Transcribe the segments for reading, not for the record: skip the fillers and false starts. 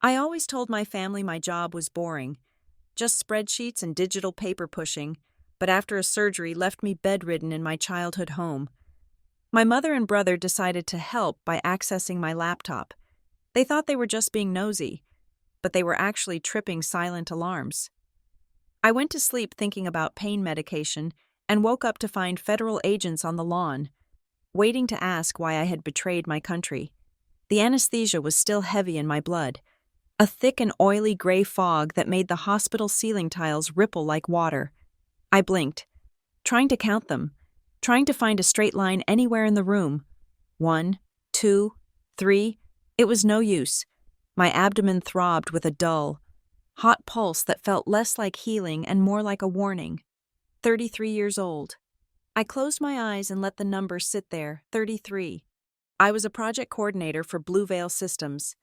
I always told my family my job was boring, just spreadsheets and digital paper pushing, but after a surgery left me bedridden in my childhood home. My mother and brother decided to help by accessing my laptop. They thought they were just being nosy, but they were actually tripping silent alarms. I went to sleep thinking about pain medication and woke up to find federal agents on the lawn, waiting to ask why I had betrayed my country. The anesthesia was still heavy in my blood, a thick and oily gray fog that made the hospital ceiling tiles ripple like water. I blinked, trying to count them, trying to find a straight line anywhere in the room. 1, 2, 3. It was no use. My abdomen throbbed with a dull, hot pulse that felt less like healing and more like a warning. 33 years old. I closed my eyes and let the number sit there, 33. I was a project coordinator for Blue Veil Systems,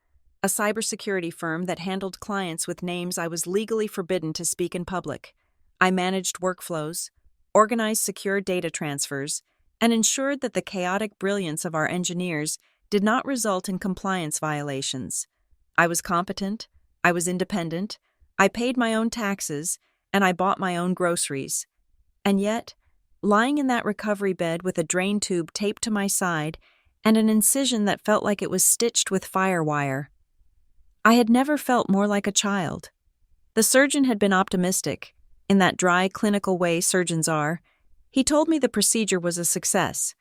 a cybersecurity firm that handled clients with names I was legally forbidden to speak in public. I managed workflows, organized secure data transfers, and ensured that the chaotic brilliance of our engineers did not result in compliance violations. I was competent, I was independent, I paid my own taxes, and I bought my own groceries. And yet, lying in that recovery bed with a drain tube taped to my side and an incision that felt like it was stitched with firewire, I had never felt more like a child. The surgeon had been optimistic, in that dry, clinical way surgeons are. He told me the procedure was a success,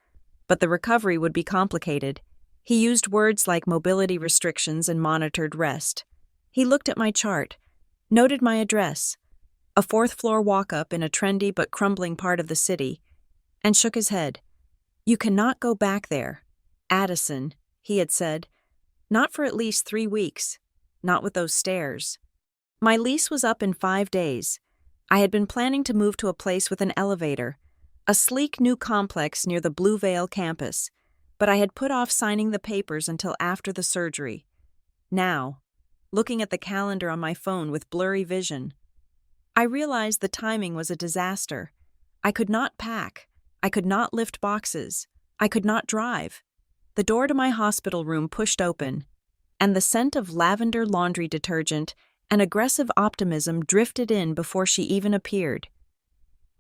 but the recovery would be complicated. He used words like mobility restrictions and monitored rest. He looked at my chart, noted my address, a fourth-floor walk-up in a trendy but crumbling part of the city, and shook his head. "You cannot go back there, Addison," he had said. "Not for at least 3 weeks. Not with those stairs." My lease was up in 5 days. I had been planning to move to a place with an elevator, a sleek new complex near the Blue Veil campus, but I had put off signing the papers until after the surgery. Now, looking at the calendar on my phone with blurry vision, I realized the timing was a disaster. I could not pack. I could not lift boxes. I could not drive. The door to my hospital room pushed open, and the scent of lavender laundry detergent and aggressive optimism drifted in before she even appeared.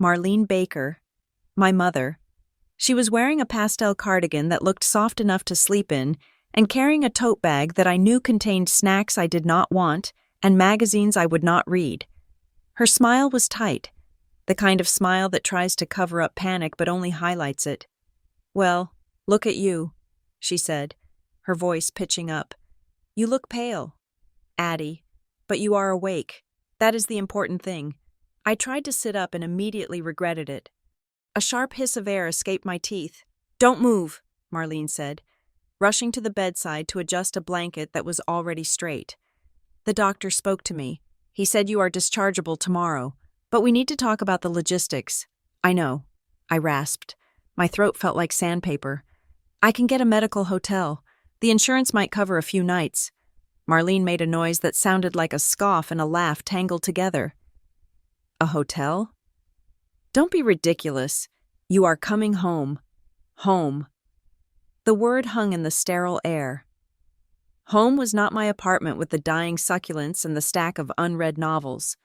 Marlene Baker, my mother. She was wearing a pastel cardigan that looked soft enough to sleep in and carrying a tote bag that I knew contained snacks I did not want and magazines I would not read. Her smile was tight, the kind of smile that tries to cover up panic but only highlights it. "Well, look at you," she said, her voice pitching up. "You look pale, Addie, but you are awake. That is the important thing." I tried to sit up and immediately regretted it. A sharp hiss of air escaped my teeth. "Don't move," Marlene said, rushing to the bedside to adjust a blanket that was already straight. "The doctor spoke to me. He said you are dischargeable tomorrow, but we need to talk about the logistics." "I know," I rasped. My throat felt like sandpaper. "I can get a medical hotel. The insurance might cover a few nights." Marlene made a noise that sounded like a scoff and a laugh tangled together. "A hotel? Don't be ridiculous. You are coming home. Home." The word hung in the sterile air. Home was not my apartment with the dying succulents and the stack of unread novels.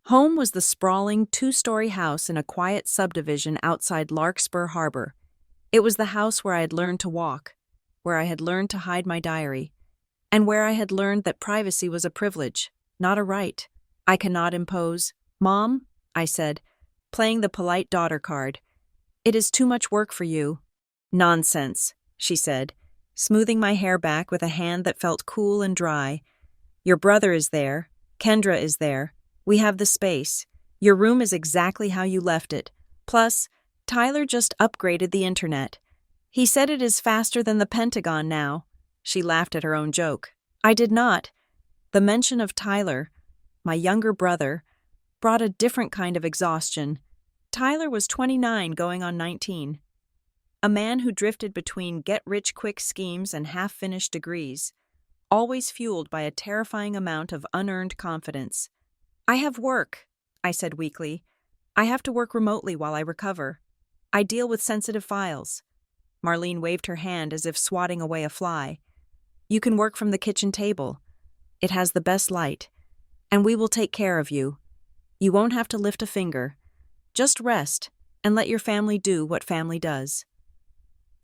Home was the sprawling 2-story house in a quiet subdivision outside Larkspur Harbor. It was the house where I had learned to walk, where I had learned to hide my diary, and where I had learned that privacy was a privilege, not a right. I cannot impose. "Mom," I said, playing the polite daughter card, "it is too much work for you." "Nonsense," she said, smoothing my hair back with a hand that felt cool and dry. "Your brother is there. Kendra is there. We have the space. Your room is exactly how you left it. Plus, Tyler just upgraded the internet. He said it is faster than the Pentagon now." She laughed at her own joke. I did not. The mention of Tyler, my younger brother, brought a different kind of exhaustion. Tyler was 29 going on 19. A man who drifted between get-rich-quick schemes and half-finished degrees, always fueled by a terrifying amount of unearned confidence. "I have work," I said weakly. "I have to work remotely while I recover. I deal with sensitive files." Marlene waved her hand as if swatting away a fly. "You can work from the kitchen table. It has the best light. And we will take care of you. You won't have to lift a finger. Just rest and let your family do what family does."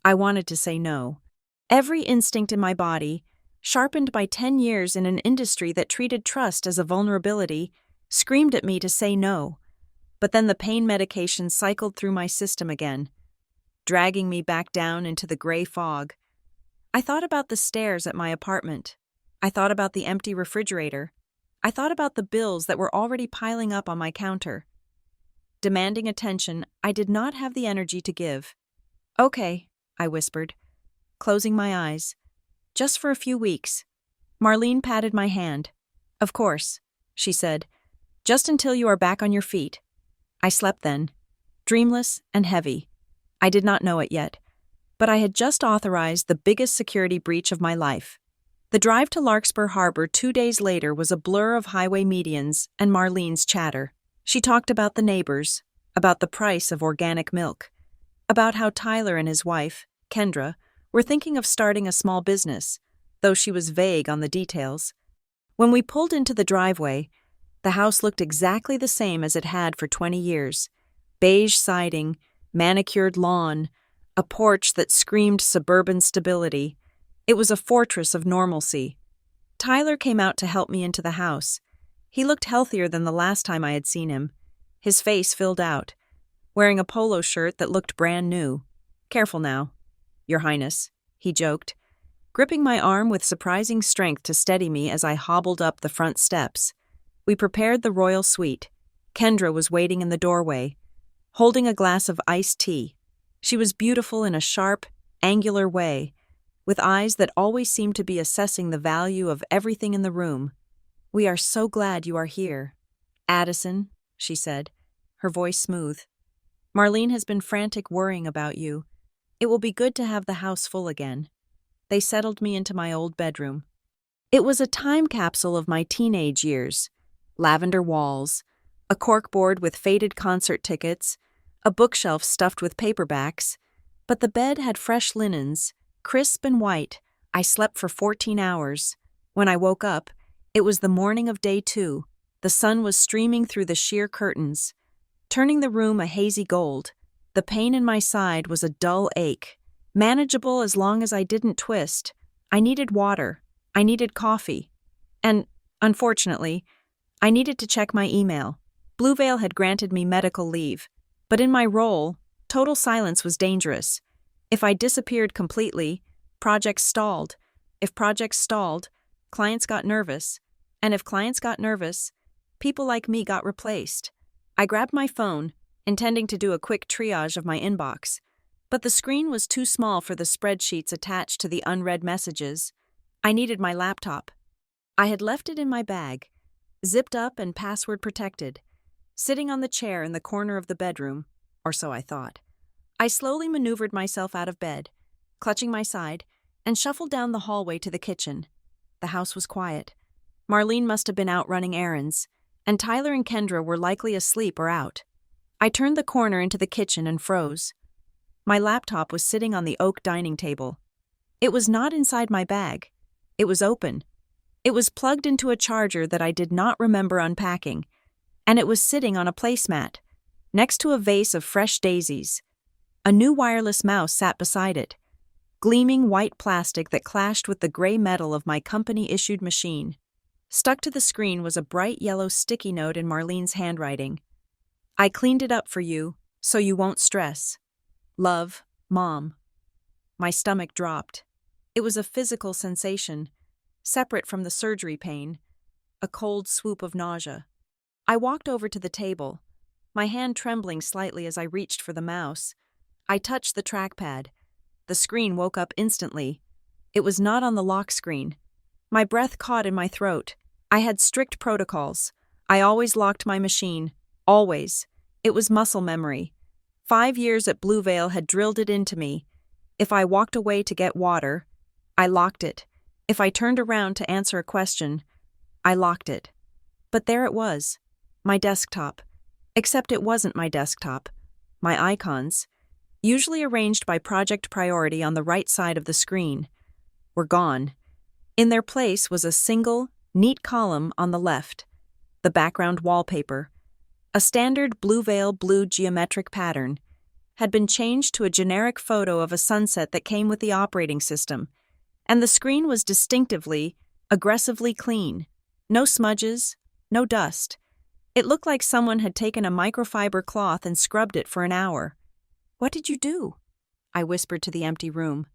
I wanted to say no. Every instinct in my body, sharpened by 10 years in an industry that treated trust as a vulnerability, screamed at me to say no. But then the pain medication cycled through my system again, dragging me back down into the gray fog. I thought about the stairs at my apartment. I thought about the empty refrigerator. I thought about the bills that were already piling up on my counter. Demanding attention, I did not have the energy to give. "Okay," I whispered, closing my eyes. "Just for a few weeks." Marlene patted my hand. "Of course," she said, "just until you are back on your feet." I slept then, dreamless and heavy. I did not know it yet, but I had just authorized the biggest security breach of my life. The drive to Larkspur Harbor 2 days later was a blur of highway medians and Marlene's chatter. She talked about the neighbors, about the price of organic milk, about how Tyler and his wife, Kendra, were thinking of starting a small business, though she was vague on the details. When we pulled into the driveway, the house looked exactly the same as it had for 20 years. Beige siding, manicured lawn, a porch that screamed suburban stability. It was a fortress of normalcy. Tyler came out to help me into the house. He looked healthier than the last time I had seen him. His face filled out, wearing a polo shirt that looked brand new. "Careful now, Your Highness," he joked, gripping my arm with surprising strength to steady me as I hobbled up the front steps. We prepared the royal suite. Kendra was waiting in the doorway, holding a glass of iced tea. She was beautiful in a sharp, angular way, with eyes that always seemed to be assessing the value of everything in the room. "We are so glad you are here, Addison," she said, her voice smooth. "Marlene has been frantic worrying about you. It will be good to have the house full again." They settled me into my old bedroom. It was a time capsule of my teenage years. Lavender walls, a corkboard with faded concert tickets, a bookshelf stuffed with paperbacks, but the bed had fresh linens, crisp and white. I slept for 14 hours. When I woke up, it was the morning of day 2. The sun was streaming through the sheer curtains, turning the room a hazy gold. The pain in my side was a dull ache, manageable as long as I didn't twist. I needed water. I needed coffee. And, unfortunately, I needed to check my email. Blue Veil had granted me medical leave, but in my role, total silence was dangerous. If I disappeared completely, projects stalled. If projects stalled, clients got nervous. And if clients got nervous, people like me got replaced. I grabbed my phone, intending to do a quick triage of my inbox, but the screen was too small for the spreadsheets attached to the unread messages. I needed my laptop. I had left it in my bag, zipped up and password protected, sitting on the chair in the corner of the bedroom, or so I thought. I slowly maneuvered myself out of bed, clutching my side, and shuffled down the hallway to the kitchen. The house was quiet. Marlene must have been out running errands, and Tyler and Kendra were likely asleep or out. I turned the corner into the kitchen and froze. My laptop was sitting on the oak dining table. It was not inside my bag. It was open. It was plugged into a charger that I did not remember unpacking, and it was sitting on a placemat, next to a vase of fresh daisies. A new wireless mouse sat beside it, gleaming white plastic that clashed with the gray metal of my company-issued machine. Stuck to the screen was a bright yellow sticky note in Marlene's handwriting. "I cleaned it up for you, so you won't stress. Love, Mom." My stomach dropped. It was a physical sensation, separate from the surgery pain, a cold swoop of nausea. I walked over to the table, my hand trembling slightly as I reached for the mouse. I touched the trackpad. The screen woke up instantly. It was not on the lock screen. My breath caught in my throat. I had strict protocols. I always locked my machine. Always. It was muscle memory. 5 years at Blue Veil had drilled it into me. If I walked away to get water, I locked it. If I turned around to answer a question, I locked it. But there it was, my desktop. Except it wasn't my desktop. My icons, usually arranged by project priority on the right side of the screen, were gone. In their place was a single, neat column on the left, the background wallpaper, a standard blue veil blue geometric pattern, had been changed to a generic photo of a sunset that came with the operating system, and the screen was distinctively, aggressively clean. No smudges, no dust. It looked like someone had taken a microfiber cloth and scrubbed it for an hour. "What did you do?" I whispered to the empty room.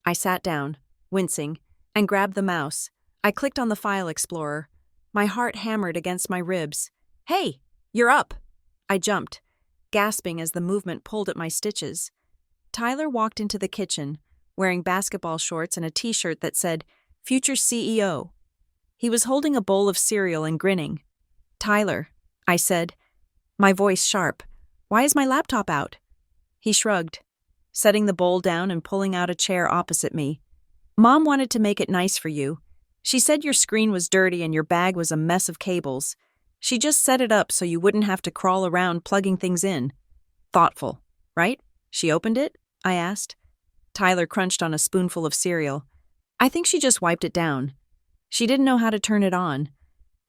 I sat down, wincing, and grabbed the mouse. I clicked on the file explorer. My heart hammered against my ribs. "Hey, you're up!" I jumped, gasping as the movement pulled at my stitches. Tyler walked into the kitchen, wearing basketball shorts and a t-shirt that said, "Future CEO." He was holding a bowl of cereal and grinning. "Tyler," I said, my voice sharp, "why is my laptop out?" He shrugged, setting the bowl down and pulling out a chair opposite me. "Mom wanted to make it nice for you. She said your screen was dirty and your bag was a mess of cables. She just set it up so you wouldn't have to crawl around plugging things in." "Thoughtful, right? She opened it?" I asked. Tyler crunched on a spoonful of cereal. "I think she just wiped it down. She didn't know how to turn it on.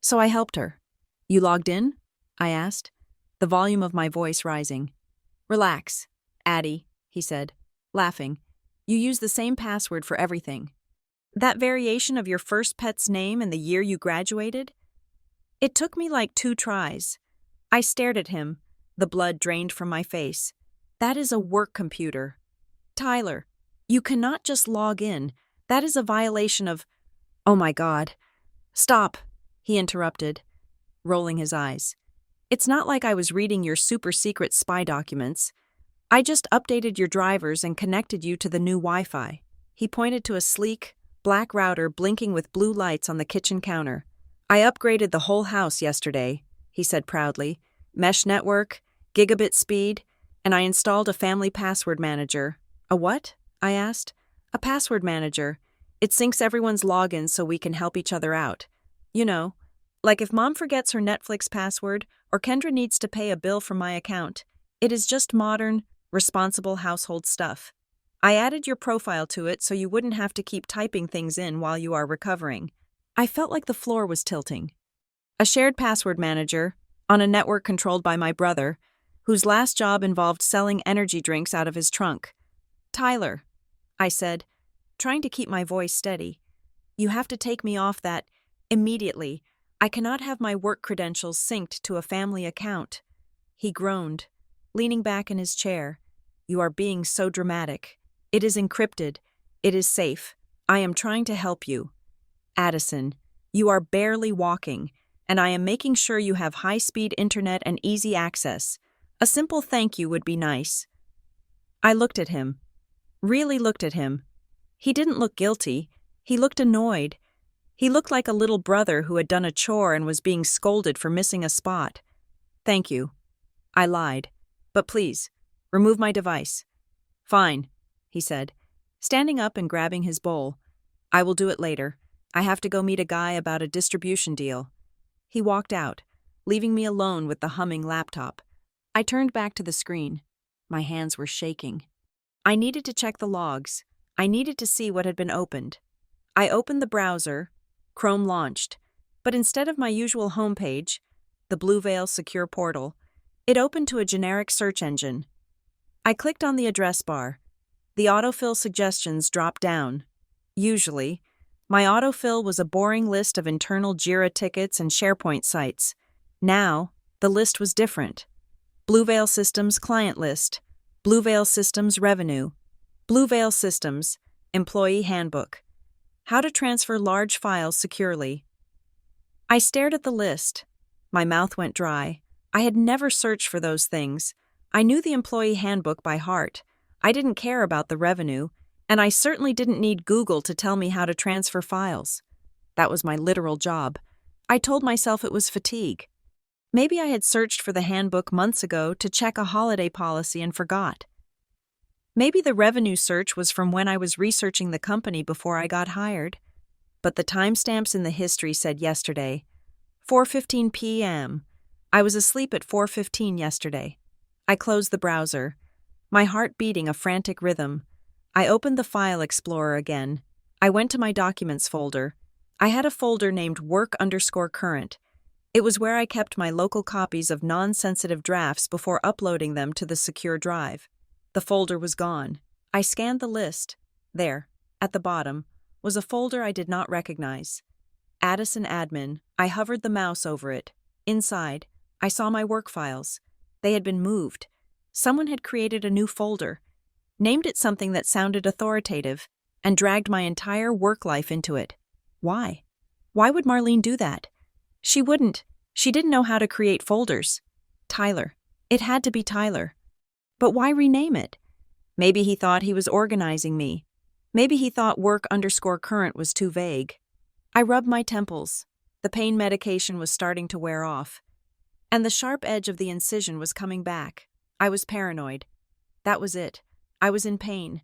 So I helped her." "You logged in?" I asked, the volume of my voice rising. "Relax, Addie," he said, laughing. "You use the same password for everything. That variation of your first pet's name and the year you graduated?" It took me like 2 tries. I stared at him, the blood drained from my face. "That is a work computer. Tyler, you cannot just log in. That is a violation of—" "Oh my God. Stop," he interrupted, rolling his eyes. "It's not like I was reading your super secret spy documents. I just updated your drivers and connected you to the new Wi-Fi." He pointed to a sleek, black router blinking with blue lights on the kitchen counter. "I upgraded the whole house yesterday," he said proudly. "Mesh network, gigabit speed, and I installed a family password manager." "A what?" I asked. "A password manager. It syncs everyone's logins so we can help each other out. You know, like if Mom forgets her Netflix password or Kendra needs to pay a bill from my account. It is just modern, responsible household stuff. I added your profile to it so you wouldn't have to keep typing things in while you are recovering." I felt like the floor was tilting. A shared password manager, on a network controlled by my brother, whose last job involved selling energy drinks out of his trunk. "Tyler," I said, trying to keep my voice steady, "you have to take me off that immediately. I cannot have my work credentials synced to a family account." He groaned, leaning back in his chair. "You are being so dramatic. It is encrypted. It is safe. I am trying to help you. Addison, you are barely walking, and I am making sure you have high-speed internet and easy access. A simple thank you would be nice." I looked at him. Really looked at him. He didn't look guilty. He looked annoyed. He looked like a little brother who had done a chore and was being scolded for missing a spot. "Thank you." I lied. "But please, remove my device." "Fine," he said, standing up and grabbing his bowl. "I will do it later. I have to go meet a guy about a distribution deal." He walked out, leaving me alone with the humming laptop. I turned back to the screen. My hands were shaking. I needed to check the logs. I needed to see what had been opened. I opened the browser. Chrome launched, but instead of my usual homepage, the Blue Veil secure portal, it opened to a generic search engine. I clicked on the address bar. The autofill suggestions dropped down. Usually, my autofill was a boring list of internal Jira tickets and SharePoint sites. Now, the list was different. Blue Veil Systems Client List, Blue Veil Systems Revenue, Blue Veil Systems Employee Handbook, How to Transfer Large Files Securely. I stared at the list. My mouth went dry. I had never searched for those things. I knew the Employee Handbook by heart. I didn't care about the revenue, and I certainly didn't need Google to tell me how to transfer files. That was my literal job. I told myself it was fatigue. Maybe I had searched for the handbook months ago to check a holiday policy and forgot. Maybe the revenue search was from when I was researching the company before I got hired. But the timestamps in the history said yesterday, 4:15 p.m. I was asleep at 4:15 yesterday. I closed the browser, my heart beating a frantic rhythm. I opened the file explorer again. I went to my documents folder. I had a folder named work_current. It was where I kept my local copies of non-sensitive drafts before uploading them to the secure drive. The folder was gone. I scanned the list. There, at the bottom, was a folder I did not recognize. Addison Admin. I hovered the mouse over it. Inside, I saw my work files. They had been moved. Someone had created a new folder, named it something that sounded authoritative, and dragged my entire work life into it. Why? Why would Marlene do that? She wouldn't. She didn't know how to create folders. Tyler. It had to be Tyler. But why rename it? Maybe he thought he was organizing me. Maybe he thought work_current was too vague. I rubbed my temples. The pain medication was starting to wear off. And the sharp edge of the incision was coming back. I was paranoid. That was it. I was in pain.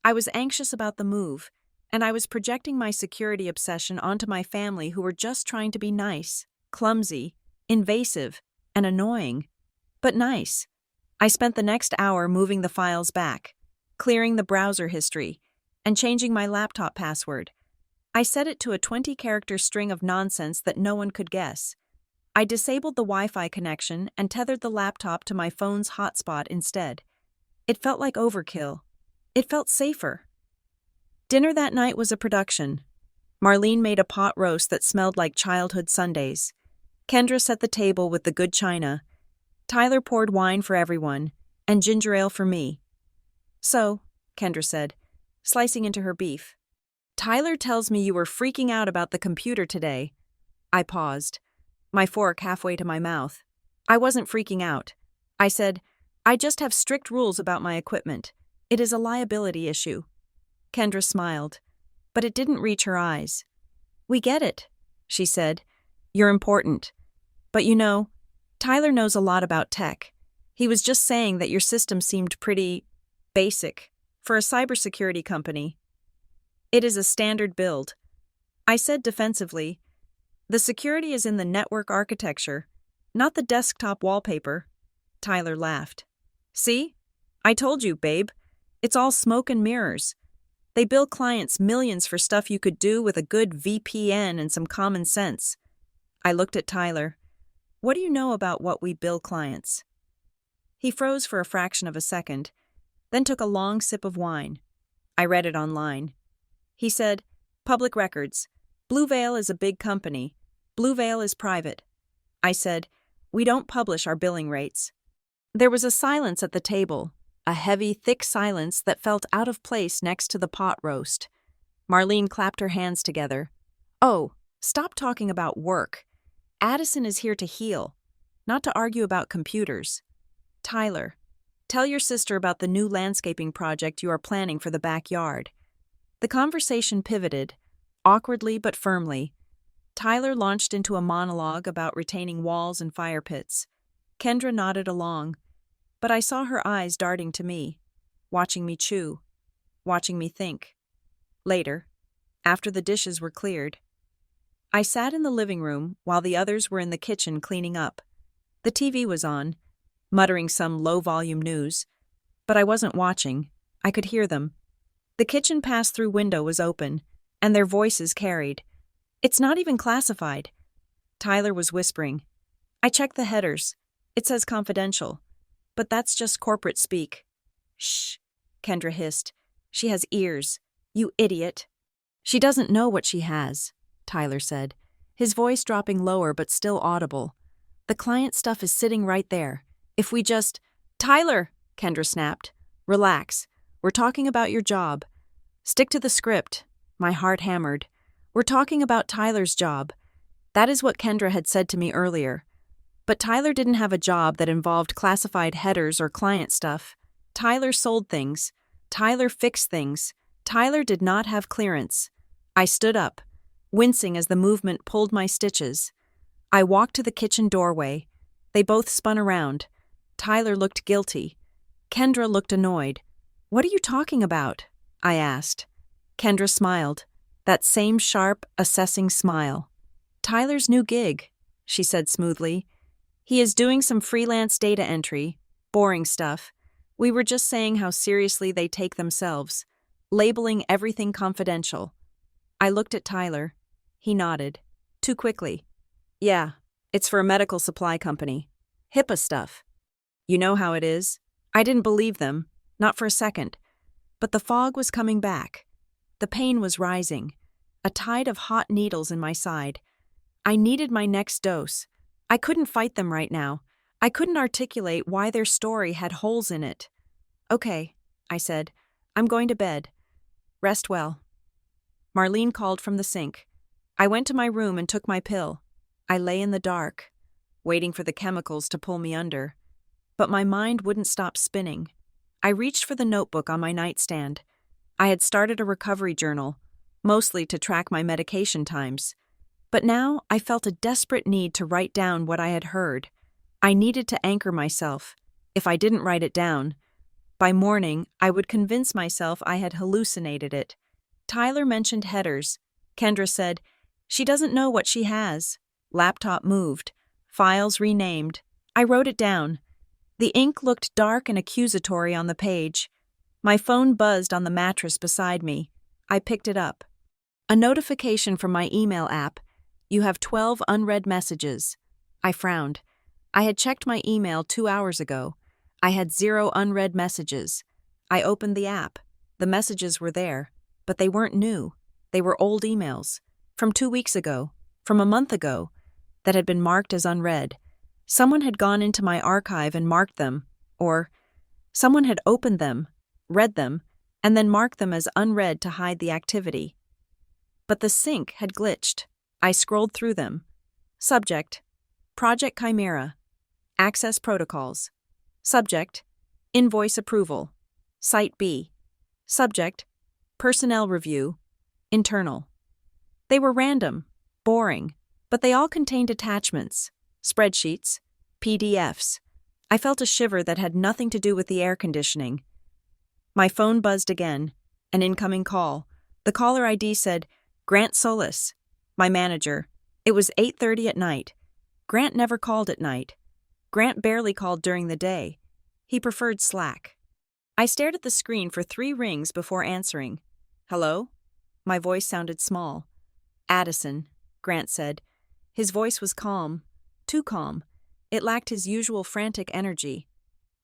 I was anxious about the move, and I was projecting my security obsession onto my family who were just trying to be nice, clumsy, invasive, and annoying. But nice. I spent the next hour moving the files back, clearing the browser history, and changing my laptop password. I set it to a 20-character string of nonsense that no one could guess. I disabled the Wi-Fi connection and tethered the laptop to my phone's hotspot instead. It felt like overkill. It felt safer. Dinner that night was a production. Marlene made a pot roast that smelled like childhood Sundays. Kendra set the table with the good china. Tyler poured wine for everyone, and ginger ale for me. So, Kendra said, slicing into her beef. Tyler tells me you were freaking out about the computer today. I paused, my fork halfway to my mouth. I wasn't freaking out. I said, I just have strict rules about my equipment. It is a liability issue. Kendra smiled, but it didn't reach her eyes. We get it, she said. You're important. But you know, Tyler knows a lot about tech. He was just saying that your system seemed pretty basic for a cybersecurity company. It is a standard build. I said defensively, the security is in the network architecture, not the desktop wallpaper. Tyler laughed. See? I told you, babe. It's all smoke and mirrors. They bill clients millions for stuff you could do with a good VPN and some common sense. I looked at Tyler. What do you know about what we bill clients? He froze for a fraction of a second, then took a long sip of wine. I read it online. He said, Public records. Blue Veil is a big company. Blue Veil is private. I said, we don't publish our billing rates. There was a silence at the table, a heavy, thick silence that felt out of place next to the pot roast. Marlene clapped her hands together. Oh, stop talking about work. Addison is here to heal, not to argue about computers. Tyler, tell your sister about the new landscaping project you are planning for the backyard. The conversation pivoted, awkwardly but firmly. Tyler launched into a monologue about retaining walls and fire pits. Kendra nodded along, but I saw her eyes darting to me, watching me chew, watching me think. Later, after the dishes were cleared, I sat in the living room while the others were in the kitchen cleaning up. The TV was on, muttering some low-volume news, but I wasn't watching. I could hear them. The kitchen pass-through window was open, and their voices carried. It's not even classified. Tyler was whispering. I checked the headers. It says confidential. But that's just corporate speak. Shh, Kendra hissed. She has ears. You idiot. She doesn't know what she has, Tyler said, his voice dropping lower but still audible. The client stuff is sitting right there. If we just... Tyler, Kendra snapped. Relax. We're talking about your job. Stick to the script. My heart hammered. We're talking about Tyler's job. That is what Kendra had said to me earlier. But Tyler didn't have a job that involved classified headers or client stuff. Tyler sold things. Tyler fixed things. Tyler did not have clearance. I stood up, wincing as the movement pulled my stitches. I walked to the kitchen doorway. They both spun around. Tyler looked guilty. Kendra looked annoyed. What are you talking about? I asked. Kendra smiled. That same sharp, assessing smile. Tyler's new gig, she said smoothly. He is doing some freelance data entry, boring stuff. We were just saying how seriously they take themselves, labeling everything confidential. I looked at Tyler. He nodded. Too quickly. Yeah, it's for a medical supply company. HIPAA stuff. You know how it is. I didn't believe them, not for a second. But the fog was coming back. The pain was rising. A tide of hot needles in my side. I needed my next dose. I couldn't fight them right now. I couldn't articulate why their story had holes in it. Okay, I said. I'm going to bed. Rest well. Marlene called from the sink. I went to my room and took my pill. I lay in the dark, waiting for the chemicals to pull me under. But my mind wouldn't stop spinning. I reached for the notebook on my nightstand. I had started a recovery journal, mostly to track my medication times. But now I felt a desperate need to write down what I had heard. I needed to anchor myself. If I didn't write it down, by morning I would convince myself I had hallucinated it. Tyler mentioned headers. Kendra said, "She doesn't know what she has." Laptop moved. Files renamed. I wrote it down. The ink looked dark and accusatory on the page. My phone buzzed on the mattress beside me. I picked it up. A notification from my email app. You have 12 unread messages. I frowned. I had checked my email 2 hours ago. I had 0 unread messages. I opened the app. The messages were there, but they weren't new. They were old emails. From 2 weeks ago. From a month ago. That had been marked as unread. Someone had gone into my archive and marked them. Or someone had opened them, read them, and then marked them as unread to hide the activity. But the sync had glitched. I scrolled through them. Subject: Project Chimera. Access Protocols. Subject: Invoice Approval. Site B. Subject: Personnel Review. Internal. They were random, boring, but they all contained attachments, spreadsheets, PDFs. I felt a shiver that had nothing to do with the air conditioning. My phone buzzed again. An incoming call. The caller ID said, Grant Solis, my manager. It was 8:30 at night. Grant never called at night. Grant barely called during the day. He preferred Slack. I stared at the screen for 3 rings before answering. Hello? My voice sounded small. Addison, Grant said. His voice was calm. Too calm. It lacked his usual frantic energy.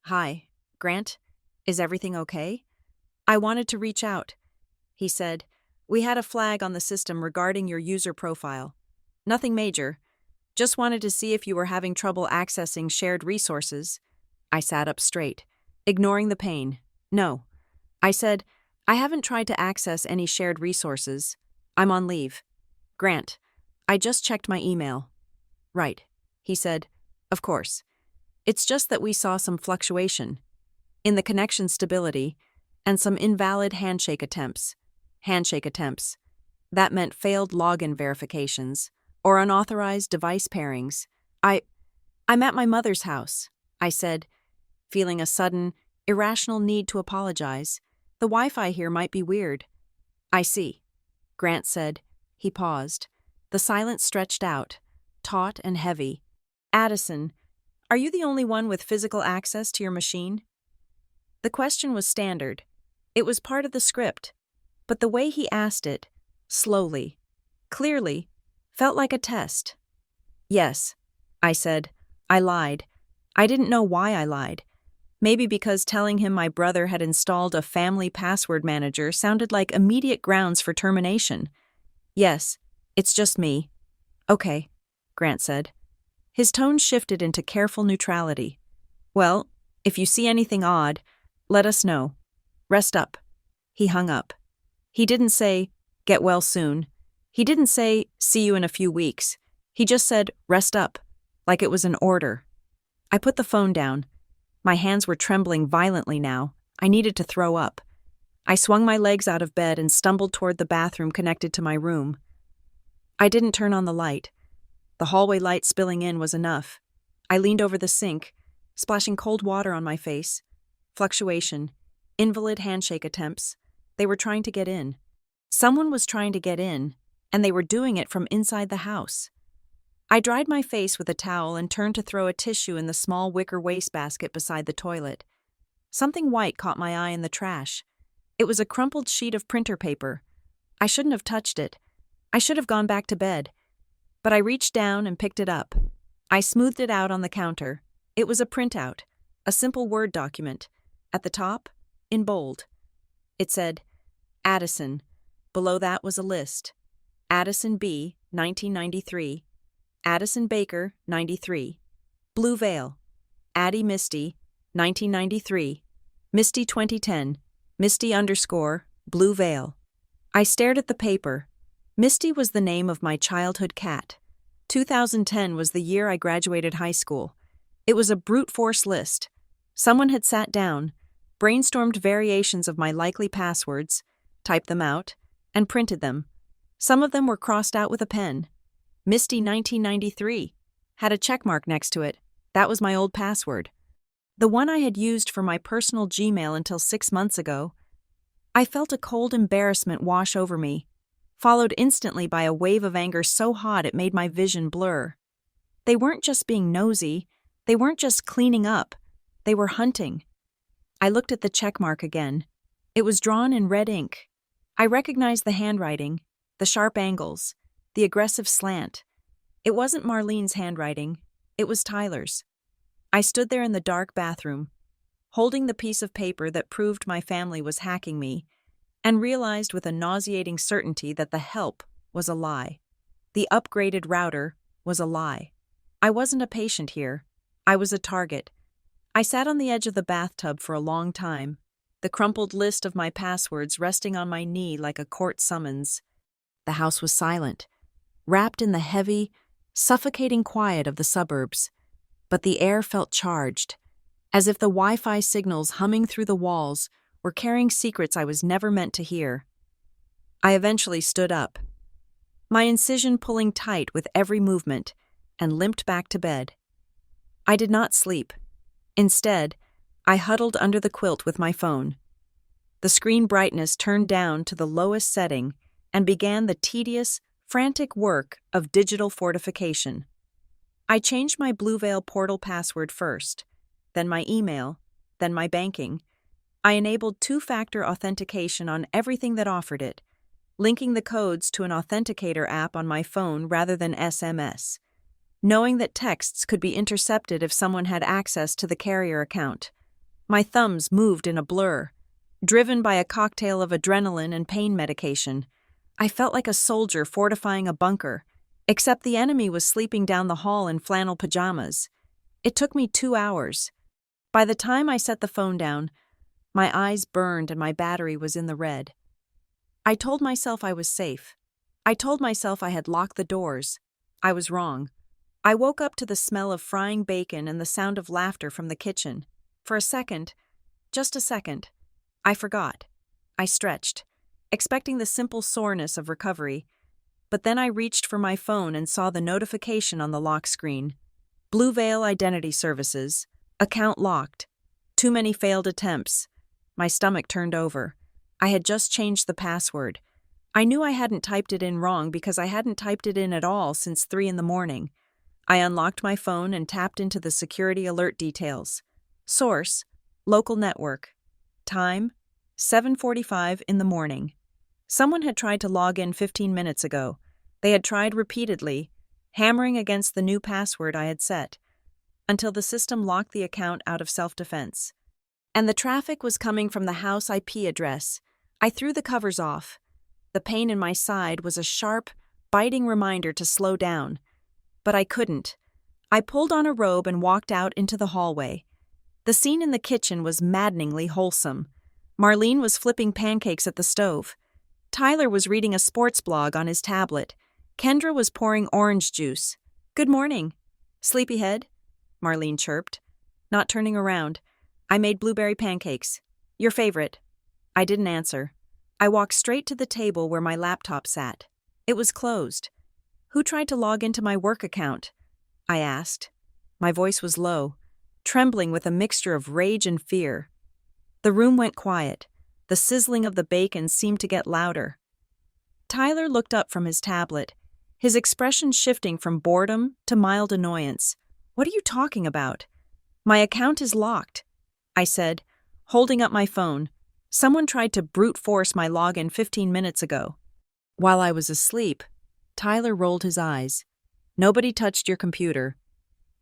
Hi, Grant. Is everything okay? I wanted to reach out. He said, We had a flag on the system regarding your user profile. Nothing major. Just wanted to see if you were having trouble accessing shared resources. I sat up straight, ignoring the pain. No. I said, I haven't tried to access any shared resources. I'm on leave. Grant, I just checked my email. Right, he said. Of course. It's just that we saw some fluctuation in the connection stability and some invalid handshake attempts. Handshake attempts. That meant failed login verifications or unauthorized device pairings. I'm at my mother's house, I said, feeling a sudden, irrational need to apologize. The Wi-Fi here might be weird. I see, Grant said. He paused. The silence stretched out, taut and heavy. Addison, are you the only one with physical access to your machine? The question was standard. It was part of the script. But the way he asked it, slowly, clearly, felt like a test. Yes, I said. I lied. I didn't know why I lied. Maybe because telling him my brother had installed a family password manager sounded like immediate grounds for termination. Yes, it's just me. Okay, Grant said. His tone shifted into careful neutrality. Well, if you see anything odd, let us know. Rest up. He hung up. He didn't say, get well soon. He didn't say, see you in a few weeks. He just said, rest up, like it was an order. I put the phone down. My hands were trembling violently now. I needed to throw up. I swung my legs out of bed and stumbled toward the bathroom connected to my room. I didn't turn on the light. The hallway light spilling in was enough. I leaned over the sink, splashing cold water on my face. Fluctuation. Invalid handshake attempts. They were trying to get in. Someone was trying to get in, and they were doing it from inside the house. I dried my face with a towel and turned to throw a tissue in the small wicker wastebasket beside the toilet. Something white caught my eye in the trash. It was a crumpled sheet of printer paper. I shouldn't have touched it. I should have gone back to bed, but I reached down and picked it up. I smoothed it out on the counter. It was a printout, a simple Word document. At the top, in bold, it said, Addison. Below that was a list. Addison B., 1993. Addison Baker, 93. Blue Veil. Addie Misty, 1993. Misty 2010. Misty_ Blue Veil. I stared at the paper. Misty was the name of my childhood cat. 2010 was the year I graduated high school. It was a brute force list. Someone had sat down, brainstormed variations of my likely passwords, typed them out, and printed them. Some of them were crossed out with a pen. Misty 1993 had a checkmark next to it. That was my old password. The one I had used for my personal Gmail until 6 months ago. I felt a cold embarrassment wash over me, followed instantly by a wave of anger so hot it made my vision blur. They weren't just being nosy. They weren't just cleaning up. They were hunting. I looked at the checkmark again. It was drawn in red ink. I recognized the handwriting, the sharp angles, the aggressive slant. It wasn't Marlene's handwriting. It was Tyler's. I stood there in the dark bathroom, holding the piece of paper that proved my family was hacking me, and realized with a nauseating certainty that the help was a lie. The upgraded router was a lie. I wasn't a patient here. I was a target. I sat on the edge of the bathtub for a long time, the crumpled list of my passwords resting on my knee like a court summons. The house was silent, wrapped in the heavy, suffocating quiet of the suburbs, but the air felt charged, as if the Wi-Fi signals humming through the walls were carrying secrets I was never meant to hear. I eventually stood up, my incision pulling tight with every movement, and limped back to bed. I did not sleep. Instead, I huddled under the quilt with my phone. The screen brightness turned down to the lowest setting and began the tedious, frantic work of digital fortification. I changed my Blue Veil portal password first, then my email, then my banking. I enabled two-factor authentication on everything that offered it, linking the codes to an authenticator app on my phone rather than SMS, knowing that texts could be intercepted if someone had access to the carrier account. My thumbs moved in a blur, driven by a cocktail of adrenaline and pain medication. I felt like a soldier fortifying a bunker, except the enemy was sleeping down the hall in flannel pajamas. It took me 2 hours. By the time I set the phone down, my eyes burned and my battery was in the red. I told myself I was safe. I told myself I had locked the doors. I was wrong. I woke up to the smell of frying bacon and the sound of laughter from the kitchen. For a second, just a second, I forgot. I stretched, expecting the simple soreness of recovery. But then I reached for my phone and saw the notification on the lock screen. Blue Veil Identity Services. Account locked. Too many failed attempts. My stomach turned over. I had just changed the password. I knew I hadn't typed it in wrong because I hadn't typed it in at all since 3 a.m. I unlocked my phone and tapped into the security alert details. Source: local network. Time: 7:45 in the morning. Someone had tried to log in 15 minutes ago. They had tried repeatedly, hammering against the new password I had set, until the system locked the account out of self-defense. And the traffic was coming from the house IP address. I threw the covers off. The pain in my side was a sharp, biting reminder to slow down. But I couldn't. I pulled on a robe and walked out into the hallway. The scene in the kitchen was maddeningly wholesome. Marlene was flipping pancakes at the stove. Tyler was reading a sports blog on his tablet. Kendra was pouring orange juice. "Good morning." "Sleepyhead?" Marlene chirped. Not turning around, "I made blueberry pancakes. Your favorite." I didn't answer. I walked straight to the table where my laptop sat. It was closed. "Who tried to log into my work account?" I asked. My voice was low, trembling with a mixture of rage and fear. The room went quiet. The sizzling of the bacon seemed to get louder. Tyler looked up from his tablet, his expression shifting from boredom to mild annoyance. "What are you talking about?" "My account is locked," I said, holding up my phone. "Someone tried to brute force my login 15 minutes ago." While I was asleep, Tyler rolled his eyes. Nobody touched your computer.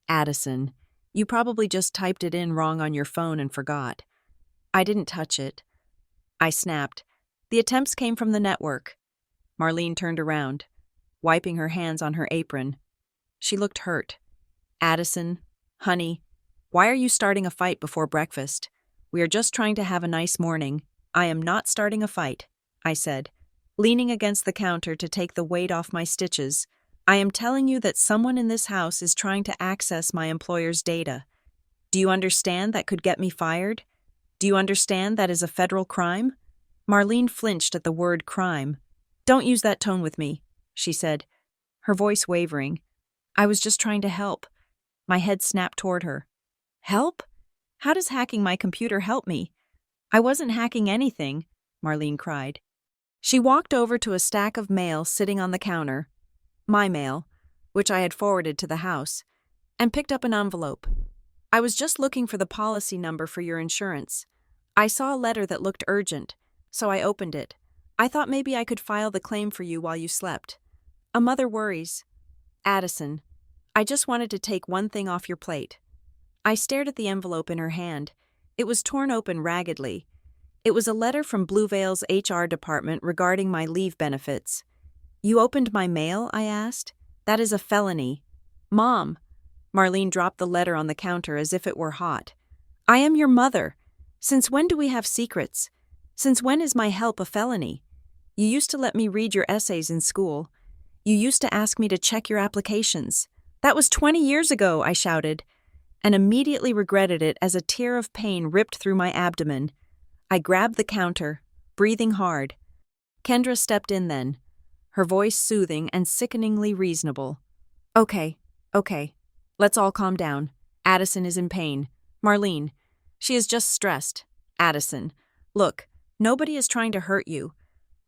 Addison, you probably just typed it in wrong on your phone and forgot. I didn't touch it. I snapped. The attempts came from the network. Marlene turned around, wiping her hands on her apron. She looked hurt. Addison, honey, why are you starting a fight before breakfast? We are just trying to have a nice morning. I am not starting a fight, I said, leaning against the counter to take the weight off my stitches. I am telling you that someone in this house is trying to access my employer's data. Do you understand that could get me fired? Do you understand that is a federal crime? Marlene flinched at the word crime. Don't use that tone with me, she said, her voice wavering. I was just trying to help. My head snapped toward her. Help? How does hacking my computer help me? I wasn't hacking anything, Marlene cried. She walked over to a stack of mail sitting on the counter, my mail, which I had forwarded to the house, and picked up an envelope. I was just looking for the policy number for your insurance. I saw a letter that looked urgent, so I opened it. I thought maybe I could file the claim for you while you slept. A mother worries. Addison, I just wanted to take one thing off your plate. I stared at the envelope in her hand. It was torn open raggedly. It was a letter from Blue Veil's HR department regarding my leave benefits. You opened my mail? I asked. That is a felony. Mom. Marlene dropped the letter on the counter as if it were hot. I am your mother. Since when do we have secrets? Since when is my help a felony? You used to let me read your essays in school. You used to ask me to check your applications. That was 20 years ago, I shouted, and immediately regretted it as a tear of pain ripped through my abdomen. I grabbed the counter, breathing hard. Kendra stepped in then, her voice soothing and sickeningly reasonable. Okay. Let's all calm down. Addison is in pain. Marlene, she is just stressed. Addison, look, nobody is trying to hurt you.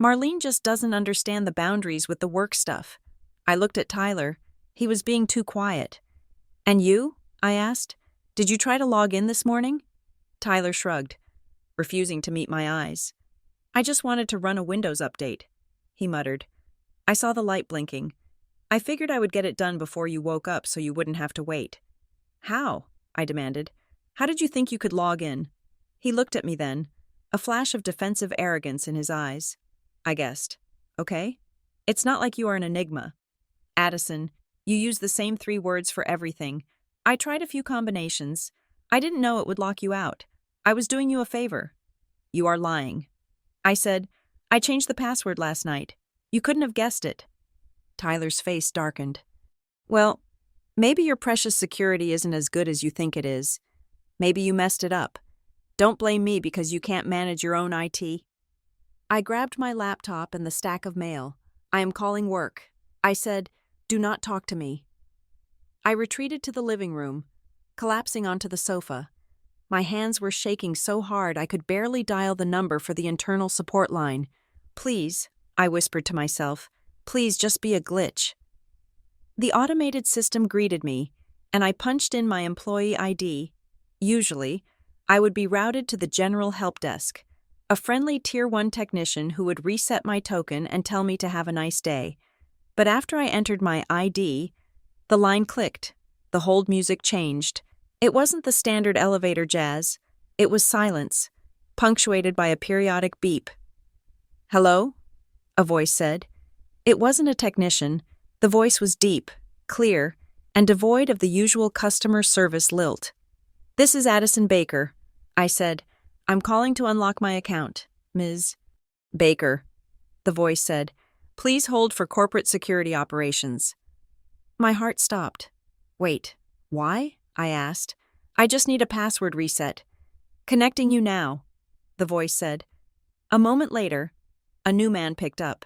Marlene just doesn't understand the boundaries with the work stuff. I looked at Tyler. He was being too quiet. And you? I asked. Did you try to log in this morning? Tyler shrugged, refusing to meet my eyes. I just wanted to run a Windows update, he muttered. I saw the light blinking. I figured I would get it done before you woke up so you wouldn't have to wait. How? I demanded. How did you think you could log in? He looked at me then, a flash of defensive arrogance in his eyes. I guessed. Okay? It's not like you are an enigma. Addison, you use the same 3 words for everything. I tried a few combinations. I didn't know it would lock you out. I was doing you a favor. You are lying. I said, I changed the password last night. You couldn't have guessed it. Tyler's face darkened. Well, maybe your precious security isn't as good as you think it is. Maybe you messed it up. Don't blame me because you can't manage your own IT. I grabbed my laptop and the stack of mail. I am calling work. I said, do not talk to me. I retreated to the living room, collapsing onto the sofa. My hands were shaking so hard I could barely dial the number for the internal support line. Please, I whispered to myself, please just be a glitch. The automated system greeted me, and I punched in my employee ID. Usually, I would be routed to the general help desk, a friendly Tier 1 technician who would reset my token and tell me to have a nice day. But after I entered my ID, the line clicked. The hold music changed. It wasn't the standard elevator jazz. It was silence, punctuated by a periodic beep. Hello? A voice said. It wasn't a technician. The voice was deep, clear, and devoid of the usual customer service lilt. This is Addison Baker, I said. I'm calling to unlock my account, Ms. Baker, the voice said. Please hold for corporate security operations. My heart stopped. Wait, why? I asked. I just need a password reset. Connecting you now, the voice said. A moment later, a new man picked up.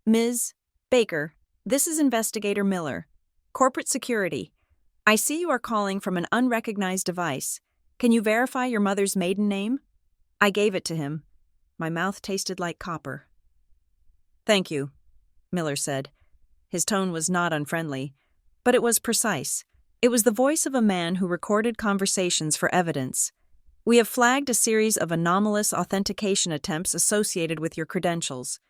Ms. Baker, this is Investigator Miller. Corporate security. I see you are calling from an unrecognized device. Can you verify your mother's maiden name? I gave it to him. My mouth tasted like copper. Thank you, Miller said. His tone was not unfriendly, but it was precise. It was the voice of a man who recorded conversations for evidence. We have flagged a series of anomalous authentication attempts associated with your credentials.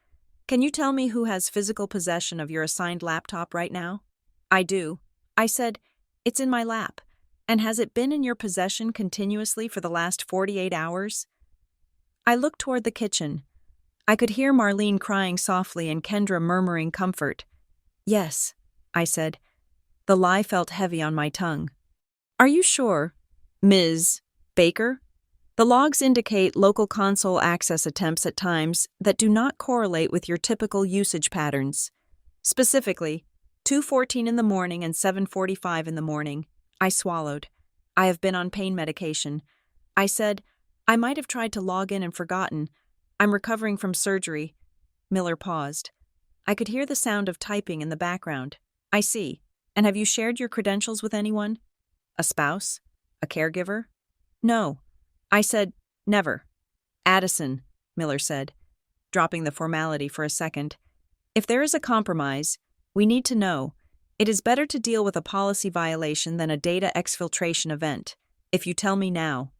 Can you tell me who has physical possession of your assigned laptop right now? I do. I said, it's in my lap. And has it been in your possession continuously for the last 48 hours? I looked toward the kitchen. I could hear Marlene crying softly and Kendra murmuring comfort. Yes, I said. The lie felt heavy on my tongue. Are you sure, Ms. Baker? The logs indicate local console access attempts at times that do not correlate with your typical usage patterns. Specifically, 2:14 in the morning and 7:45 in the morning. I swallowed. I have been on pain medication. I said, I might have tried to log in and forgotten. I'm recovering from surgery. Miller paused. I could hear the sound of typing in the background. I see. And have you shared your credentials with anyone? A spouse? A caregiver? No. I said, never. Addison, Miller said, dropping the formality for a second. If there is a compromise, we need to know. It is better to deal with a policy violation than a data exfiltration event. If you tell me now,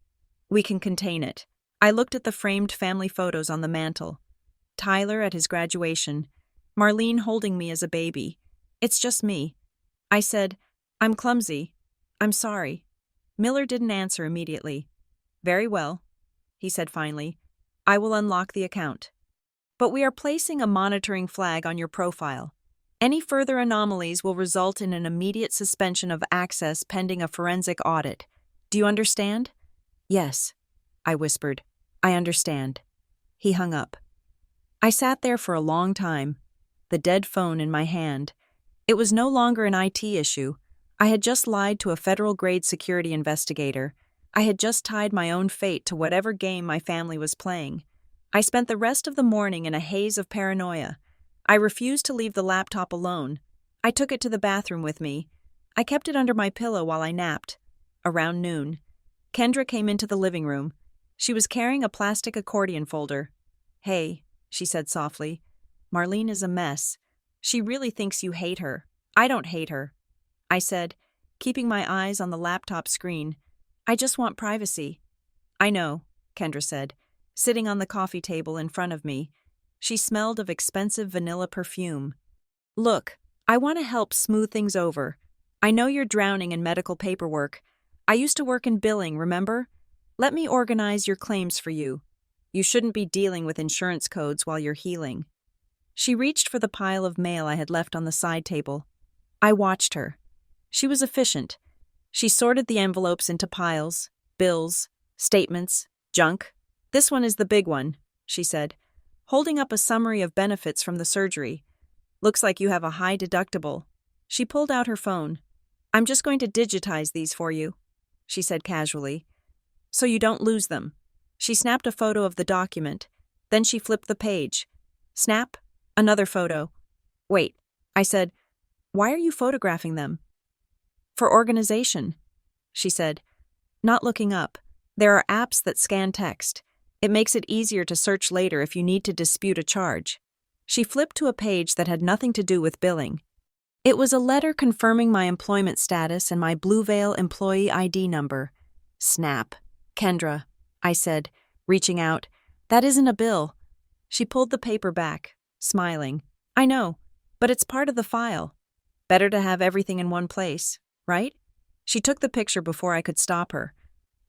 we can contain it. I looked at the framed family photos on the mantel. Tyler at his graduation, Marlene holding me as a baby. It's just me. I said, I'm clumsy. I'm sorry. Miller didn't answer immediately. Very well, he said finally. I will unlock the account. But we are placing a monitoring flag on your profile. Any further anomalies will result in an immediate suspension of access pending a forensic audit. Do you understand? Yes, I whispered. I understand. He hung up. I sat there for a long time, the dead phone in my hand. It was no longer an IT issue. I had just lied to a federal-grade security investigator. I had just tied my own fate to whatever game my family was playing. I spent the rest of the morning in a haze of paranoia. I refused to leave the laptop alone. I took it to the bathroom with me. I kept it under my pillow while I napped. Around noon, Kendra came into the living room. She was carrying a plastic accordion folder. Hey, she said softly. Marlene is a mess. She really thinks you hate her. I don't hate her. I said, keeping my eyes on the laptop screen. I just want privacy. I know, Kendra said, sitting on the coffee table in front of me. She smelled of expensive vanilla perfume. Look, I want to help smooth things over. I know you're drowning in medical paperwork. I used to work in billing, remember? Let me organize your claims for you. You shouldn't be dealing with insurance codes while you're healing. She reached for the pile of mail I had left on the side table. I watched her. She was efficient. She sorted the envelopes into piles, bills, statements, junk. This one is the big one, she said, holding up a summary of benefits from the surgery. Looks like you have a high deductible. She pulled out her phone. I'm just going to digitize these for you, she said casually, so you don't lose them. She snapped a photo of the document. Then she flipped the page. Snap, another photo. Wait, I said, why are you photographing them? For organization, she said, not looking up. There are apps that scan text. It makes it easier to search later if you need to dispute a charge. She flipped to a page that had nothing to do with billing. It was a letter confirming my employment status and my Blue Veil employee ID number. Snap. Kendra, I said, reaching out. That isn't a bill. She pulled the paper back, smiling. I know, but it's part of the file. Better to have everything in one place, right? She took the picture before I could stop her.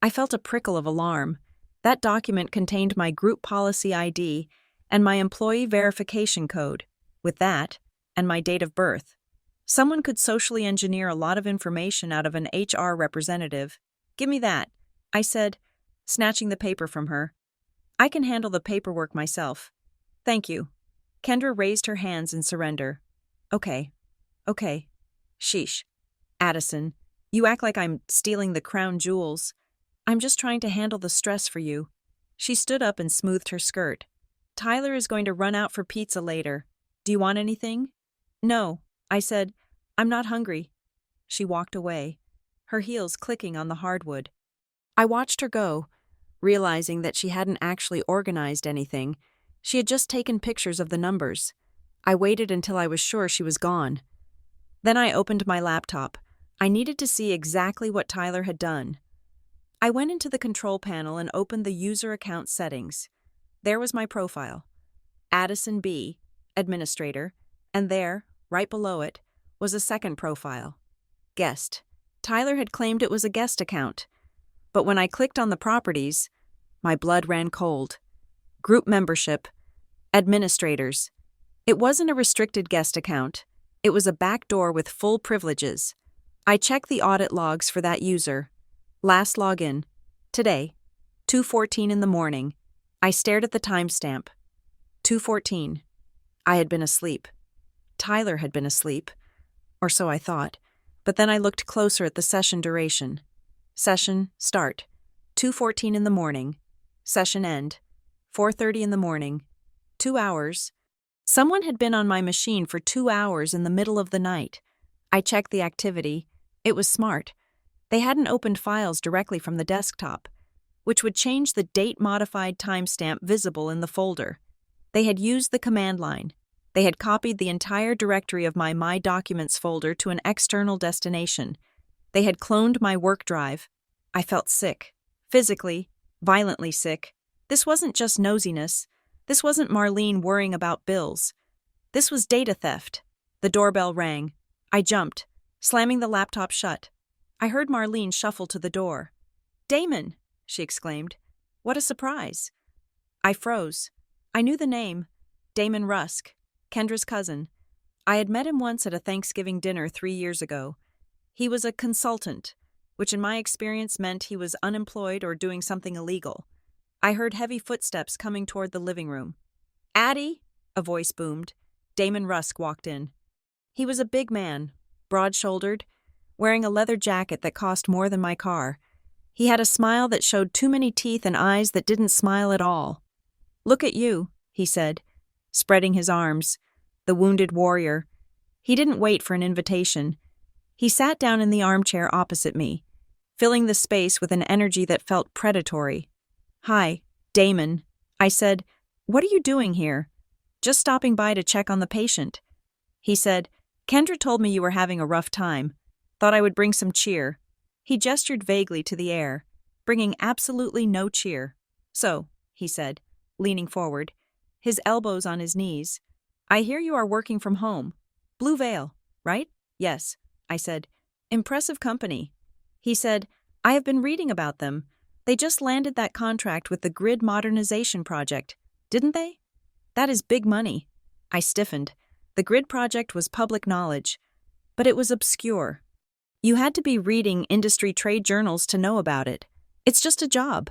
I felt a prickle of alarm. That document contained my group policy ID and my employee verification code. With that, and my date of birth. Someone could socially engineer a lot of information out of an HR representative. Give me that, I said, snatching the paper from her. I can handle the paperwork myself. Thank you. Kendra raised her hands in surrender. Okay. Sheesh. Addison, you act like I'm stealing the crown jewels. I'm just trying to handle the stress for you. She stood up and smoothed her skirt. Tyler is going to run out for pizza later. Do you want anything? No, I said. I'm not hungry. She walked away, her heels clicking on the hardwood. I watched her go, realizing that she hadn't actually organized anything. She had just taken pictures of the numbers. I waited until I was sure she was gone. Then I opened my laptop. I needed to see exactly what Tyler had done. I went into the control panel and opened the user account settings. There was my profile. Addison B., administrator, and there, right below it, was a second profile. Guest. Tyler had claimed it was a guest account. But when I clicked on the properties, my blood ran cold. Group membership. Administrators. It wasn't a restricted guest account. It was a backdoor with full privileges. I checked the audit logs for that user. Last login. Today. 2:14 in the morning. I stared at the timestamp. 2:14. I had been asleep. Tyler had been asleep. Or so I thought. But then I looked closer at the session duration. Session start. 2:14 in the morning. Session end. 4:30 in the morning. 2 hours. Someone had been on my machine for 2 hours in the middle of the night. I checked the activity. It was smart. They hadn't opened files directly from the desktop, which would change the date-modified timestamp visible in the folder. They had used the command line. They had copied the entire directory of My Documents folder to an external destination. They had cloned my work drive. I felt sick. Physically, violently sick. This wasn't just nosiness. This wasn't Marlene worrying about bills. This was data theft. The doorbell rang. I jumped, slamming the laptop shut. I heard Marlene shuffle to the door. "Damon!" she exclaimed. "What a surprise." I froze. I knew the name. Damon Rusk, Kendra's cousin. I had met him once at a Thanksgiving dinner 3 years ago. He was a consultant, which in my experience meant he was unemployed or doing something illegal. I heard heavy footsteps coming toward the living room. "Addie!" a voice boomed. Damon Rusk walked in. He was a big man, broad-shouldered, wearing a leather jacket that cost more than my car. He had a smile that showed too many teeth and eyes that didn't smile at all. "Look at you," he said, spreading his arms, the wounded warrior. He didn't wait for an invitation. He sat down in the armchair opposite me, filling the space with an energy that felt predatory. "Hi, Damon," I said. "What are you doing here?" "Just stopping by to check on the patient." He said, "Kendra told me you were having a rough time. Thought I would bring some cheer." He gestured vaguely to the air, bringing absolutely no cheer. "So," he said, leaning forward, his elbows on his knees, "I hear you are working from home. Blue Veil, right?" "Yes," I said. "Impressive company." He said, "I have been reading about them. They just landed that contract with the grid modernization project, didn't they?" "That is big money." I stiffened. The grid project was public knowledge, but it was obscure. You had to be reading industry trade journals to know about it. "It's just a job."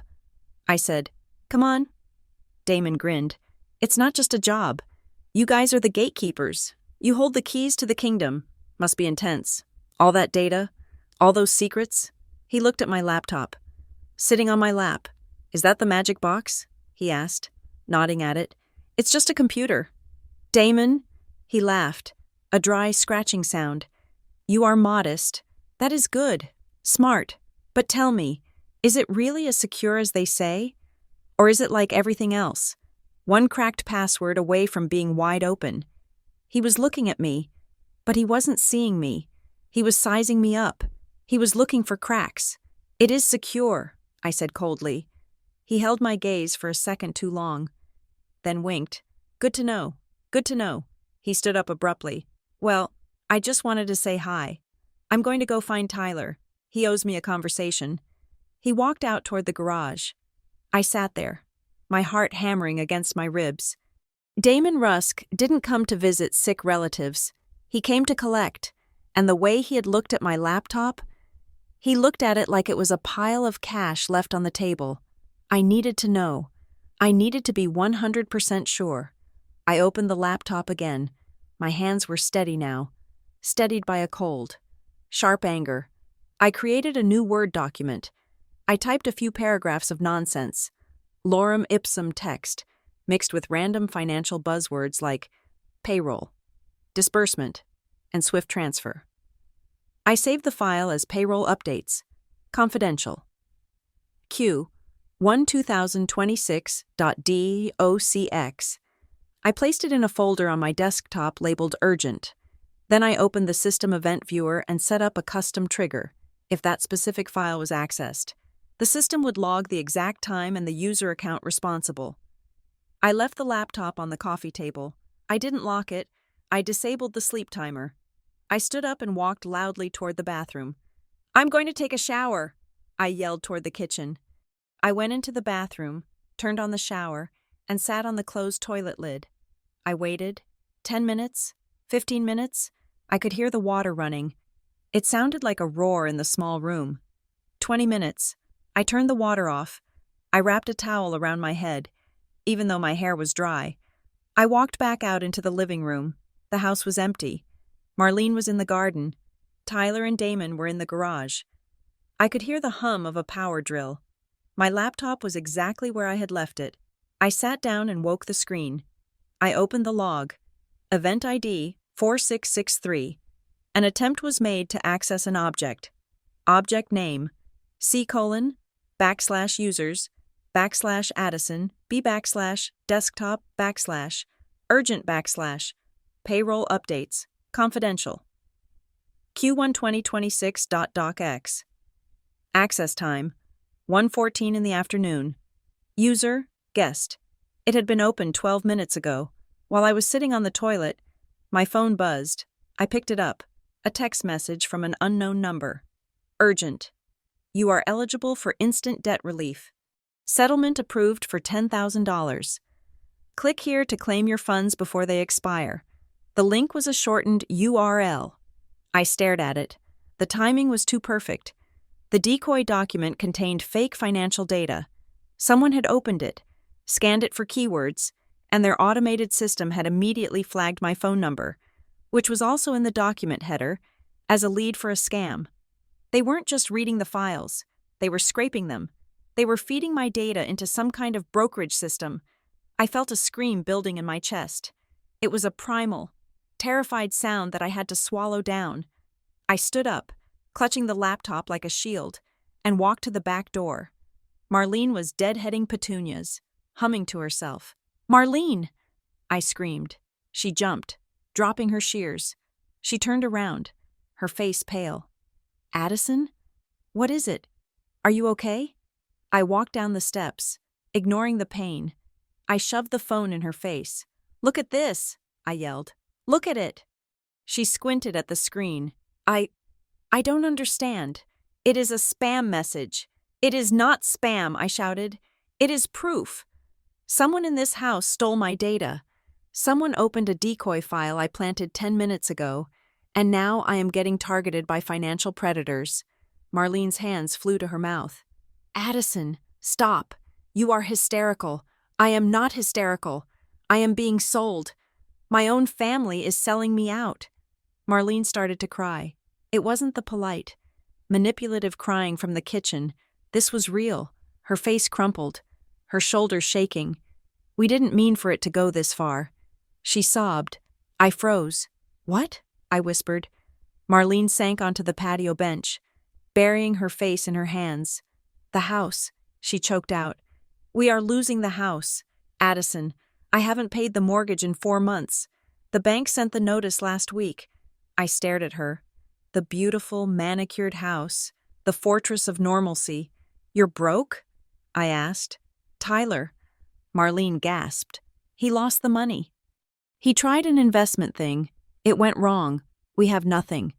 I said, "Come on." Damon grinned. "It's not just a job. You guys are the gatekeepers. You hold the keys to the kingdom. Must be intense. All that data, all those secrets." He looked at my laptop. "Sitting on my lap. Is that the magic box?" he asked, nodding at it. "It's just a computer." "Damon," he laughed, a dry scratching sound. "You are modest. That is good. Smart. But tell me, is it really as secure as they say? Or is it like everything else? One cracked password away from being wide open." He was looking at me, but he wasn't seeing me. He was sizing me up. He was looking for cracks. "It is secure," I said coldly. He held my gaze for a second too long, then winked. "Good to know. Good to know." He stood up abruptly. "Well, I just wanted to say hi. I'm going to go find Tyler. He owes me a conversation." He walked out toward the garage. I sat there, my heart hammering against my ribs. Damon Rusk didn't come to visit sick relatives. He came to collect, and the way he had looked at my laptop, he looked at it like it was a pile of cash left on the table. I needed to know. I needed to be 100% sure. I opened the laptop again. My hands were steady now, steadied by a cold. Sharp anger. I created a new Word document. I typed a few paragraphs of nonsense, lorem ipsum text, mixed with random financial buzzwords like payroll, disbursement, and swift transfer. I saved the file as payroll updates, confidential. Q 12026.docx. I placed it in a folder on my desktop labeled urgent. Then I opened the system event viewer and set up a custom trigger if that specific file was accessed. The system would log the exact time and the user account responsible. I left the laptop on the coffee table, I didn't lock it. I disabled the sleep timer. I stood up and walked loudly toward the bathroom. "I'm going to take a shower," I yelled toward the kitchen. I went into the bathroom, turned on the shower, and sat on the closed toilet lid. I waited. 10 minutes, 15 minutes. I could hear the water running. It sounded like a roar in the small room. 20 minutes. I turned the water off. I wrapped a towel around my head, even though my hair was dry. I walked back out into the living room. The house was empty. Marlene was in the garden. Tyler and Damon were in the garage. I could hear the hum of a power drill. My laptop was exactly where I had left it. I sat down and woke the screen. I opened the log. Event ID 4663. An attempt was made to access an object. Object name: C:\users \Addison B\desktop urgent payroll updates confidential Q12026.docx. Access time 1:14 in the afternoon. User guest. It had been opened 12 minutes ago. While I was sitting on the toilet, my phone buzzed. I picked it up. A text message from an unknown number. Urgent. You are eligible for instant debt relief. Settlement approved for $10,000. Click here to claim your funds before they expire. The link was a shortened URL. I stared at it. The timing was too perfect. The decoy document contained fake financial data. Someone had opened it, scanned it for keywords, and their automated system had immediately flagged my phone number, which was also in the document header, as a lead for a scam. They weren't just reading the files. They were scraping them. They were feeding my data into some kind of brokerage system. I felt a scream building in my chest. It was a primal, terrified sound that I had to swallow down. I stood up, clutching the laptop like a shield, and walked to the back door. Marlene was deadheading petunias, humming to herself. "Marlene!" I screamed. She jumped, dropping her shears. She turned around, her face pale. "Addison? What is it? Are you okay?" I walked down the steps, ignoring the pain. I shoved the phone in her face. "Look at this!" I yelled. "Look at it!" She squinted at the screen. I don't understand. It is a spam message. "It is not spam," I shouted. "It is proof. Someone in this house stole my data. Someone opened a decoy file I planted 10 minutes ago, and now I am getting targeted by financial predators." Marlene's hands flew to her mouth. "Addison, stop. You are hysterical. I am not hysterical. I am being sold. My own family is selling me out." Marlene started to cry. It wasn't the polite, manipulative crying from the kitchen. This was real. Her face crumpled, her shoulders shaking. "We didn't mean for it to go this far." She sobbed. I froze. "What?" I whispered. Marlene sank onto the patio bench, burying her face in her hands. "The house," she choked out. "We are losing the house. Addison, I haven't paid the mortgage in 4 months. The bank sent the notice last week." I stared at her. The beautiful, manicured house, the fortress of normalcy. "You're broke?" I asked. "Tyler." Marlene gasped. "He lost the money. He tried an investment thing. It went wrong. We have nothing."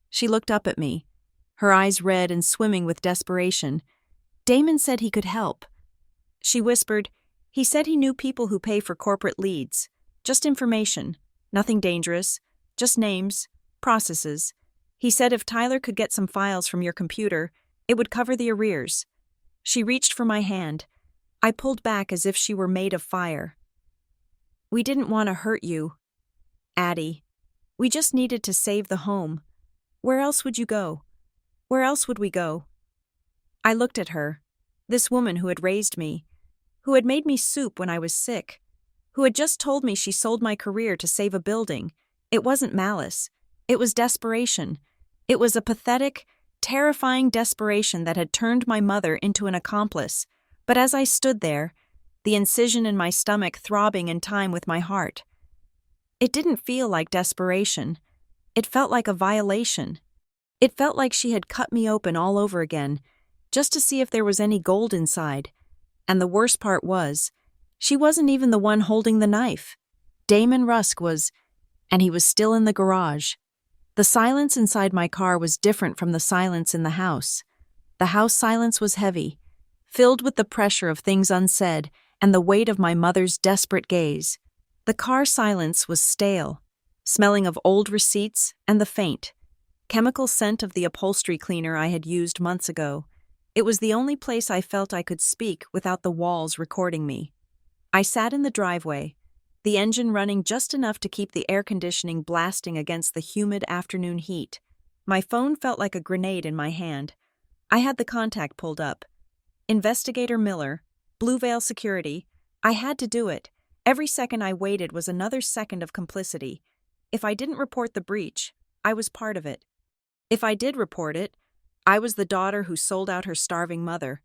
She looked up at me, her eyes red and swimming with desperation. "Damon said he could help." She whispered, "He said he knew people who pay for corporate leads. Just information. Nothing dangerous. Just names. Processes. He said if Tyler could get some files from your computer, it would cover the arrears." She reached for my hand. I pulled back as if she were made of fire. "We didn't want to hurt you, Addie. We just needed to save the home. Where else would you go? Where else would we go?" I looked at her, this woman who had raised me, who had made me soup when I was sick, who had just told me she sold my career to save a building. It wasn't malice. It was desperation. It was a pathetic, terrifying desperation that had turned my mother into an accomplice. But as I stood there, the incision in my stomach throbbing in time with my heart, it didn't feel like desperation. It felt like a violation. It felt like she had cut me open all over again, just to see if there was any gold inside. And the worst part was, she wasn't even the one holding the knife. Damon Rusk was, and he was still in the garage. The silence inside my car was different from the silence in the house. The house silence was heavy, filled with the pressure of things unsaid and the weight of my mother's desperate gaze. The car silence was stale, smelling of old receipts and the faint, chemical scent of the upholstery cleaner I had used months ago. It was the only place I felt I could speak without the walls recording me. I sat in the driveway, the engine running just enough to keep the air conditioning blasting against the humid afternoon heat. My phone felt like a grenade in my hand. I had the contact pulled up. Investigator Miller, Blue Veil Security. I had to do it. Every second I waited was another second of complicity. If I didn't report the breach, I was part of it. If I did report it, I was the daughter who sold out her starving mother.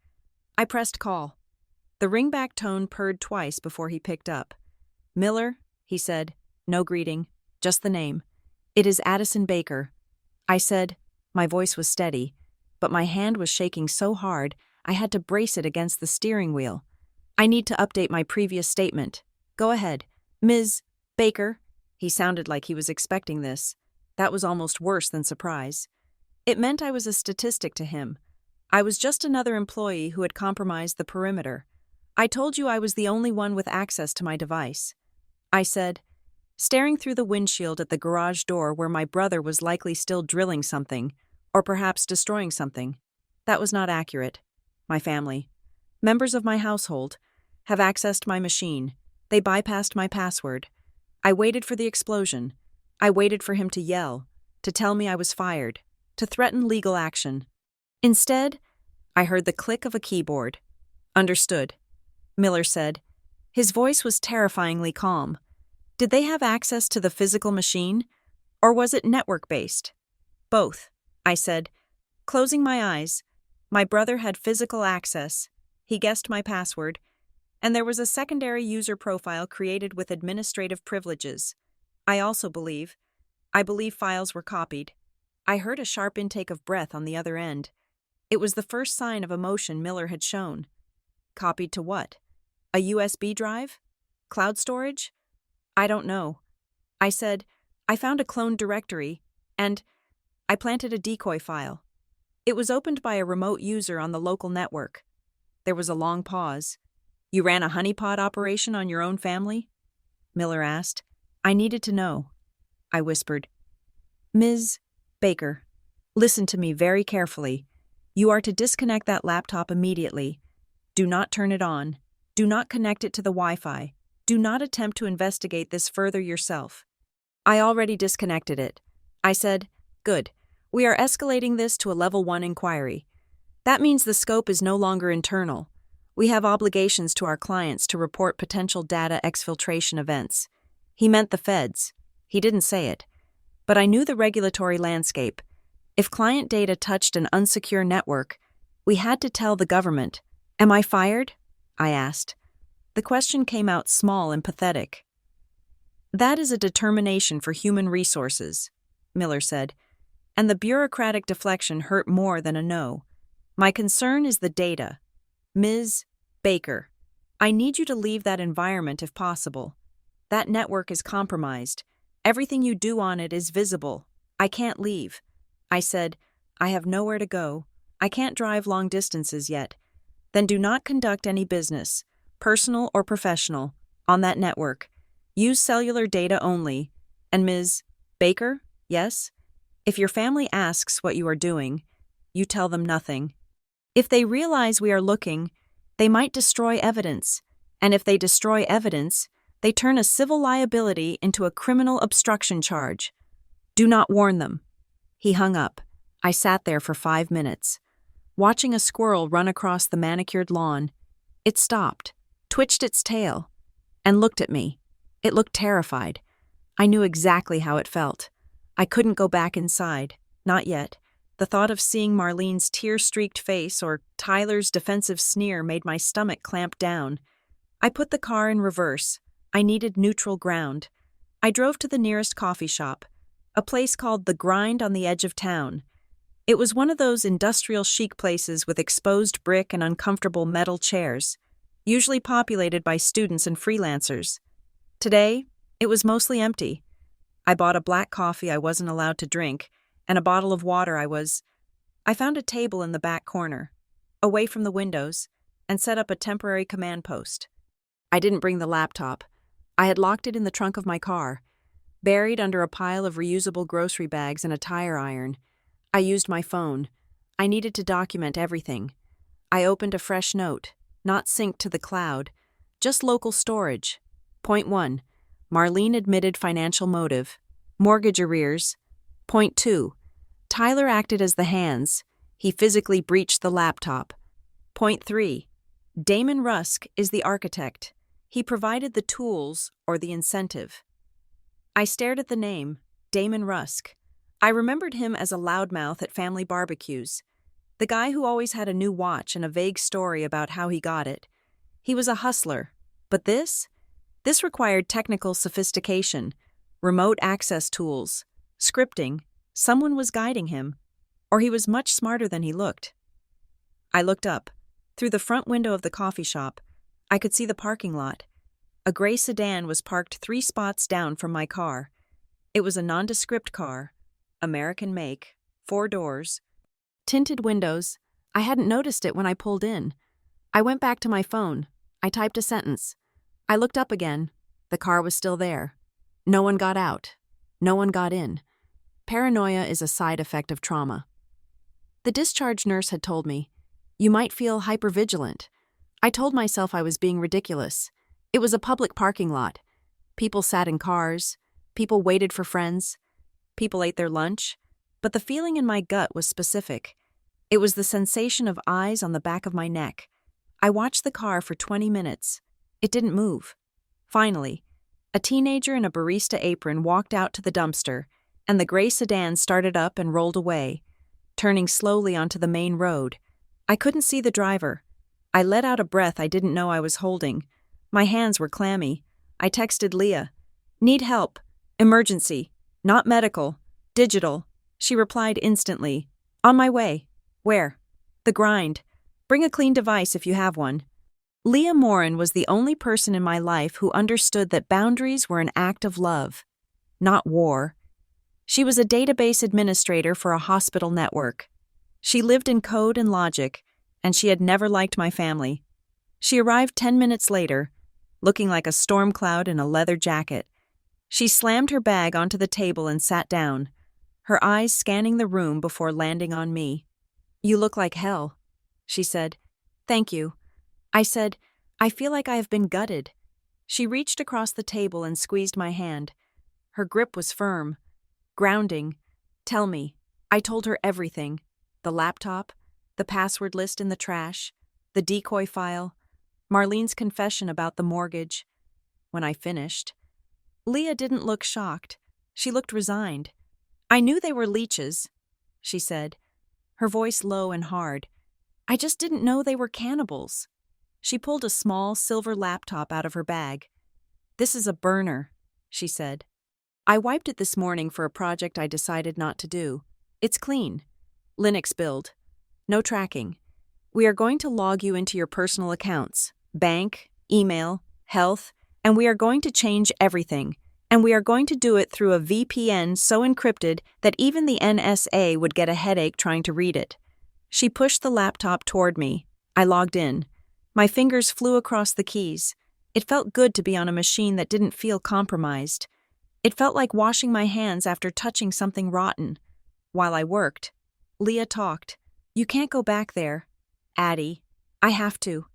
I pressed call. The ringback tone purred twice before he picked up. Miller, he said, no greeting, just the name. It is Addison Baker. I said, my voice was steady, but my hand was shaking so hard I had to brace it against the steering wheel. I need to update my previous statement. Go ahead. Ms. Baker. He sounded like he was expecting this. That was almost worse than surprise. It meant I was a statistic to him. I was just another employee who had compromised the perimeter. I told you I was the only one with access to my device. I said, staring through the windshield at the garage door where my brother was likely still drilling something, or perhaps destroying something. That was not accurate. My family, members of my household, have accessed my machine. They bypassed my password. I waited for the explosion. I waited for him to yell, to tell me I was fired, to threaten legal action. Instead, I heard the click of a keyboard. Understood, Miller said. His voice was terrifyingly calm. Did they have access to the physical machine, or was it network-based? Both, I said, closing my eyes. My brother had physical access. He guessed my password, and there was a secondary user profile created with administrative privileges. I believe files were copied. I heard a sharp intake of breath on the other end. It was the first sign of emotion Miller had shown. Copied to what? A USB drive? Cloud storage? I don't know. I said, I found a cloned directory, and I planted a decoy file. It was opened by a remote user on the local network. There was a long pause. You ran a honeypot operation on your own family? Miller asked. I needed to know. I whispered. Ms. Baker, listen to me very carefully. You are to disconnect that laptop immediately. Do not turn it on. Do not connect it to the Wi-Fi. Do not attempt to investigate this further yourself. I already disconnected it. I said, good. We are escalating this to a level 1 inquiry. That means the scope is no longer internal. We have obligations to our clients to report potential data exfiltration events. He meant the feds. He didn't say it. But I knew the regulatory landscape. If client data touched an unsecure network, we had to tell the government. Am I fired? I asked. The question came out small and pathetic. That is a determination for human resources, Miller said, and the bureaucratic deflection hurt more than a no. My concern is the data. Ms. Baker, I need you to leave that environment if possible. That network is compromised. Everything you do on it is visible. I can't leave. I said, I have nowhere to go. I can't drive long distances yet. Then do not conduct any business, personal or professional, on that network. Use cellular data only. And Ms. Baker, yes? If your family asks what you are doing, you tell them nothing. If they realize we are looking, they might destroy evidence. And if they destroy evidence, they turn a civil liability into a criminal obstruction charge. Do not warn them. He hung up. I sat there for 5 minutes, watching a squirrel run across the manicured lawn. It stopped, twitched its tail, and looked at me. It looked terrified. I knew exactly how it felt. I couldn't go back inside, not yet. The thought of seeing Marlene's tear-streaked face or Tyler's defensive sneer made my stomach clamp down. I put the car in reverse. I needed neutral ground. I drove to the nearest coffee shop, a place called The Grind on the edge of town. It was one of those industrial chic places with exposed brick and uncomfortable metal chairs, usually populated by students and freelancers. Today, It was mostly empty. I bought a black coffee I wasn't allowed to drink, and a bottle of water I found a table in the back corner, away from the windows, and set up a temporary command post. I didn't bring the laptop. I had locked it in the trunk of my car, buried under a pile of reusable grocery bags and a tire iron. I used my phone. I needed to document everything. I opened a fresh note, not synced to the cloud, just local storage. Point 1. Marlene admitted financial motive. Mortgage arrears. Point 2. Tyler acted as the hands. He physically breached the laptop. Point 3. Damon Rusk is the architect. He provided the tools or the incentive. I stared at the name, Damon Rusk. I remembered him as a loudmouth at family barbecues. The guy who always had a new watch and a vague story about how he got it. He was a hustler. But this required technical sophistication, remote access tools, scripting. Someone was guiding him, or he was much smarter than he looked. I looked up. Through the front window of the coffee shop, I could see the parking lot. A gray sedan was parked 3 spots down from my car. It was a nondescript car, American make, 4 doors, tinted windows. I hadn't noticed it when I pulled in. I went back to my phone. I typed a sentence. I looked up again. The car was still there. No one got out. No one got in. Paranoia is a side effect of trauma. The discharge nurse had told me, "You might feel hypervigilant." I told myself I was being ridiculous. It was a public parking lot. People sat in cars. People waited for friends. People ate their lunch. But the feeling in my gut was specific. It was the sensation of eyes on the back of my neck. I watched the car for 20 minutes. It didn't move. Finally, a teenager in a barista apron walked out to the dumpster, and the gray sedan started up and rolled away, turning slowly onto the main road. I couldn't see the driver. I let out a breath I didn't know I was holding. My hands were clammy. I texted Leah. "Need help. Emergency. Not medical. Digital." She replied instantly. "On my way." "Where?" "The grind. Bring a clean device if you have one." Leah Morin was the only person in my life who understood that boundaries were an act of love, not war. She was a database administrator for a hospital network. She lived in code and logic, and she had never liked my family. She arrived 10 minutes later, looking like a storm cloud in a leather jacket. She slammed her bag onto the table and sat down, her eyes scanning the room before landing on me. "You look like hell," she said. "Thank you." I said, "I feel like I have been gutted." She reached across the table and squeezed my hand. Her grip was firm, grounding. "Tell me." I told her everything. The laptop, the password list in the trash, the decoy file, Marlene's confession about the mortgage. When I finished, Leah didn't look shocked. She looked resigned. "I knew they were leeches," she said, her voice low and hard. "I just didn't know they were cannibals." She pulled a small silver laptop out of her bag. "This is a burner," she said. "I wiped it this morning for a project I decided not to do. It's clean. Linux build. No tracking. We are going to log you into your personal accounts, bank, email, health, and we are going to change everything. And we are going to do it through a VPN so encrypted that even the NSA would get a headache trying to read it." She pushed the laptop toward me. I logged in. My fingers flew across the keys. It felt good to be on a machine that didn't feel compromised. It felt like washing my hands after touching something rotten. While I worked, Leah talked. "You can't go back there, Addie." "I have to."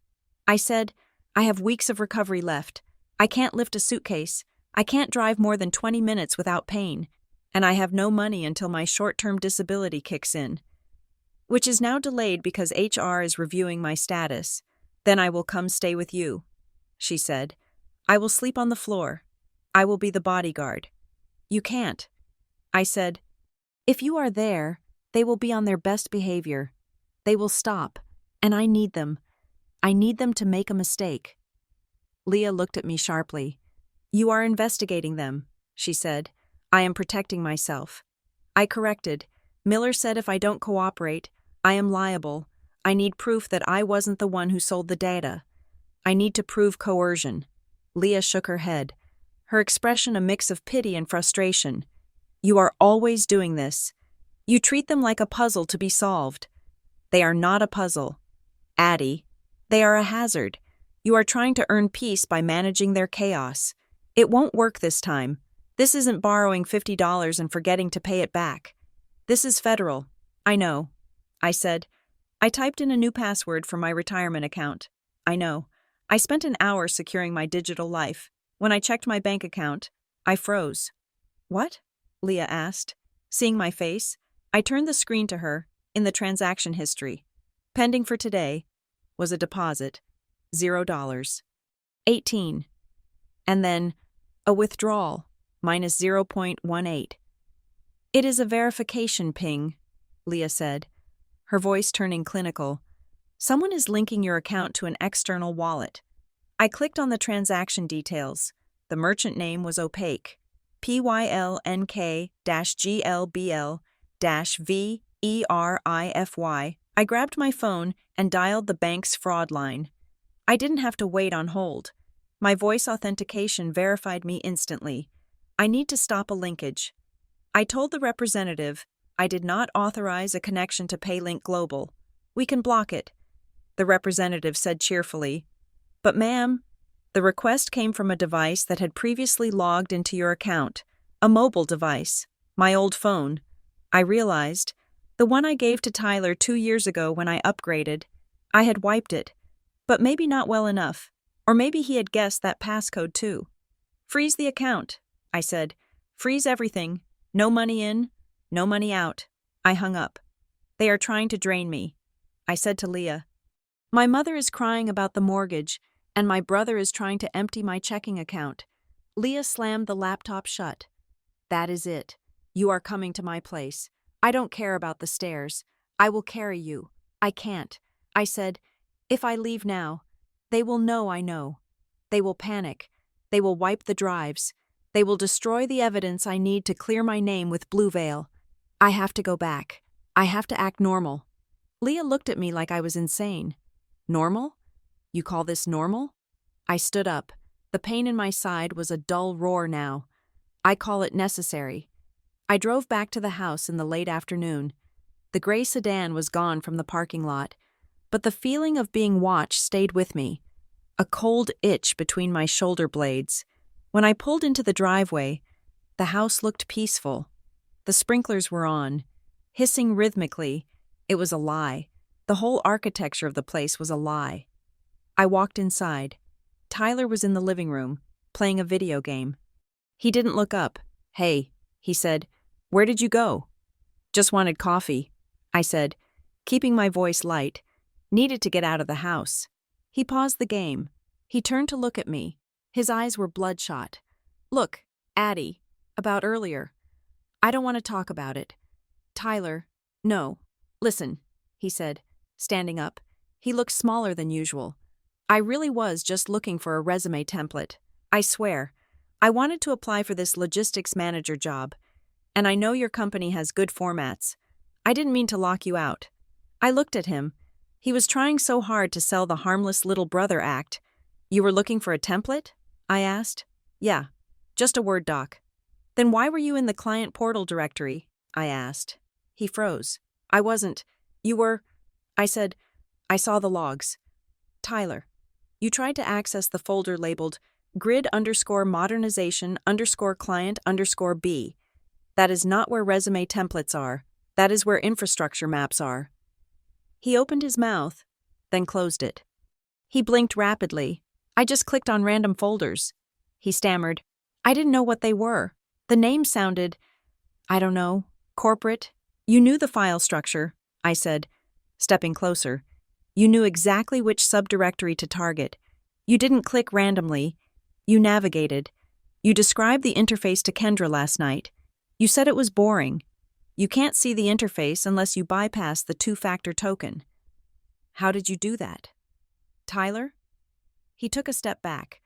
I said, "I have weeks of recovery left. I can't lift a suitcase. I can't drive more than 20 minutes without pain. And I have no money until my short-term disability kicks in, which is now delayed because HR is reviewing my status. Then I will come stay with you," she said. "I will sleep on the floor. I will be the bodyguard." "You can't." I said, "If you are there, they will be on their best behavior. They will stop, and I need them. I need them to make a mistake." Leah looked at me sharply. "You are investigating them," she said. "I am protecting myself." I corrected. "Miller said if I don't cooperate, I am liable. I need proof that I wasn't the one who sold the data. I need to prove coercion." Leah shook her head. her expression a mix of pity and frustration. "You are always doing this. You treat them like a puzzle to be solved. They are not a puzzle. Addie, they are a hazard. You are trying to earn peace by managing their chaos. It won't work this time. This isn't borrowing $50 and forgetting to pay it back. This is federal." "I know," I said. I typed in a new password for my retirement account. "I know. I spent an hour securing my digital life. When I checked my bank account, I froze." "What?" Leah asked. Seeing my face, I turned the screen to her. In the transaction history, pending for today, was a deposit, $0. 18. And then, a withdrawal, minus 0.18. "It is a verification ping," Leah said, her voice turning clinical. "Someone is linking your account to an external wallet." I clicked on the transaction details. The merchant name was opaque. PYLNK-GLBL-VERIFY. I grabbed my phone and dialed the bank's fraud line. I didn't have to wait on hold. My voice authentication verified me instantly. "I need to stop a linkage." I told the representative I did not authorize a connection to PayLink Global. "We can block it," the representative said cheerfully. "But ma'am, the request came from a device that had previously logged into your account, a mobile device, my old phone." I realized, the one I gave to Tyler 2 years ago when I upgraded. I had wiped it, but maybe not well enough, or maybe he had guessed that passcode too. "Freeze the account," I said. "Freeze everything. No money in, no money out." I hung up. "They are trying to drain me," I said to Leah. "My mother is crying about the mortgage, and my brother is trying to empty my checking account." Leah slammed the laptop shut. "That is it. You are coming to my place. I don't care about the stairs. I will carry you." "I can't," I said. "If I leave now, they will know I know. They will panic. They will wipe the drives. They will destroy the evidence I need to clear my name with Blue Veil. I have to go back. I have to act normal." Leah looked at me like I was insane. "Normal? You call this normal?" I stood up. The pain in my side was a dull roar now. "I call it necessary." I drove back to the house in the late afternoon. The gray sedan was gone from the parking lot, but the feeling of being watched stayed with me, a cold itch between my shoulder blades. When I pulled into the driveway, the house looked peaceful. The sprinklers were on, hissing rhythmically. It was a lie. The whole architecture of the place was a lie. I walked inside. Tyler was in the living room, playing a video game. He didn't look up. "Hey," he said, "where did you go?" "Just wanted coffee," I said, keeping my voice light. "Needed to get out of the house." He paused the game. He turned to look at me. His eyes were bloodshot. "Look, Addie, about earlier. I don't want to talk about it." "Tyler, no. Listen," he said, standing up. He looked smaller than usual. "I really was just looking for a resume template. I swear. I wanted to apply for this logistics manager job, and I know your company has good formats. I didn't mean to lock you out." I looked at him. He was trying so hard to sell the harmless little brother act. "You were looking for a template?" I asked. "Yeah, just a Word doc." "Then why were you in the client portal directory?" I asked. He froze. "I wasn't. You were." I said, "I saw the logs." "Tyler, you tried to access the folder labeled grid_modernization_client_B. That is not where resume templates are. That is where infrastructure maps are." He opened his mouth, then closed it. He blinked rapidly. "I just clicked on random folders." He stammered. "I didn't know what they were. The name sounded, I don't know, corporate." "You knew the file structure," I said, stepping closer. "You knew exactly which subdirectory to target. You didn't click randomly. You navigated. You described the interface to Kendra last night. You said it was boring. You can't see the interface unless you bypass the two-factor token." "How did you do that?" "Tyler?" He took a step back.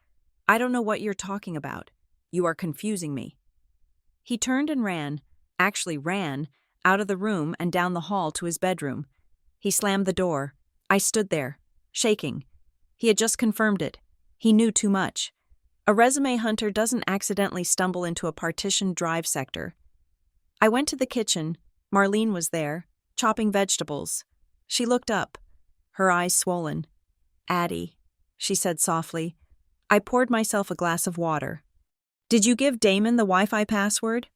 "I don't know what you're talking about. You are confusing me." He turned and ran, out of the room and down the hall to his bedroom. He slammed the door. I stood there, shaking. He had just confirmed it. He knew too much. A resume hunter doesn't accidentally stumble into a partitioned drive sector. I went to the kitchen. Marlene was there, chopping vegetables. She looked up, her eyes swollen. "Addie," she said softly. I poured myself a glass of water. "Did you give Damon the Wi-Fi password?"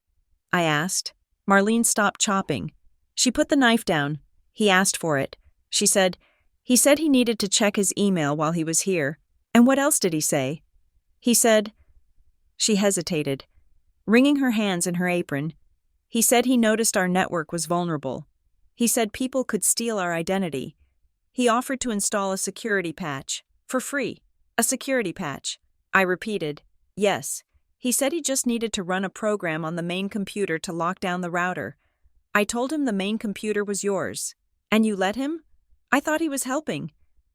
I asked. Marlene stopped chopping. She put the knife down. "He asked for it," she said. "He said he needed to check his email while he was here. And what else did he say?" "He said—" She hesitated, wringing her hands in her apron. "He said he noticed our network was vulnerable. He said people could steal our identity. He offered to install a security patch, for free. A security patch." I repeated, "Yes. He said he just needed to run a program on the main computer to lock down the router. I told him the main computer was yours. And you let him? I thought he was helping,"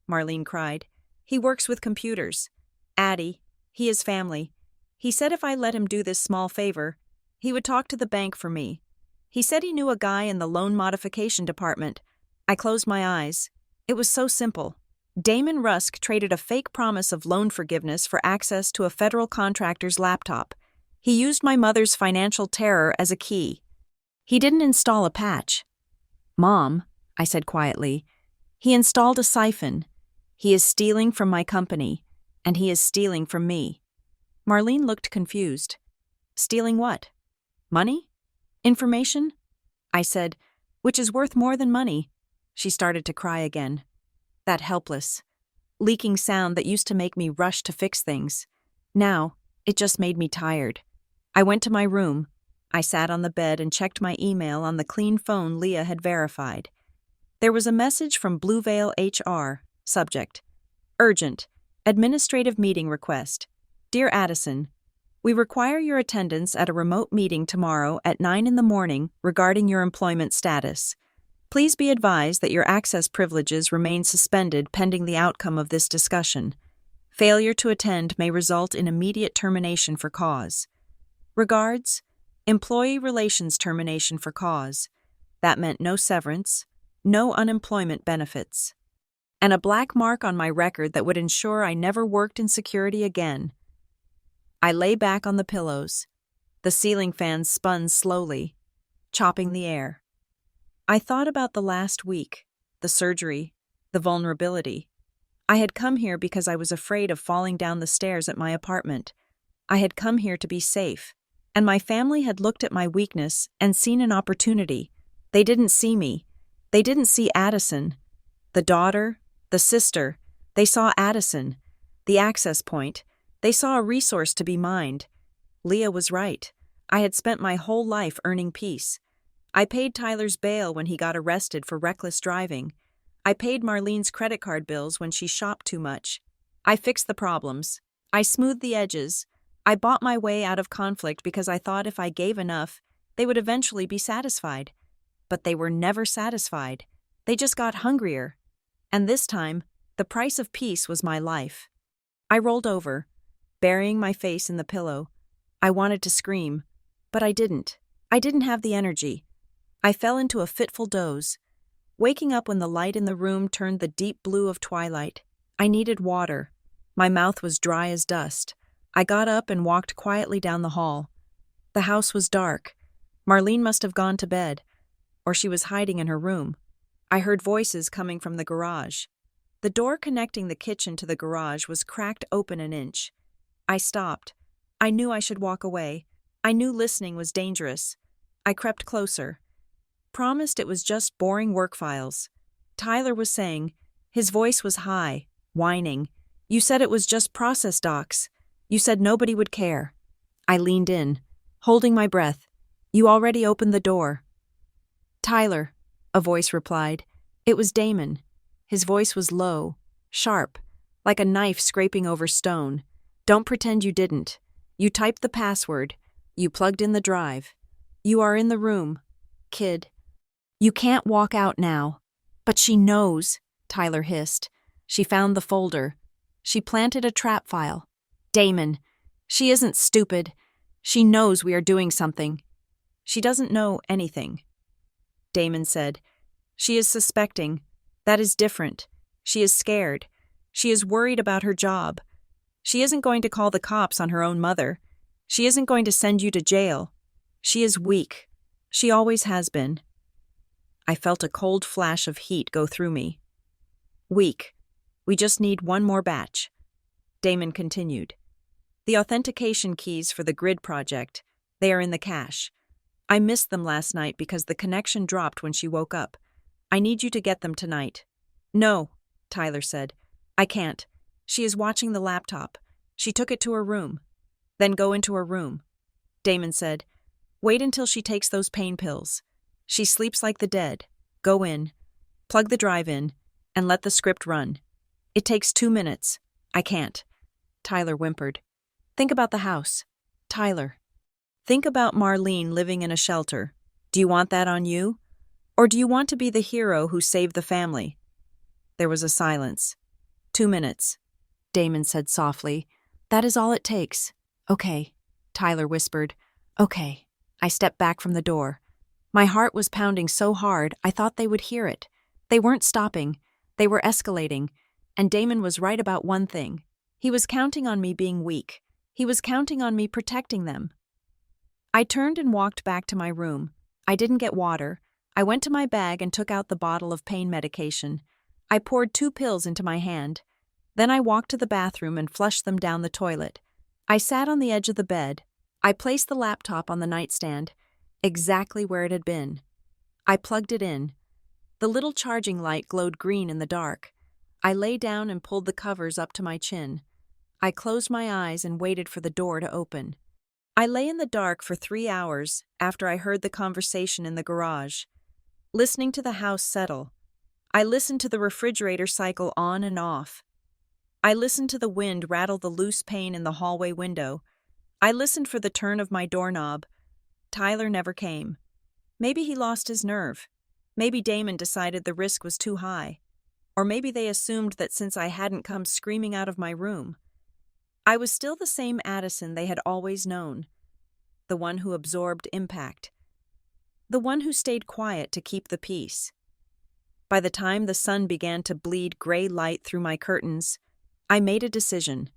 Marlene cried. "He works with computers. Addie, he is family. He said if I let him do this small favor, he would talk to the bank for me. He said he knew a guy in the loan modification department." I closed my eyes. It was so simple. Damon Rusk traded a fake promise of loan forgiveness for access to a federal contractor's laptop. He used my mother's financial terror as a key. He didn't install a patch. "Mom," I said quietly, "he installed a siphon. He is stealing from my company, and he is stealing from me." Marlene looked confused. "Stealing what? Money? Information?" I said, "Which is worth more than money." She started to cry again. That helpless, leaking sound that used to make me rush to fix things. Now, it just made me tired. I went to my room. I sat on the bed and checked my email on the clean phone Leah had verified. There was a message from Blue Veil HR, subject: "Urgent, administrative meeting request. Dear Addison, we require your attendance at a remote meeting tomorrow at 9 a.m. regarding your employment status. Please be advised that your access privileges remain suspended pending the outcome of this discussion. Failure to attend may result in immediate termination for cause. Regards, employee relations termination for cause." That meant no severance, no unemployment benefits, and a black mark on my record that would ensure I never worked in security again. I lay back on the pillows. The ceiling fan spun slowly, chopping the air. I thought about the last week, the surgery, the vulnerability. I had come here because I was afraid of falling down the stairs at my apartment. I had come here to be safe, and my family had looked at my weakness and seen an opportunity. They didn't see me. They didn't see Addison. The daughter, the sister, they saw Addison. The access point. They saw a resource to be mined. Leah was right. I had spent my whole life earning peace. I paid Tyler's bail when he got arrested for reckless driving. I paid Marlene's credit card bills when she shopped too much. I fixed the problems. I smoothed the edges. I bought my way out of conflict because I thought if I gave enough, they would eventually be satisfied. But they were never satisfied. They just got hungrier. And this time, the price of peace was my life. I rolled over, burying my face in the pillow. I wanted to scream, but I didn't. I didn't have the energy. I fell into a fitful doze, waking up when the light in the room turned the deep blue of twilight. I needed water. My mouth was dry as dust. I got up and walked quietly down the hall. The house was dark. Marlene must have gone to bed, or she was hiding in her room. I heard voices coming from the garage. The door connecting the kitchen to the garage was cracked open an inch. I stopped. I knew I should walk away. I knew listening was dangerous. I crept closer. Promised it was just boring work files. Tyler was saying. His voice was high, whining. "You said it was just process docs. You said nobody would care." I leaned in, holding my breath. "You already opened the door." "Tyler," a voice replied. It was Damon. His voice was low, sharp, like a knife scraping over stone. "Don't pretend you didn't. You typed the password. You plugged in the drive. You are in the room, kid. You can't walk out now." "But she knows," Tyler hissed. "She found the folder. She planted a trap file." "Damon, she isn't stupid. She knows we are doing something." "She doesn't know anything," Damon said. "She is suspecting. That is different. She is scared. She is worried about her job. She isn't going to call the cops on her own mother. She isn't going to send you to jail. She is weak. She always has been. I felt a cold flash of heat go through me. Weak. We just need one more batch. Damon continued. The authentication keys for the grid project, they are in the cache. I missed them last night because the connection dropped when she woke up. I need you to get them tonight. No, Tyler said. I can't. She is watching the laptop. She took it to her room. Then go into her room. Damon said, wait until she takes those pain pills. She sleeps like the dead. Go in, plug the drive in, and let the script run. It takes 2 minutes. I can't. Tyler whimpered. Think about the house. Tyler. Think about Marlene living in a shelter. Do you want that on you? Or do you want to be the hero who saved the family? There was a silence. 2 minutes. Damon said softly. That is all it takes. Okay. Tyler whispered. Okay. I stepped back from the door. My heart was pounding so hard I thought they would hear it. They weren't stopping. They were escalating. And Damon was right about one thing. He was counting on me being weak. He was counting on me protecting them. I turned and walked back to my room. I didn't get water. I went to my bag and took out the bottle of pain medication. I poured 2 pills into my hand. Then I walked to the bathroom and flushed them down the toilet. I sat on the edge of the bed. I placed the laptop on the nightstand, exactly where it had been. I plugged it in. The little charging light glowed green in the dark. I lay down and pulled the covers up to my chin. I closed my eyes and waited for the door to open. I lay in the dark for 3 hours after I heard the conversation in the garage, listening to the house settle. I listened to the refrigerator cycle on and off. I listened to the wind rattle the loose pane in the hallway window. I listened for the turn of my doorknob. Tyler never came. Maybe he lost his nerve. Maybe Damon decided the risk was too high. Or maybe they assumed that since I hadn't come screaming out of my room, I was still the same Addison they had always known. The one who absorbed impact. The one who stayed quiet to keep the peace. By the time the sun began to bleed gray light through my curtains, I made a decision.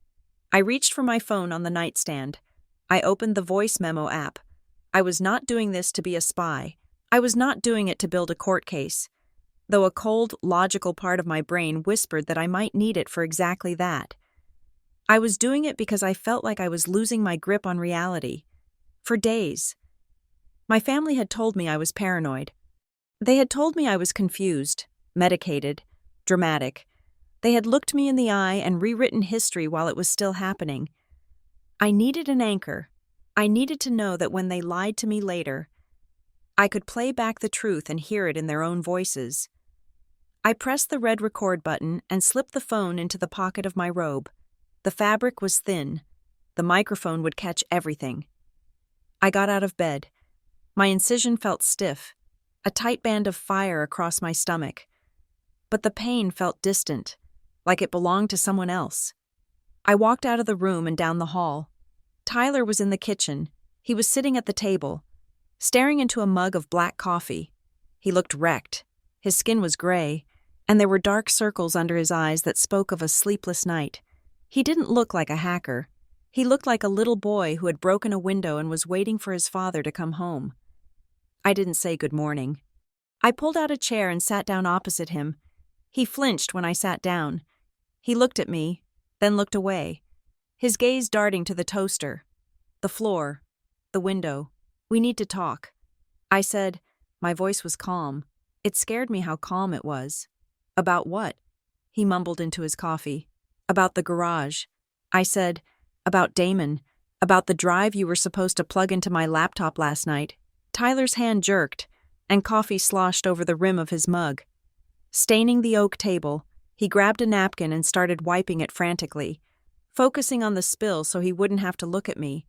I reached for my phone on the nightstand. I opened the voice memo app. I was not doing this to be a spy. I was not doing it to build a court case, though a cold, logical part of my brain whispered that I might need it for exactly that. I was doing it because I felt like I was losing my grip on reality. For days. My family had told me I was paranoid. They had told me I was confused, medicated, dramatic. They had looked me in the eye and rewritten history while it was still happening. I needed an anchor. I needed to know that when they lied to me later, I could play back the truth and hear it in their own voices. I pressed the red record button and slipped the phone into the pocket of my robe. The fabric was thin. The microphone would catch everything. I got out of bed. My incision felt stiff, a tight band of fire across my stomach. But the pain felt distant, like it belonged to someone else. I walked out of the room and down the hall. Tyler was in the kitchen. He was sitting at the table, staring into a mug of black coffee. He looked wrecked. His skin was gray, and there were dark circles under his eyes that spoke of a sleepless night. He didn't look like a hacker. He looked like a little boy who had broken a window and was waiting for his father to come home. I didn't say good morning. I pulled out a chair and sat down opposite him. He flinched when I sat down. He looked at me, then looked away, his gaze darting to the toaster, the floor, the window. We need to talk. I said. My voice was calm. It scared me how calm it was. About what? He mumbled into his coffee. About the garage. I said, about Damon, about the drive you were supposed to plug into my laptop last night. Tyler's hand jerked, and coffee sloshed over the rim of his mug. Staining the oak table, he grabbed a napkin and started wiping it frantically, focusing on the spill so he wouldn't have to look at me.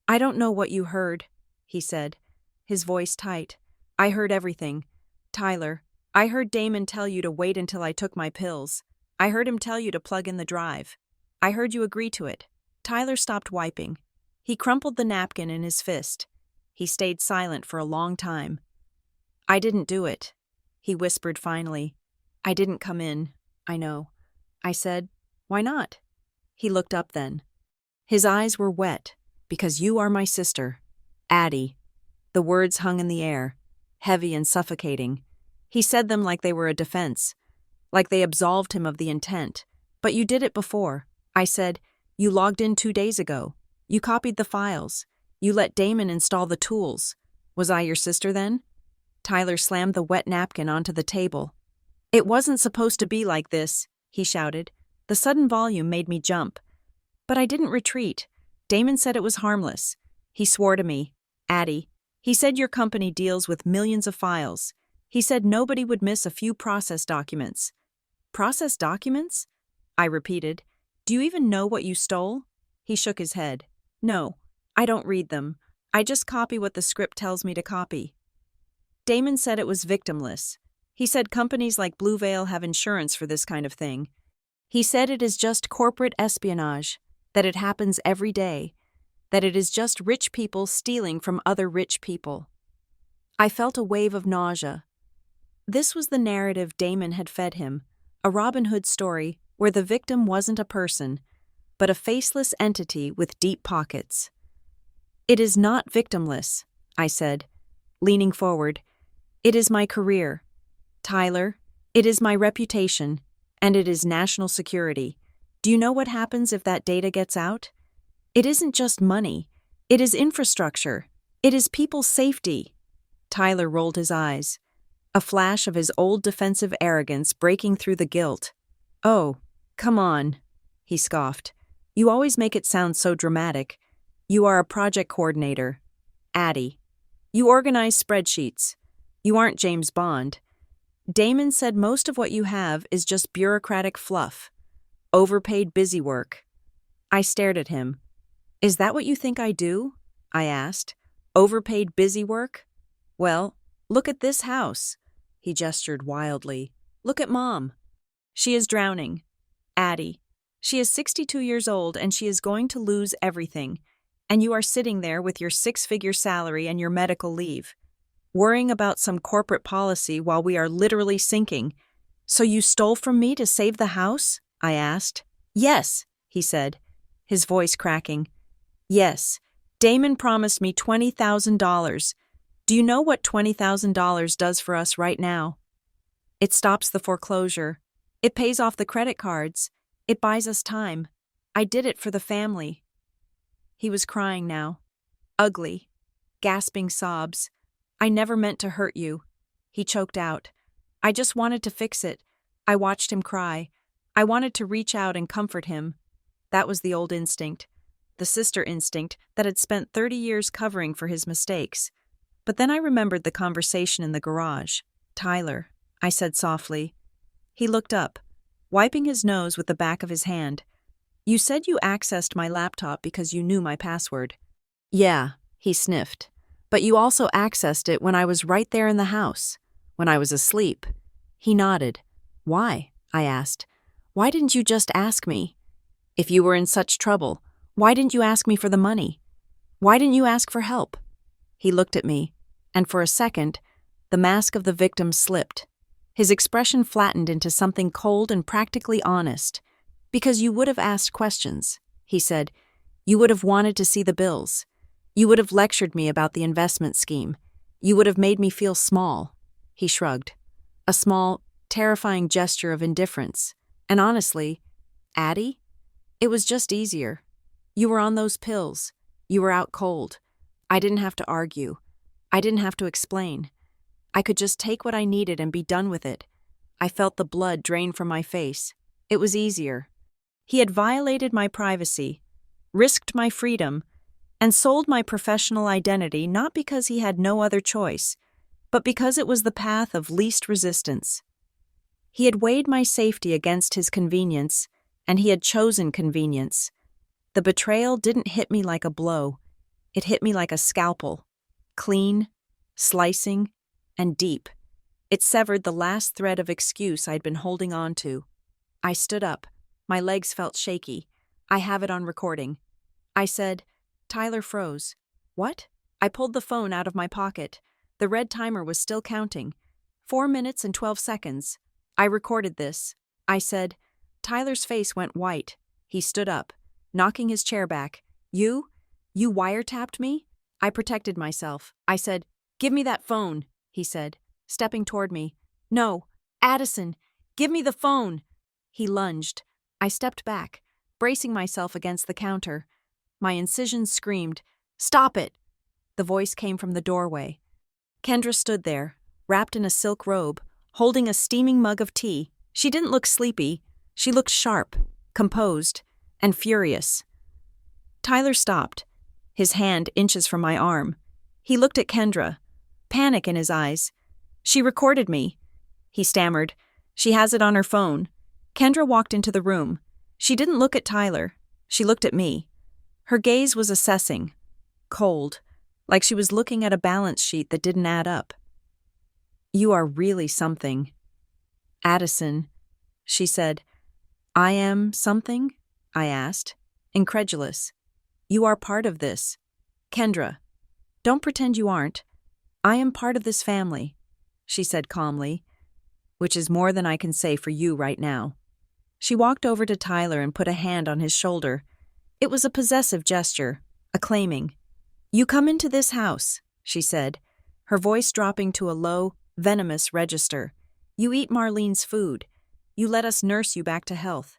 I don't know what you heard, he said, his voice tight. I heard everything. Tyler, I heard Damon tell you to wait until I took my pills. I heard him tell you to plug in the drive. I heard you agree to it. Tyler stopped wiping. He crumpled the napkin in his fist. He stayed silent for a long time. I didn't do it, he whispered finally. I didn't come in, I know. I said, why not? He looked up then. His eyes were wet. Because you are my sister. Addie. The words hung in the air, heavy and suffocating. He said them like they were a defense, like they absolved him of the intent. But you did it before. I said, you logged in 2 days ago. You copied the files. You let Damon install the tools. Was I your sister then? Tyler slammed the wet napkin onto the table. It wasn't supposed to be like this, he shouted. The sudden volume made me jump. But I didn't retreat. Damon said it was harmless. He swore to me. Addie. He said your company deals with millions of files. He said nobody would miss a few process documents. Process documents? I repeated. Do you even know what you stole? He shook his head. No, I don't read them. I just copy what the script tells me to copy. Damon said it was victimless. He said companies like Blue Veil have insurance for this kind of thing. He said it is just corporate espionage, that it happens every day, that it is just rich people stealing from other rich people. I felt a wave of nausea. This was the narrative Damon had fed him, a Robin Hood story where the victim wasn't a person, but a faceless entity with deep pockets. It is not victimless, I said, leaning forward. It is my career. Tyler, it is my reputation, and it is national security. Do you know what happens if that data gets out? It isn't just money. It is infrastructure. It is people's safety. Tyler rolled his eyes, a flash of his old defensive arrogance breaking through the guilt. Oh, come on, he scoffed. You always make it sound so dramatic. You are a project coordinator. Addie. You organize spreadsheets. You aren't James Bond. Damon said most of what you have is just bureaucratic fluff. Overpaid busy work. I stared at him. Is that what you think I do? I asked. Overpaid busy work? Well, look at this house. He gestured wildly. Look at Mom. She is drowning. Addie. She is 62 years old and she is going to lose everything. And you are sitting there with your 6-figure salary and your medical leave, worrying about some corporate policy while we are literally sinking. So you stole from me to save the house? I asked. Yes, he said, his voice cracking. Yes, Damon promised me $20,000. Do you know what $20,000 does for us right now? It stops the foreclosure. It pays off the credit cards. It buys us time. I did it for the family. He was crying now. Ugly. Gasping sobs. I never meant to hurt you. He choked out. I just wanted to fix it. I watched him cry. I wanted to reach out and comfort him. That was the old instinct, the sister instinct that had spent 30 years covering for his mistakes. But then I remembered the conversation in the garage. Tyler, I said softly. He looked up, wiping his nose with the back of his hand. You said you accessed my laptop because you knew my password. Yeah, he sniffed. But you also accessed it when I was right there in the house, when I was asleep. He nodded. Why? I asked. Why didn't you just ask me? If you were in such trouble, why didn't you ask me for the money? Why didn't you ask for help? He looked at me, and for a second, the mask of the victim slipped. His expression flattened into something cold and practically honest. Because you would have asked questions, he said. You would have wanted to see the bills. You would have lectured me about the investment scheme. You would have made me feel small. He shrugged. A small, terrifying gesture of indifference. And honestly, Addie, it was just easier. You were on those pills. You were out cold. I didn't have to argue. I didn't have to explain. I could just take what I needed and be done with it. I felt the blood drain from my face. It was easier. He had violated my privacy, risked my freedom, and sold my professional identity not because he had no other choice, but because it was the path of least resistance. He had weighed my safety against his convenience, and he had chosen convenience. The betrayal didn't hit me like a blow. It hit me like a scalpel, clean, slicing, and deep. It severed the last thread of excuse I'd been holding on to. I stood up. My legs felt shaky. I have it on recording. I said, Tyler froze. What? I pulled the phone out of my pocket. The red timer was still counting. 4 minutes and 12 seconds. I recorded this. I said, Tyler's face went white. He stood up, knocking his chair back. You wiretapped me? I protected myself. I said, "Give me that phone," he said, stepping toward me. "No, Addison, give me the phone." He lunged. I stepped back, bracing myself against the counter. My incisions screamed, "Stop it!" The voice came from the doorway. Kendra stood there, wrapped in a silk robe, holding a steaming mug of tea. She didn't look sleepy. She looked sharp, composed, and furious. Tyler stopped, his hand inches from my arm. He looked at Kendra, panic in his eyes. "She recorded me," he stammered. "She has it on her phone." Kendra walked into the room. She didn't look at Tyler. She looked at me. Her gaze was assessing, cold, like she was looking at a balance sheet that didn't add up. "You are really something." "Addison," she said. "I am something?" I asked, incredulous. "You are part of this." "Kendra, don't pretend you aren't. I am part of this family," she said calmly, "which is more than I can say for you right now." She walked over to Tyler and put a hand on his shoulder. It was a possessive gesture, a claiming. "You come into this house," she said, her voice dropping to a low, venomous register. "You eat Marlene's food. You let us nurse you back to health.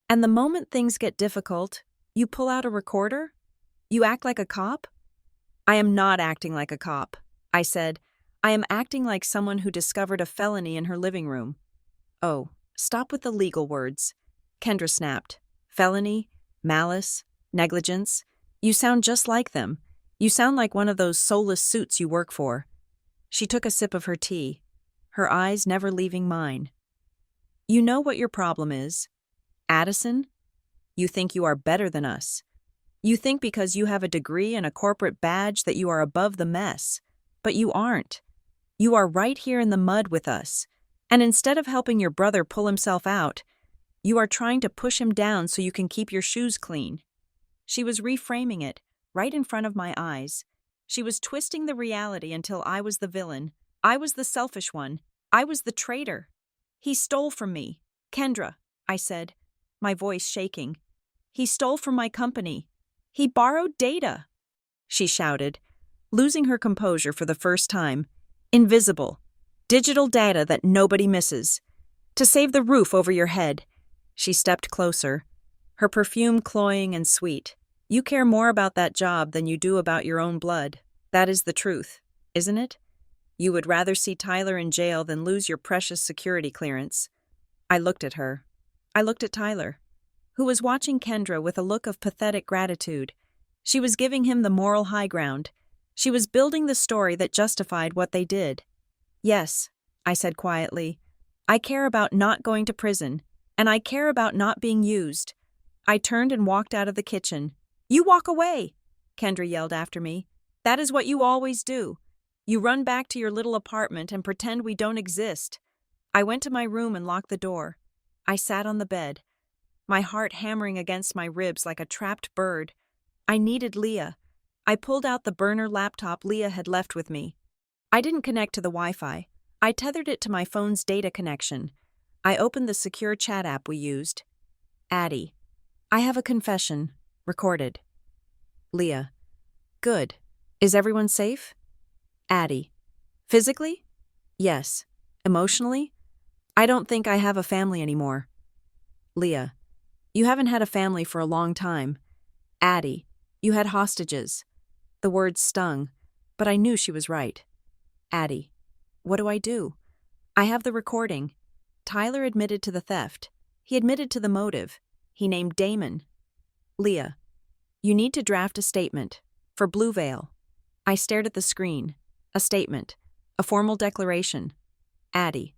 And the moment things get difficult, you pull out a recorder? You act like a cop?" "I am not acting like a cop," I said. "I am acting like someone who discovered a felony in her living room." "Oh, stop with the legal words," Kendra snapped. "Felony, malice, negligence. You sound just like them. You sound like one of those soulless suits you work for." She took a sip of her tea, her eyes never leaving mine. "You know what your problem is, Addison? You think you are better than us. You think because you have a degree and a corporate badge that you are above the mess. But you aren't. You are right here in the mud with us. And instead of helping your brother pull himself out, you are trying to push him down so you can keep your shoes clean." She was reframing it, right in front of my eyes. She was twisting the reality until I was the villain. I was the selfish one. I was the traitor. "He stole from me. Kendra," I said, my voice shaking. "He stole from my company. He borrowed data," she shouted, losing her composure for the first time. "Invisible. Digital data that nobody misses. To save the roof over your head." She stepped closer, her perfume cloying and sweet. "You care more about that job than you do about your own blood. That is the truth, isn't it? You would rather see Tyler in jail than lose your precious security clearance." I looked at her. I looked at Tyler, who was watching Kendra with a look of pathetic gratitude. She was giving him the moral high ground. She was building the story that justified what they did. "Yes," I said quietly, "I care about not going to prison, and I care about not being used." I turned and walked out of the kitchen. "You walk away," Kendra yelled after me. "That is what you always do. You run back to your little apartment and pretend we don't exist." I went to my room and locked the door. I sat on the bed, my heart hammering against my ribs like a trapped bird. I needed Leah. I pulled out the burner laptop Leah had left with me. I didn't connect to the Wi-Fi. I tethered it to my phone's data connection. I opened the secure chat app we used. "Addie, I have a confession. Recorded." Leah, "Good. Is everyone safe?" Addie, "Physically? Yes. Emotionally? I don't think I have a family anymore." Leah, "You haven't had a family for a long time." Addie, "You had hostages." The words stung, but I knew she was right. Addie, "What do I do?" "I have the recording. Tyler admitted to the theft. He admitted to the motive. He named Damon." Leah, "You need to draft a statement. For Blue Veil." I stared at the screen. A statement. A formal declaration. Addie,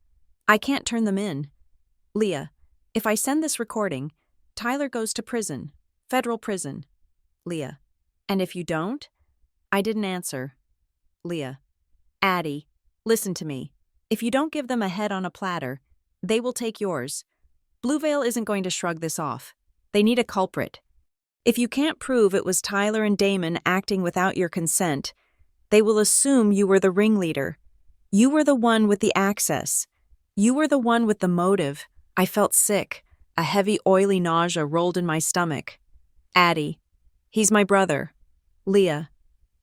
"I can't turn them in." Leah, "If I send this recording, Tyler goes to prison. Federal prison." Leah, "And if you don't?" I didn't answer. Leah, "Addie, listen to me. If you don't give them a head on a platter, they will take yours. Blue Veil isn't going to shrug this off. They need a culprit. If you can't prove it was Tyler and Damon acting without your consent, they will assume you were the ringleader. You were the one with the access. You were the one with the motive." I felt sick. A heavy, oily nausea rolled in my stomach. Addie. He's my brother. Leah.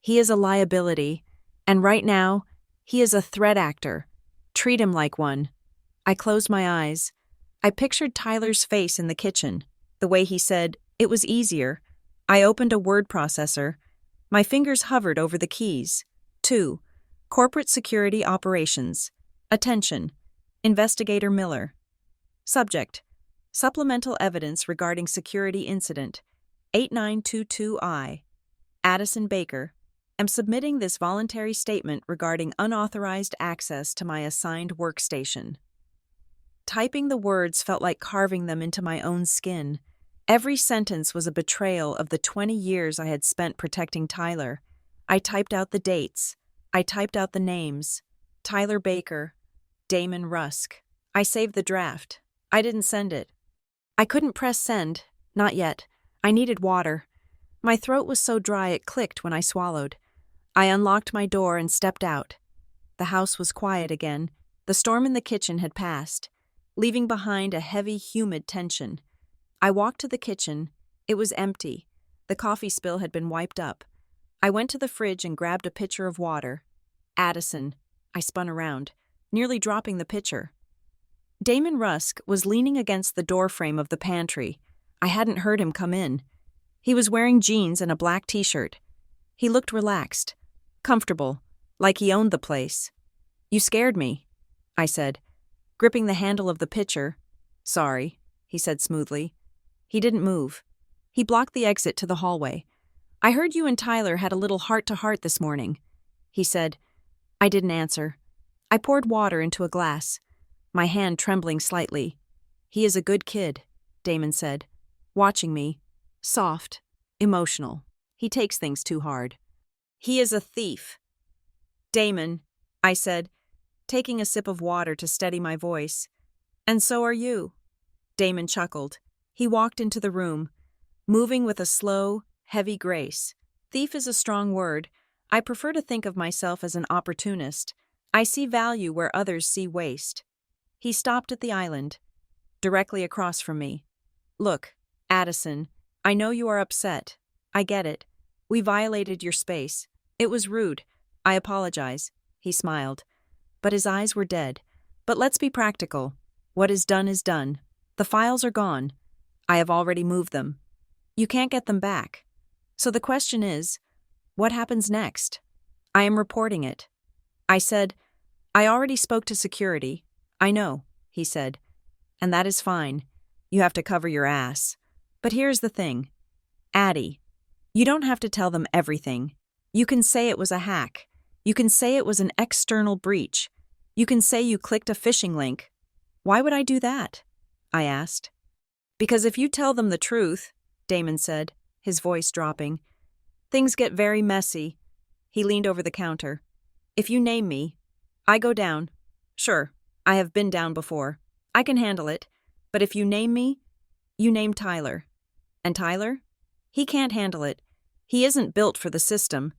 He is a liability. And right now, he is a threat actor. Treat him like one. I closed my eyes. I pictured Tyler's face in the kitchen, the way he said, "It was easier." I opened a word processor. My fingers hovered over the keys. 2. Corporate Security Operations. Attention. Investigator Miller. Subject. Supplemental evidence regarding security incident. 8922I. Addison Baker. Am submitting this voluntary statement regarding unauthorized access to my assigned workstation. Typing the words felt like carving them into my own skin. Every sentence was a betrayal of the 20 years I had spent protecting Tyler. I typed out the dates. I typed out the names. Tyler Baker. Damon Rusk. I saved the draft. I didn't send it. I couldn't press send. Not yet. I needed water. My throat was so dry it clicked when I swallowed. I unlocked my door and stepped out. The house was quiet again. The storm in the kitchen had passed, leaving behind a heavy, humid tension. I walked to the kitchen. It was empty. The coffee spill had been wiped up. I went to the fridge and grabbed a pitcher of water. Addison. I spun around, nearly dropping the pitcher. Damon Rusk was leaning against the doorframe of the pantry. I hadn't heard him come in. He was wearing jeans and a black t-shirt. He looked relaxed, comfortable, like he owned the place. "You scared me," I said, gripping the handle of the pitcher. "Sorry," he said smoothly. He didn't move. He blocked the exit to the hallway. "I heard you and Tyler had a little heart-to-heart this morning," he said. I didn't answer. I poured water into a glass, my hand trembling slightly. "He is a good kid," Damon said, watching me, soft, emotional. "He takes things too hard." "He is a thief." "Damon," I said, taking a sip of water to steady my voice. "And so are you." Damon chuckled. He walked into the room, moving with a slow, heavy grace. Thief is a strong word. I prefer to think of myself as an opportunist. I see value where others see waste. He stopped at the island, directly across from me. "Look, Addison, I know you are upset. I get it. We violated your space. It was rude. I apologize." He smiled, but his eyes were dead. "But let's be practical. What is done is done. The files are gone. I have already moved them. You can't get them back. So the question is, what happens next? I am reporting it." I said, "I already spoke to security." "I know," he said, "and that is fine. You have to cover your ass. But here's the thing. Addie, you don't have to tell them everything. You can say it was a hack. You can say it was an external breach. You can say you clicked a phishing link." "Why would I do that?" I asked. "Because if you tell them the truth," Damon said, his voice dropping, "things get very messy." He leaned over the counter. "If you name me, I go down. Sure, I have been down before. I can handle it. But if you name me, you name Tyler. And Tyler? He can't handle it. He isn't built for the system.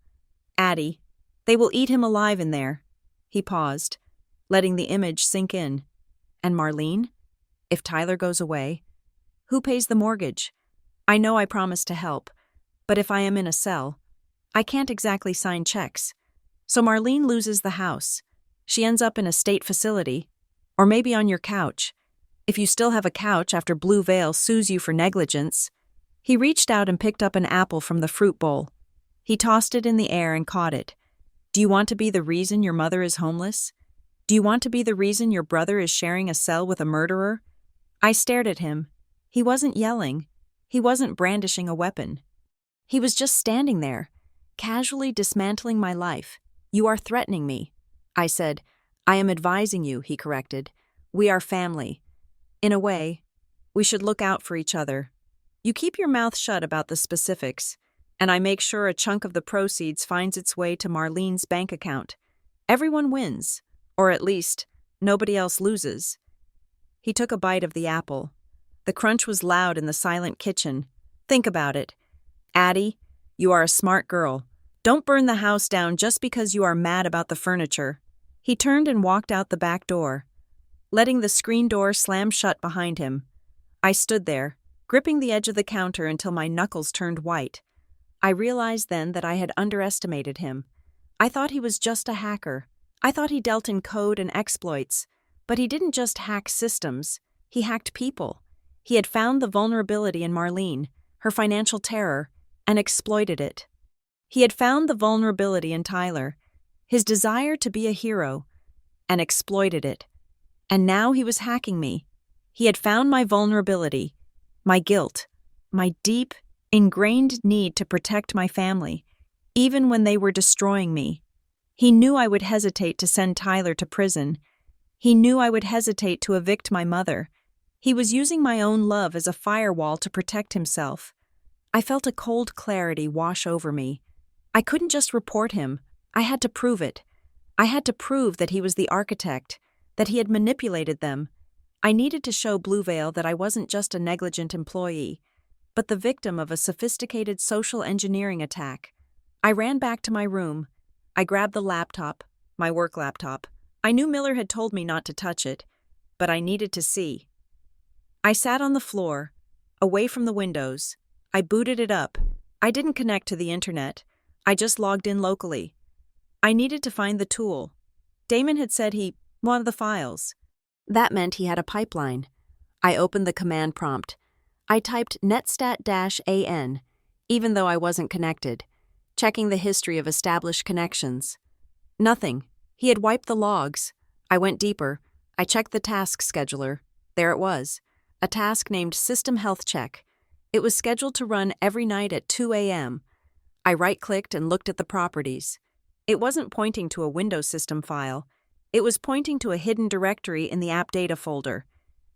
Addie, they will eat him alive in there." He paused, letting the image sink in. "And Marlene? If Tyler goes away, who pays the mortgage? I know I promised to help, but if I am in a cell, I can't exactly sign checks. So Marlene loses the house. She ends up in a state facility, or maybe on your couch. If you still have a couch after Blue Veil sues you for negligence." He reached out and picked up an apple from the fruit bowl. He tossed it in the air and caught it. "Do you want to be the reason your mother is homeless? Do you want to be the reason your brother is sharing a cell with a murderer?" I stared at him. He wasn't yelling. He wasn't brandishing a weapon. He was just standing there, casually dismantling my life. "You are threatening me," I said. "I am advising you," he corrected. "We are family. In a way, we should look out for each other. You keep your mouth shut about the specifics, and I make sure a chunk of the proceeds finds its way to Marlene's bank account. Everyone wins, or at least, nobody else loses." He took a bite of the apple. The crunch was loud in the silent kitchen. "Think about it. Addie, you are a smart girl. Don't burn the house down just because you are mad about the furniture." He turned and walked out the back door, letting the screen door slam shut behind him. I stood there, gripping the edge of the counter until my knuckles turned white. I realized then that I had underestimated him. I thought he was just a hacker. I thought he dealt in code and exploits. But he didn't just hack systems, he hacked people. He had found the vulnerability in Marlene, her financial terror, and exploited it. He had found the vulnerability in Tyler, his desire to be a hero, and exploited it. And now he was hacking me. He had found my vulnerability, my guilt, my deep, ingrained need to protect my family, even when they were destroying me. He knew I would hesitate to send Tyler to prison. He knew I would hesitate to evict my mother. He was using my own love as a firewall to protect himself. I felt a cold clarity wash over me. I couldn't just report him. I had to prove it. I had to prove that he was the architect, that he had manipulated them. I needed to show Blue Veil that I wasn't just a negligent employee, but the victim of a sophisticated social engineering attack. I ran back to my room. I grabbed the laptop, my work laptop. I knew Miller had told me not to touch it, but I needed to see. I sat on the floor, away from the windows. I booted it up. I didn't connect to the internet. I just logged in locally. I needed to find the tool. Damon had said he wanted the files. That meant he had a pipeline. I opened the command prompt. I typed netstat-an, even though I wasn't connected, checking the history of established connections. Nothing. He had wiped the logs. I went deeper. I checked the task scheduler. There it was. A task named System Health Check. It was scheduled to run every night at 2 a.m. I right-clicked and looked at the properties. It wasn't pointing to a Windows system file. It was pointing to a hidden directory in the app data folder.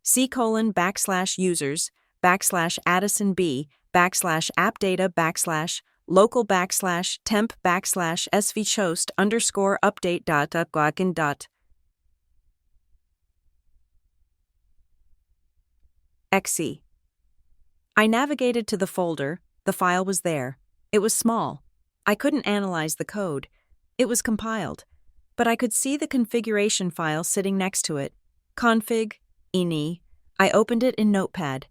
c://addison_b/temp_update_local_temp/svshost_update.gwagendat.exe. I navigated to the folder. The file was there. It was small. I couldn't analyze the code. It was compiled. But I could see the configuration file sitting next to it. Config, ini. I opened it in Notepad.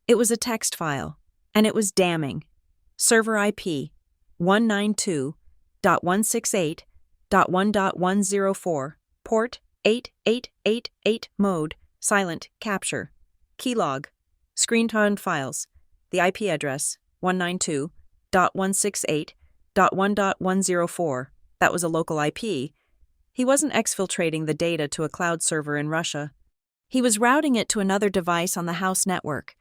It was a text file, and it was damning. Server IP, 192.168.1.104, port 8888, mode, silent, capture. Keylog, screen-turned files. The IP address, 192.168.1.104. That was a local IP. He wasn't exfiltrating the data to a cloud server in Russia. He was routing it to another device on the house network.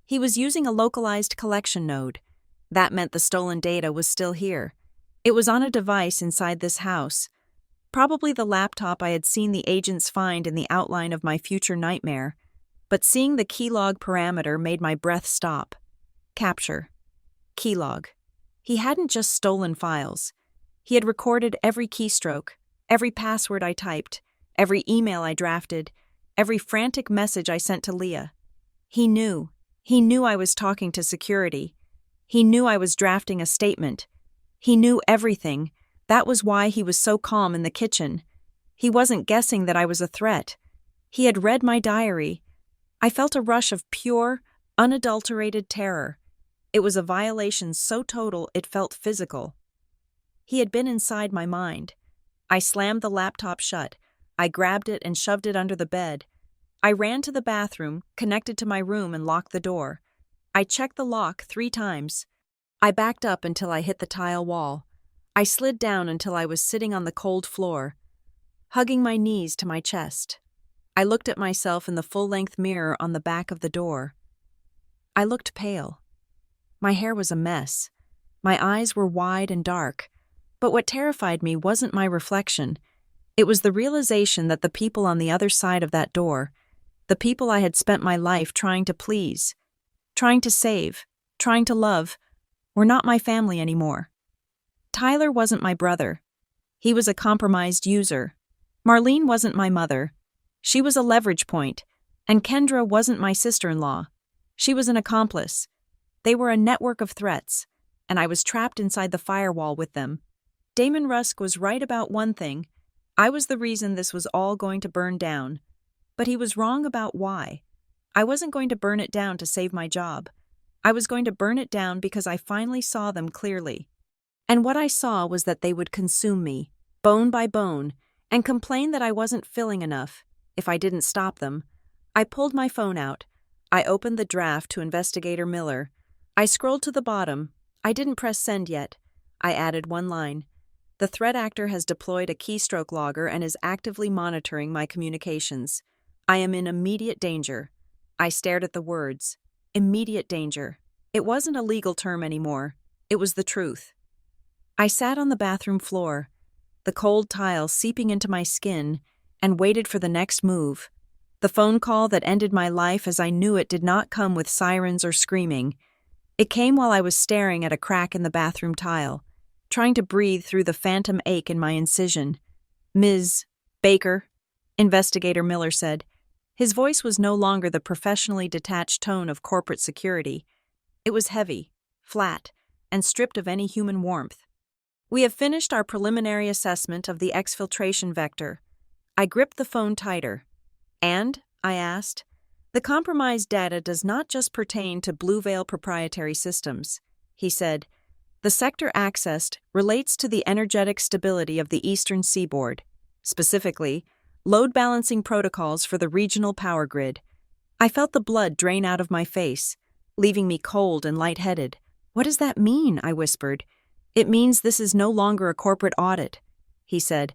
He was using a localized collection node. That meant the stolen data was still here. It was on a device inside this house. Probably the laptop I had seen the agents find in the outline of my future nightmare. But seeing the keylog parameter made my breath stop. Capture. Keylog. He hadn't just stolen files. He had recorded every keystroke, every password I typed, every email I drafted, every frantic message I sent to Leah. He knew. He knew I was talking to security. He knew I was drafting a statement. He knew everything. That was why he was so calm in the kitchen. He wasn't guessing that I was a threat. He had read my diary. I felt a rush of pure, unadulterated terror. It was a violation so total it felt physical. He had been inside my mind. I slammed the laptop shut. I grabbed it and shoved it under the bed. I ran to the bathroom, connected to my room, and locked the door. I checked the lock 3 times. I backed up until I hit the tile wall. I slid down until I was sitting on the cold floor, hugging my knees to my chest. I looked at myself in the full-length mirror on the back of the door. I looked pale. My hair was a mess. My eyes were wide and dark. But what terrified me wasn't my reflection. It was the realization that the people on the other side of that door, the people I had spent my life trying to please, trying to save, trying to love, were not my family anymore. Tyler wasn't my brother. He was a compromised user. Marlene wasn't my mother. She was a leverage point. And Kendra wasn't my sister-in-law. She was an accomplice. They were a network of threats, and I was trapped inside the firewall with them. Damon Rusk was right about one thing. I was the reason this was all going to burn down. But he was wrong about why. I wasn't going to burn it down to save my job. I was going to burn it down because I finally saw them clearly. And what I saw was that they would consume me, bone by bone, and complain that I wasn't filling enough if I didn't stop them. I pulled my phone out. I opened the draft to Investigator Miller. I scrolled to the bottom. I didn't press send yet. I added one line. The threat actor has deployed a keystroke logger and is actively monitoring my communications. I am in immediate danger. I stared at the words. Immediate danger. It wasn't a legal term anymore. It was the truth. I sat on the bathroom floor, the cold tile seeping into my skin, and waited for the next move. The phone call that ended my life as I knew it did not come with sirens or screaming. It came while I was staring at a crack in the bathroom tile, trying to breathe through the phantom ache in my incision. Ms. Baker, Investigator Miller said. His voice was no longer the professionally detached tone of corporate security. It was heavy, flat, and stripped of any human warmth. We have finished our preliminary assessment of the exfiltration vector. I gripped the phone tighter. And, I asked, the compromised data does not just pertain to Blue Veil proprietary systems. He said, the sector accessed relates to the energetic stability of the eastern seaboard, specifically, load balancing protocols for the regional power grid. I felt the blood drain out of my face, leaving me cold and lightheaded. What does that mean? I whispered. It means this is no longer a corporate audit, he said.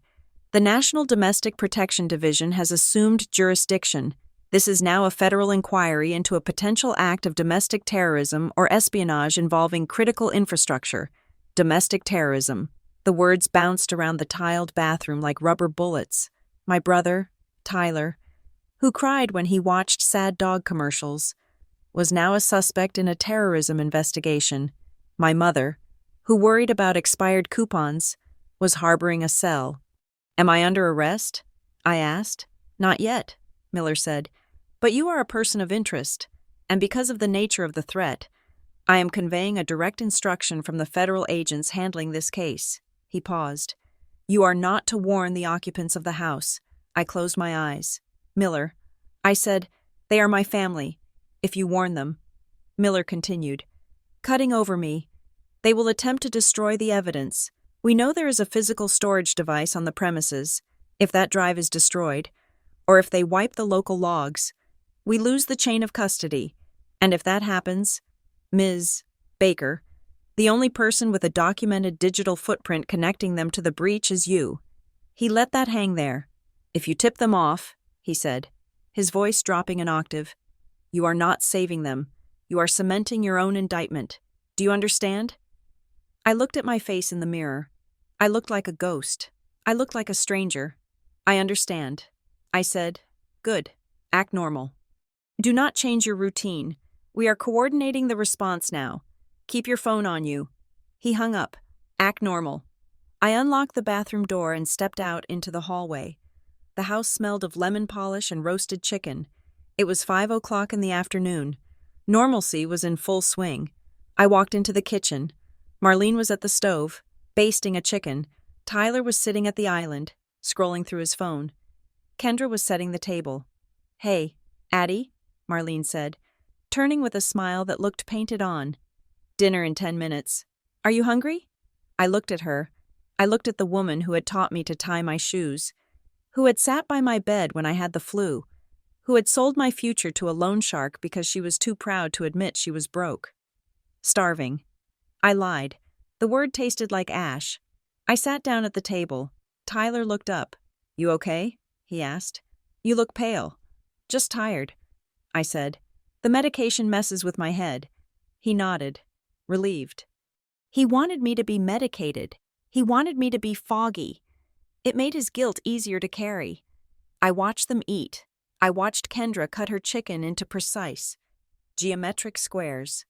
The National Domestic Protection Division has assumed jurisdiction. This is now a federal inquiry into a potential act of domestic terrorism or espionage involving critical infrastructure. Domestic terrorism. The words bounced around the tiled bathroom like rubber bullets. My brother, Tyler, who cried when he watched sad dog commercials, was now a suspect in a terrorism investigation. My mother, who worried about expired coupons, was harboring a cell. Am I under arrest? I asked. Not yet, Miller said. But you are a person of interest, and because of the nature of the threat, I am conveying a direct instruction from the federal agents handling this case. He paused. You are not to warn the occupants of the house. I closed my eyes. Miller, I said, they are my family. If you warn them. Miller continued, cutting over me. They will attempt to destroy the evidence. We know there is a physical storage device on the premises. If that drive is destroyed, or if they wipe the local logs, we lose the chain of custody. And if that happens, Ms. Baker, the only person with a documented digital footprint connecting them to the breach is you. He let that hang there. If you tip them off, he said, his voice dropping an octave, you are not saving them. You are cementing your own indictment. Do you understand? I looked at my face in the mirror. I looked like a ghost. I looked like a stranger. I understand. I said, good. Act normal. Do not change your routine. We are coordinating the response now. Keep your phone on you. He hung up. Act normal. I unlocked the bathroom door and stepped out into the hallway. The house smelled of lemon polish and roasted chicken. It was 5:00 in the afternoon. Normalcy was in full swing. I walked into the kitchen. Marlene was at the stove, basting a chicken. Tyler was sitting at the island, scrolling through his phone. Kendra was setting the table. Hey, Addie, Marlene said, turning with a smile that looked painted on. Dinner in 10 minutes. Are you hungry? I looked at her. I looked at the woman who had taught me to tie my shoes, who had sat by my bed when I had the flu, who had sold my future to a loan shark because she was too proud to admit she was broke. Starving. I lied. The word tasted like ash. I sat down at the table. Tyler looked up. You okay? He asked. You look pale. Just tired, I said. The medication messes with my head. He nodded, relieved. He wanted me to be medicated. He wanted me to be foggy. It made his guilt easier to carry. I watched them eat. I watched Kendra cut her chicken into precise, geometric squares.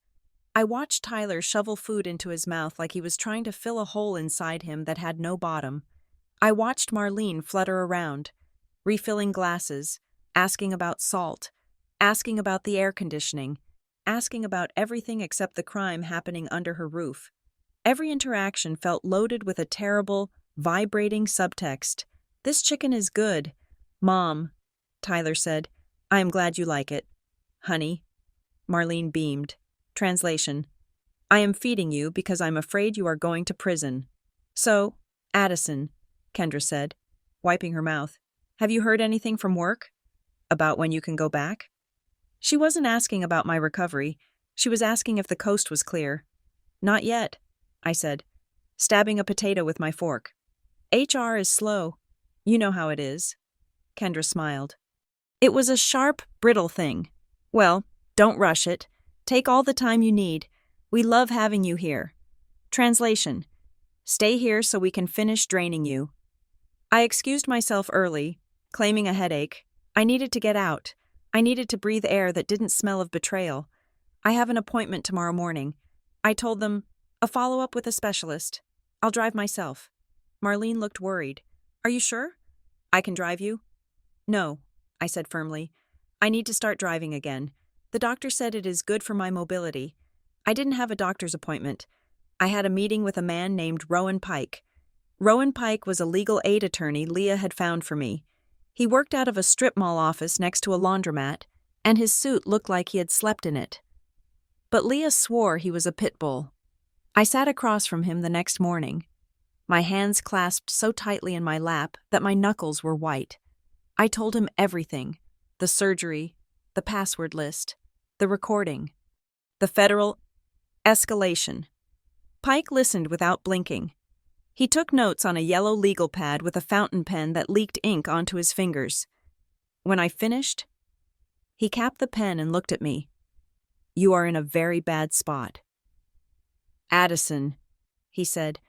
I watched Tyler shovel food into his mouth like he was trying to fill a hole inside him that had no bottom. I watched Marlene flutter around, refilling glasses, asking about salt, asking about the air conditioning, asking about everything except the crime happening under her roof. Every interaction felt loaded with a terrible, vibrating subtext. This chicken is good. Mom, Tyler said, I am glad you like it. honey. Marlene beamed. Translation: I am feeding you because I'm afraid you are going to prison. So, Addison, Kendra said, wiping her mouth, have you heard anything from work? About when you can go back? She wasn't asking about my recovery. She was asking if the coast was clear. Not yet, I said, stabbing a potato with my fork. HR is slow. You know how it is. Kendra smiled. It was a sharp, brittle thing. Well, don't rush it. Take all the time you need. We love having you here. Translation: stay here so we can finish draining you. I excused myself early, claiming a headache. I needed to get out. I needed to breathe air that didn't smell of betrayal. I have an appointment tomorrow morning. I told them, a follow-up with a specialist. I'll drive myself. Marlene looked worried. Are you sure? I can drive you? No, I said firmly. I need to start driving again. The doctor said it is good for my mobility. I didn't have a doctor's appointment. I had a meeting with a man named Rowan Pike. Rowan Pike was a legal aid attorney Leah had found for me. He worked out of a strip mall office next to a laundromat, and his suit looked like he had slept in it. But Leah swore he was a pit bull. I sat across from him the next morning, my hands clasped so tightly in my lap that my knuckles were white. I told him everything: the surgery, the password list, the recording, the federal escalation. Pike listened without blinking. He took notes on a yellow legal pad with a fountain pen that leaked ink onto his fingers. When I finished, he capped the pen and looked at me. You are in a very bad spot. Addison, he said.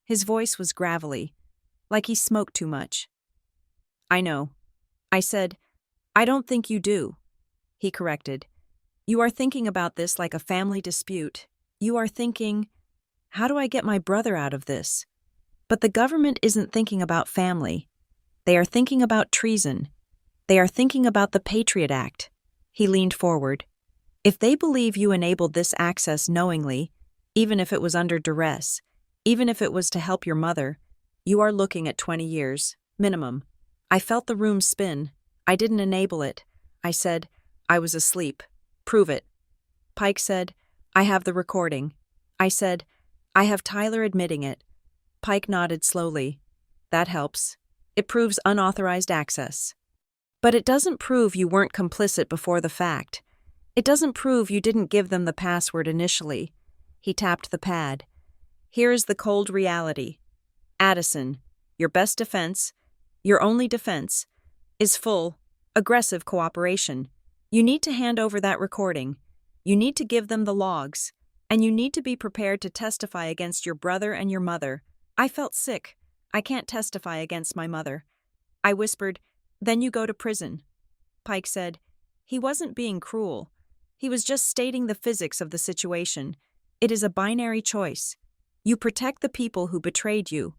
His voice was gravelly, like he smoked too much. I know. I said, I don't think you do. He corrected. You are thinking about this like a family dispute. You are thinking, how do I get my brother out of this? But the government isn't thinking about family. They are thinking about treason. They are thinking about the Patriot Act. He leaned forward. If they believe you enabled this access knowingly, even if it was under duress, even if it was to help your mother, you are looking at 20 years, minimum. I felt the room spin. I didn't enable it. I said, I was asleep. Prove it. Pike said, I have the recording. I said, I have Tyler admitting it. Pike nodded slowly. That helps. It proves unauthorized access. But it doesn't prove you weren't complicit before the fact. It doesn't prove you didn't give them the password initially. He tapped the pad. Here is the cold reality. Addison, your best defense, your only defense, is full, aggressive cooperation. You need to hand over that recording. You need to give them the logs. And you need to be prepared to testify against your brother and your mother. I felt sick. I can't testify against my mother. I whispered, then you go to prison. Pike said, he wasn't being cruel. He was just stating the physics of the situation. It is a binary choice. You protect the people who betrayed you,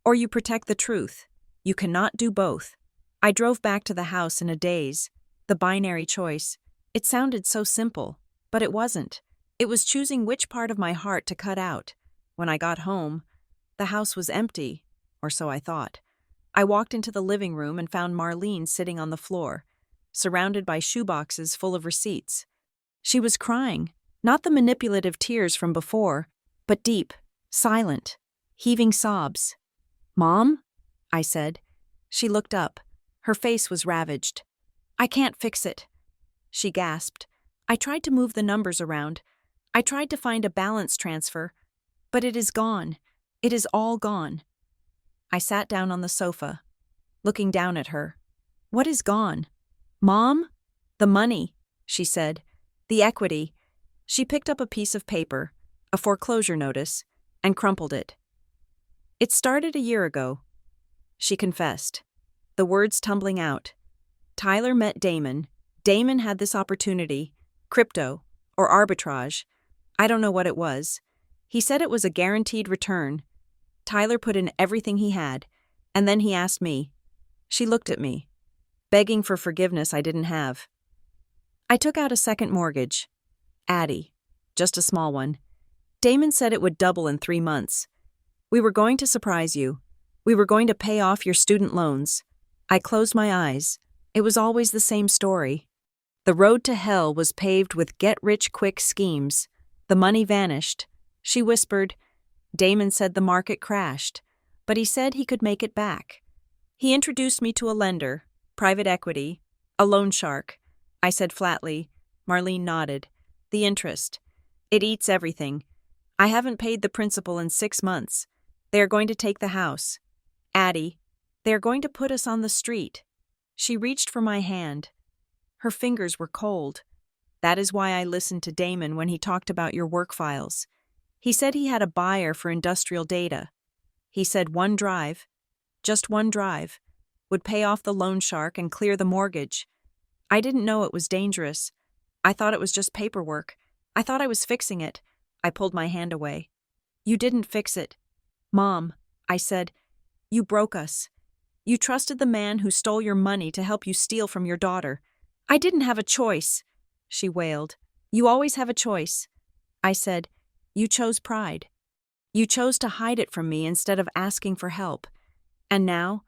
or you protect the truth. You cannot do both. I drove back to the house in a daze. The binary choice. It sounded so simple, but it wasn't. It was choosing which part of my heart to cut out. When I got home, the house was empty, or so I thought. I walked into the living room and found Marlene sitting on the floor, surrounded by shoeboxes full of receipts. She was crying, not the manipulative tears from before, but deep, silent, heaving sobs. Mom? I said. She looked up. Her face was ravaged. I can't fix it. She gasped. I tried to move the numbers around. I tried to find a balance transfer, but it is gone. It is all gone. I sat down on the sofa, looking down at her. What is gone? Mom? The money, she said. The equity. She picked up a piece of paper, a foreclosure notice, and crumpled it. It started a year ago, she confessed, the words tumbling out. Tyler met Damon. Damon had this opportunity, crypto, or arbitrage. I don't know what it was. He said it was a guaranteed return. Tyler put in everything he had, and then he asked me. She looked at me, begging for forgiveness I didn't have. I took out a second mortgage. Addie, just a small one. Damon said it would double in 3 months. We were going to surprise you. We were going to pay off your student loans. I closed my eyes. It was always the same story. The road to hell was paved with get-rich-quick schemes. The money vanished. She whispered, Damon said the market crashed, but he said he could make it back. He introduced me to a lender, private equity, a loan shark. I said flatly. Marlene nodded. The interest. It eats everything. I haven't paid the principal in 6 months. They are going to take the house. Addie, they are going to put us on the street. She reached for my hand. Her fingers were cold. That is why I listened to Damon when he talked about your work files. He said he had a buyer for industrial data. He said one drive, just one drive, would pay off the loan shark and clear the mortgage. I didn't know it was dangerous. I thought it was just paperwork. I thought I was fixing it. I pulled my hand away. You didn't fix it. Mom, I said, you broke us. You trusted the man who stole your money to help you steal from your daughter. I didn't have a choice, she wailed. You always have a choice. I said, you chose pride. You chose to hide it from me instead of asking for help. And now,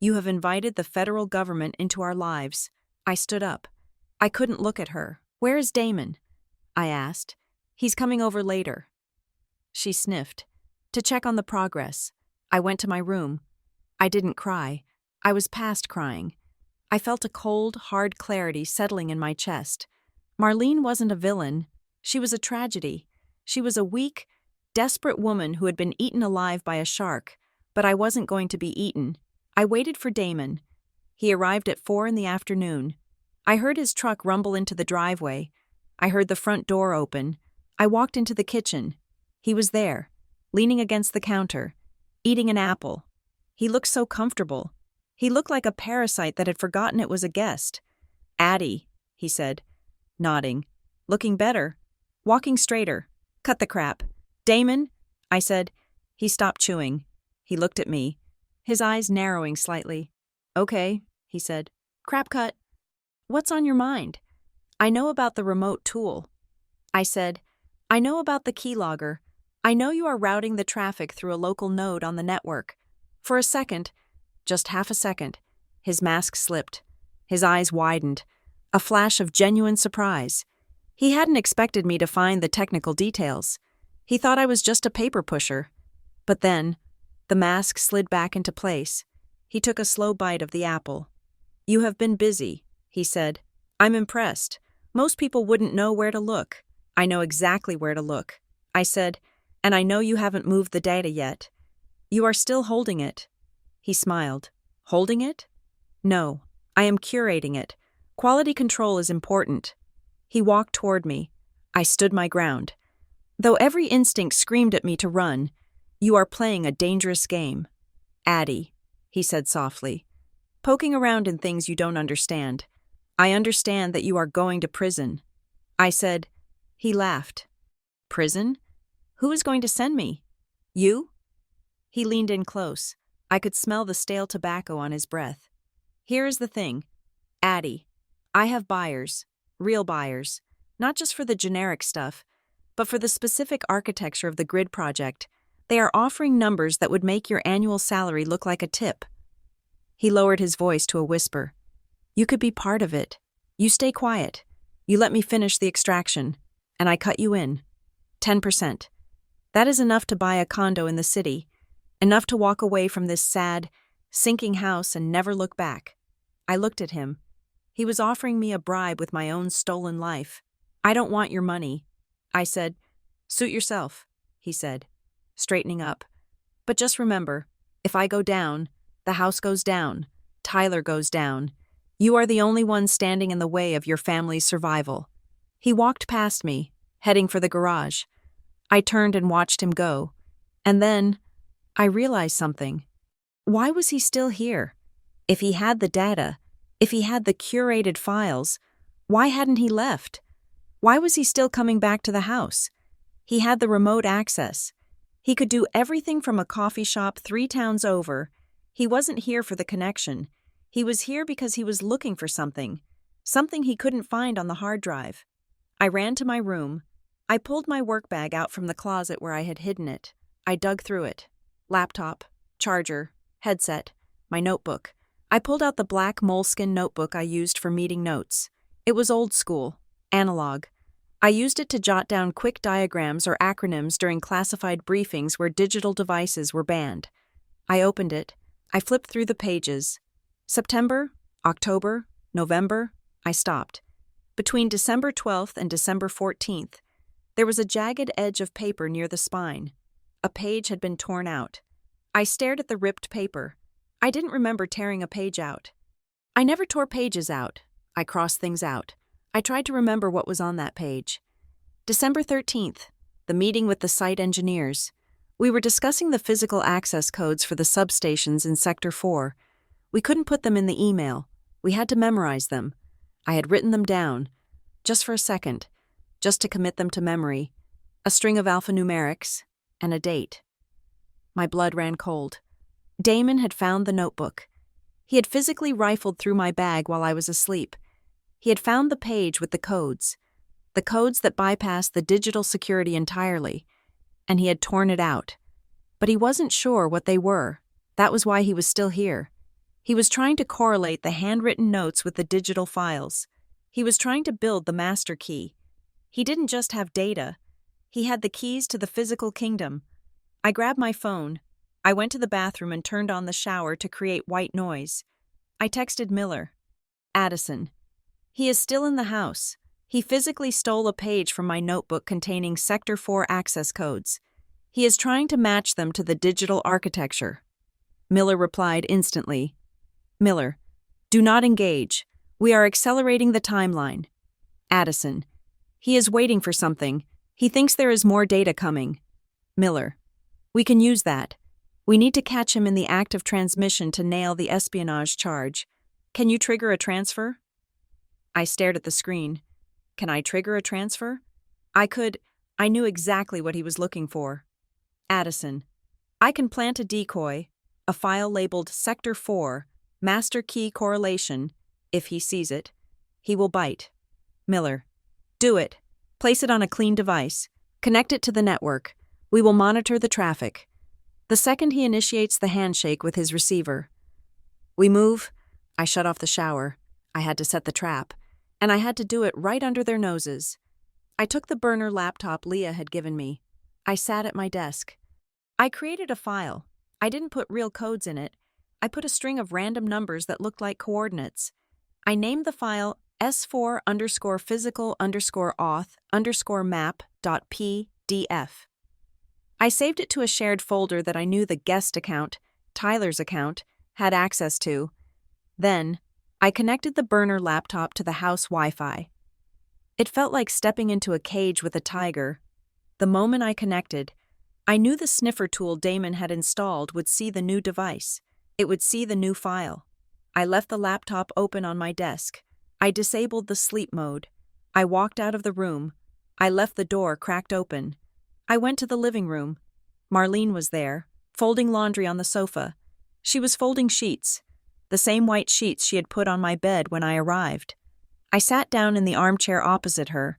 you have invited the federal government into our lives. I stood up. I couldn't look at her. Where is Damon? I asked. He's coming over later. She sniffed. To check on the progress. I went to my room. I didn't cry. I was past crying. I felt a cold, hard clarity settling in my chest. Marlene wasn't a villain. She was a tragedy. She was a weak, desperate woman who had been eaten alive by a shark, but I wasn't going to be eaten. I waited for Damon. He arrived at 4 p.m. I heard his truck rumble into the driveway. I heard the front door open. I walked into the kitchen. He was there, leaning against the counter, eating an apple. He looked so comfortable. He looked like a parasite that had forgotten it was a guest. Addie, he said, nodding, looking better, walking straighter. Cut the crap. Damon, I said. He stopped chewing. He looked at me, his eyes narrowing slightly. Okay, he said. Crap cut. What's on your mind? I know about the remote tool. I said, I know about the keylogger. I know you are routing the traffic through a local node on the network. For a second, just half a second, his mask slipped. His eyes widened, a flash of genuine surprise. He hadn't expected me to find the technical details. He thought I was just a paper pusher. But then, the mask slid back into place. He took a slow bite of the apple. You have been busy, he said. I'm impressed. Most people wouldn't know where to look. I know exactly where to look. I said, and I know you haven't moved the data yet. You are still holding it. He smiled. Holding it? No, I am curating it. Quality control is important. He walked toward me. I stood my ground. Though every instinct screamed at me to run, you are playing a dangerous game. Addie, he said softly, poking around in things you don't understand. I understand that you are going to prison. I said. He laughed. Prison? Who is going to send me? You? He leaned in close. I could smell the stale tobacco on his breath. Here is the thing. Addie, I have buyers, real buyers, not just for the generic stuff, but for the specific architecture of the grid project. They are offering numbers that would make your annual salary look like a tip. He lowered his voice to a whisper. You could be part of it. You stay quiet. You let me finish the extraction, and I cut you in. 10%. That is enough to buy a condo in the city, enough to walk away from this sad, sinking house and never look back. I looked at him. He was offering me a bribe with my own stolen life. I don't want your money. I said, suit yourself, he said, straightening up. But just remember, if I go down, the house goes down, Tyler goes down. You are the only one standing in the way of your family's survival. He walked past me, heading for the garage. I turned and watched him go. And then, I realized something. Why was he still here? If he had the data, if he had the curated files, why hadn't he left? Why was he still coming back to the house? He had the remote access. He could do everything from a coffee shop 3 towns over. He wasn't here for the connection. He was here because he was looking for something he couldn't find on the hard drive. I ran to my room. I pulled my work bag out from the closet where I had hidden it. I dug through it. Laptop, charger, headset, my notebook. I pulled out the black moleskin notebook I used for meeting notes. It was old school, analog. I used it to jot down quick diagrams or acronyms during classified briefings where digital devices were banned. I opened it. I flipped through the pages. September, October, November, I stopped. Between December 12th and December 14th, there was a jagged edge of paper near the spine. A page had been torn out. I stared at the ripped paper. I didn't remember tearing a page out. I never tore pages out. I crossed things out. I tried to remember what was on that page. December 13th, the meeting with the site engineers. We were discussing the physical access codes for the substations in Sector 4. We couldn't put them in the email. We had to memorize them. I had written them down, just for a second, just to commit them to memory, a string of alphanumerics, and a date. My blood ran cold. Damon had found the notebook. He had physically rifled through my bag while I was asleep. He had found the page with the codes that bypassed the digital security entirely, and he had torn it out. But he wasn't sure what they were. That was why he was still here. He was trying to correlate the handwritten notes with the digital files. He was trying to build the master key. He didn't just have data. He had the keys to the physical kingdom. I grabbed my phone. I went to the bathroom and turned on the shower to create white noise. I texted Miller. Addison. He is still in the house. He physically stole a page from my notebook containing Sector 4 access codes. He is trying to match them to the digital architecture. Miller replied instantly. Miller, do not engage. We are accelerating the timeline. Addison. He is waiting for something. He thinks there is more data coming. Miller. We can use that. We need to catch him in the act of transmission to nail the espionage charge. Can you trigger a transfer? I stared at the screen. Can I trigger a transfer? I could. I knew exactly what he was looking for. Addison. I can plant a decoy, a file labeled Sector 4, Master Key Correlation. If he sees it, he will bite. Miller. Do it. Place it on a clean device. Connect it to the network. We will monitor the traffic. The second he initiates the handshake with his receiver. We move. I shut off the shower. I had to set the trap. And I had to do it right under their noses. I took the burner laptop Leah had given me. I sat at my desk. I created a file. I didn't put real codes in it. I put a string of random numbers that looked like coordinates. I named the file s4_physical_auth_map.pdf. I saved it to a shared folder that I knew the guest account, Tyler's account, had access to. Then, I connected the burner laptop to the house Wi-Fi. It felt like stepping into a cage with a tiger. The moment I connected, I knew the sniffer tool Damon had installed would see the new device. It would see the new file. I left the laptop open on my desk. I disabled the sleep mode. I walked out of the room. I left the door cracked open. I went to the living room. Marlene was there, folding laundry on the sofa. She was folding sheets, the same white sheets she had put on my bed when I arrived. I sat down in the armchair opposite her.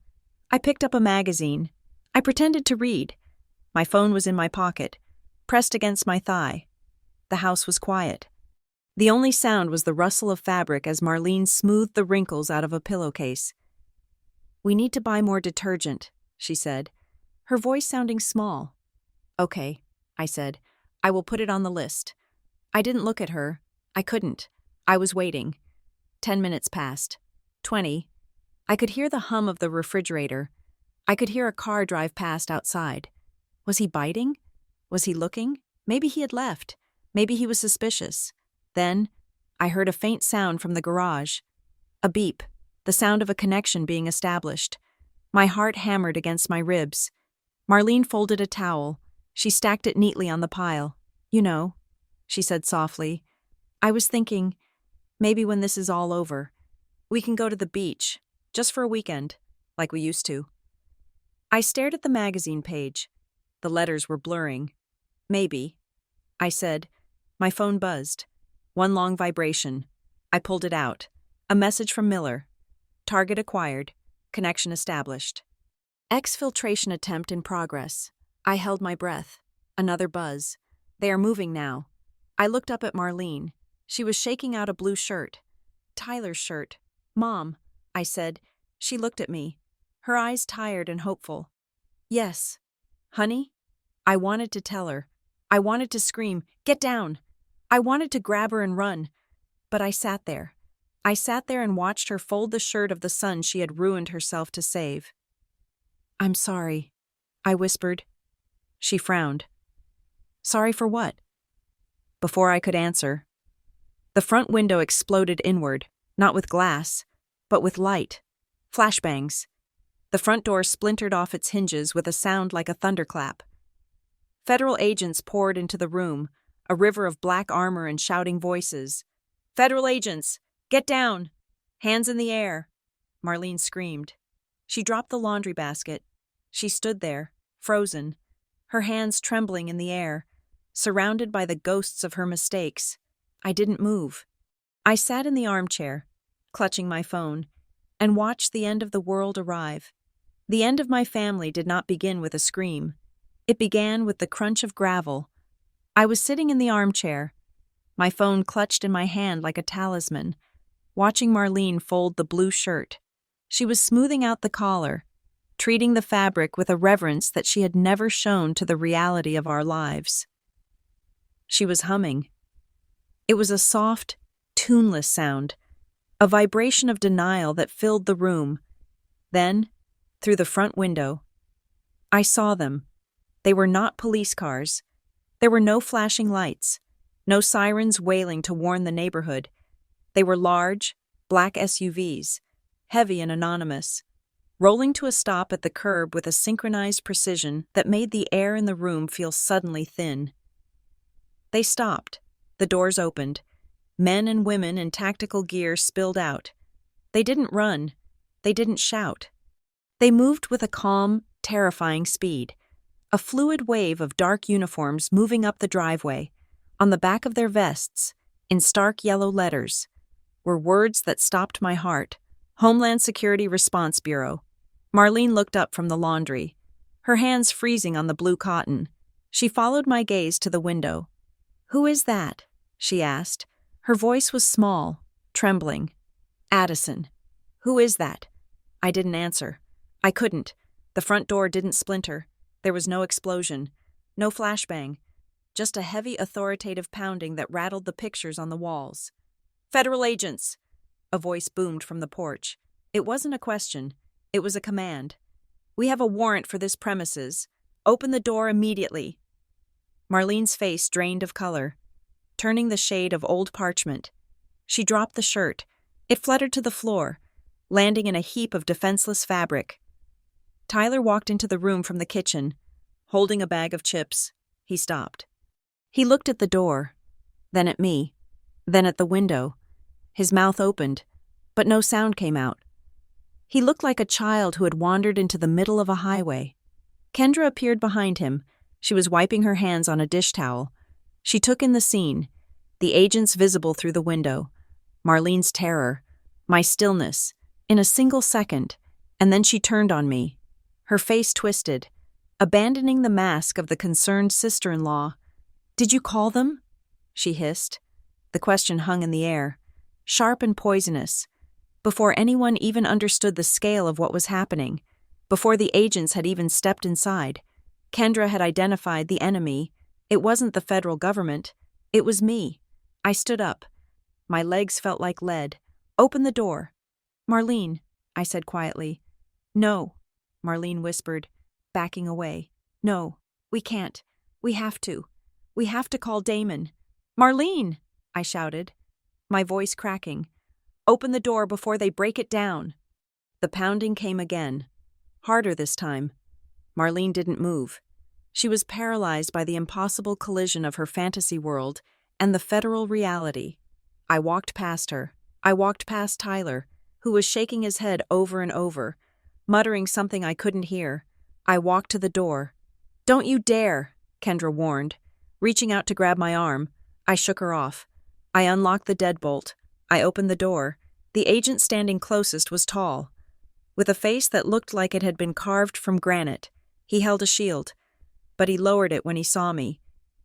I picked up a magazine. I pretended to read. My phone was in my pocket, pressed against my thigh. The house was quiet. The only sound was the rustle of fabric as Marlene smoothed the wrinkles out of a pillowcase. We need to buy more detergent, she said, her voice sounding small. Okay, I said. I will put it on the list. I didn't look at her. I couldn't. I was waiting. 10 minutes passed. 20. I could hear the hum of the refrigerator. I could hear a car drive past outside. Was he biting? Was he looking? Maybe he had left. Maybe he was suspicious. Then, I heard a faint sound from the garage. A beep, the sound of a connection being established. My heart hammered against my ribs. Marlene folded a towel. She stacked it neatly on the pile. You know, she said softly. I was thinking, maybe when this is all over, we can go to the beach, just for a weekend, like we used to. I stared at the magazine page. The letters were blurring. Maybe, I said. My phone buzzed. One long vibration. I pulled it out. A message from Miller. Target acquired. Connection established. Exfiltration attempt in progress. I held my breath. Another buzz. They are moving now. I looked up at Marlene. She was shaking out a blue shirt. Tyler's shirt. Mom, I said. She looked at me, her eyes tired and hopeful. Yes. Honey? I wanted to tell her. I wanted to scream, "Get down!" I wanted to grab her and run. But I sat there. I sat there and watched her fold the shirt of the son she had ruined herself to save. "I'm sorry," I whispered. She frowned. Sorry for what? Before I could answer, the front window exploded inward, not with glass, but with light. Flashbangs. The front door splintered off its hinges with a sound like a thunderclap. Federal agents poured into the room, a river of black armor and shouting voices. "Federal agents! Get down! Hands in the air!" Marlene screamed. She dropped the laundry basket. She stood there, frozen, her hands trembling in the air, surrounded by the ghosts of her mistakes. I didn't move. I sat in the armchair, clutching my phone, and watched the end of the world arrive. The end of my family did not begin with a scream. It began with the crunch of gravel. I was sitting in the armchair, my phone clutched in my hand like a talisman, watching Marlene fold the blue shirt. She was smoothing out the collar, treating the fabric with a reverence that she had never shown to the reality of our lives. She was humming. It was a soft, tuneless sound, a vibration of denial that filled the room. Then, through the front window, I saw them. They were not police cars. There were no flashing lights, no sirens wailing to warn the neighborhood. They were large, black SUVs, heavy and anonymous, rolling to a stop at the curb with a synchronized precision that made the air in the room feel suddenly thin. They stopped. The doors opened. Men and women in tactical gear spilled out. They didn't run. They didn't shout. They moved with a calm, terrifying speed. A fluid wave of dark uniforms moving up the driveway. On the back of their vests, in stark yellow letters, were words that stopped my heart. Homeland Security Response Bureau. Marlene looked up from the laundry, her hands freezing on the blue cotton. She followed my gaze to the window. "Who is that?" she asked. Her voice was small, trembling. "Addison. Who is that?" I didn't answer. I couldn't. The front door didn't splinter. There was no explosion, no flashbang, just a heavy authoritative pounding that rattled the pictures on the walls. "Federal agents!" A voice boomed from the porch. It wasn't a question. It was a command. "We have a warrant for this premises. Open the door immediately." Marlene's face drained of color, turning the shade of old parchment. She dropped the shirt. It fluttered to the floor, landing in a heap of defenseless fabric. Tyler walked into the room from the kitchen, holding a bag of chips. He stopped. He looked at the door, then at me, then at the window. His mouth opened, but no sound came out. He looked like a child who had wandered into the middle of a highway. Kendra appeared behind him. She was wiping her hands on a dish towel. She took in the scene, the agents visible through the window, Marlene's terror, my stillness, in a single second, and then she turned on me. Her face twisted, abandoning the mask of the concerned sister-in-law. "Did you call them?" she hissed. The question hung in the air, sharp and poisonous. Before anyone even understood the scale of what was happening, before the agents had even stepped inside, Kendra had identified the enemy. It wasn't the federal government. It was me. I stood up. My legs felt like lead. "Open the door." "Marlene," I said quietly. "No," Marlene whispered, backing away. "No, we can't. We have to. We have to call Damon." "Marlene!" I shouted, my voice cracking. "Open the door before they break it down." The pounding came again, harder this time. Marlene didn't move. She was paralyzed by the impossible collision of her fantasy world and the federal reality. I walked past her. I walked past Tyler, who was shaking his head over and over, muttering something I couldn't hear. I walked to the door. "Don't you dare," Kendra warned, reaching out to grab my arm. I shook her off. I unlocked the deadbolt. I opened the door. The agent standing closest was tall, with a face that looked like it had been carved from granite. He held a shield, but he lowered it when he saw me.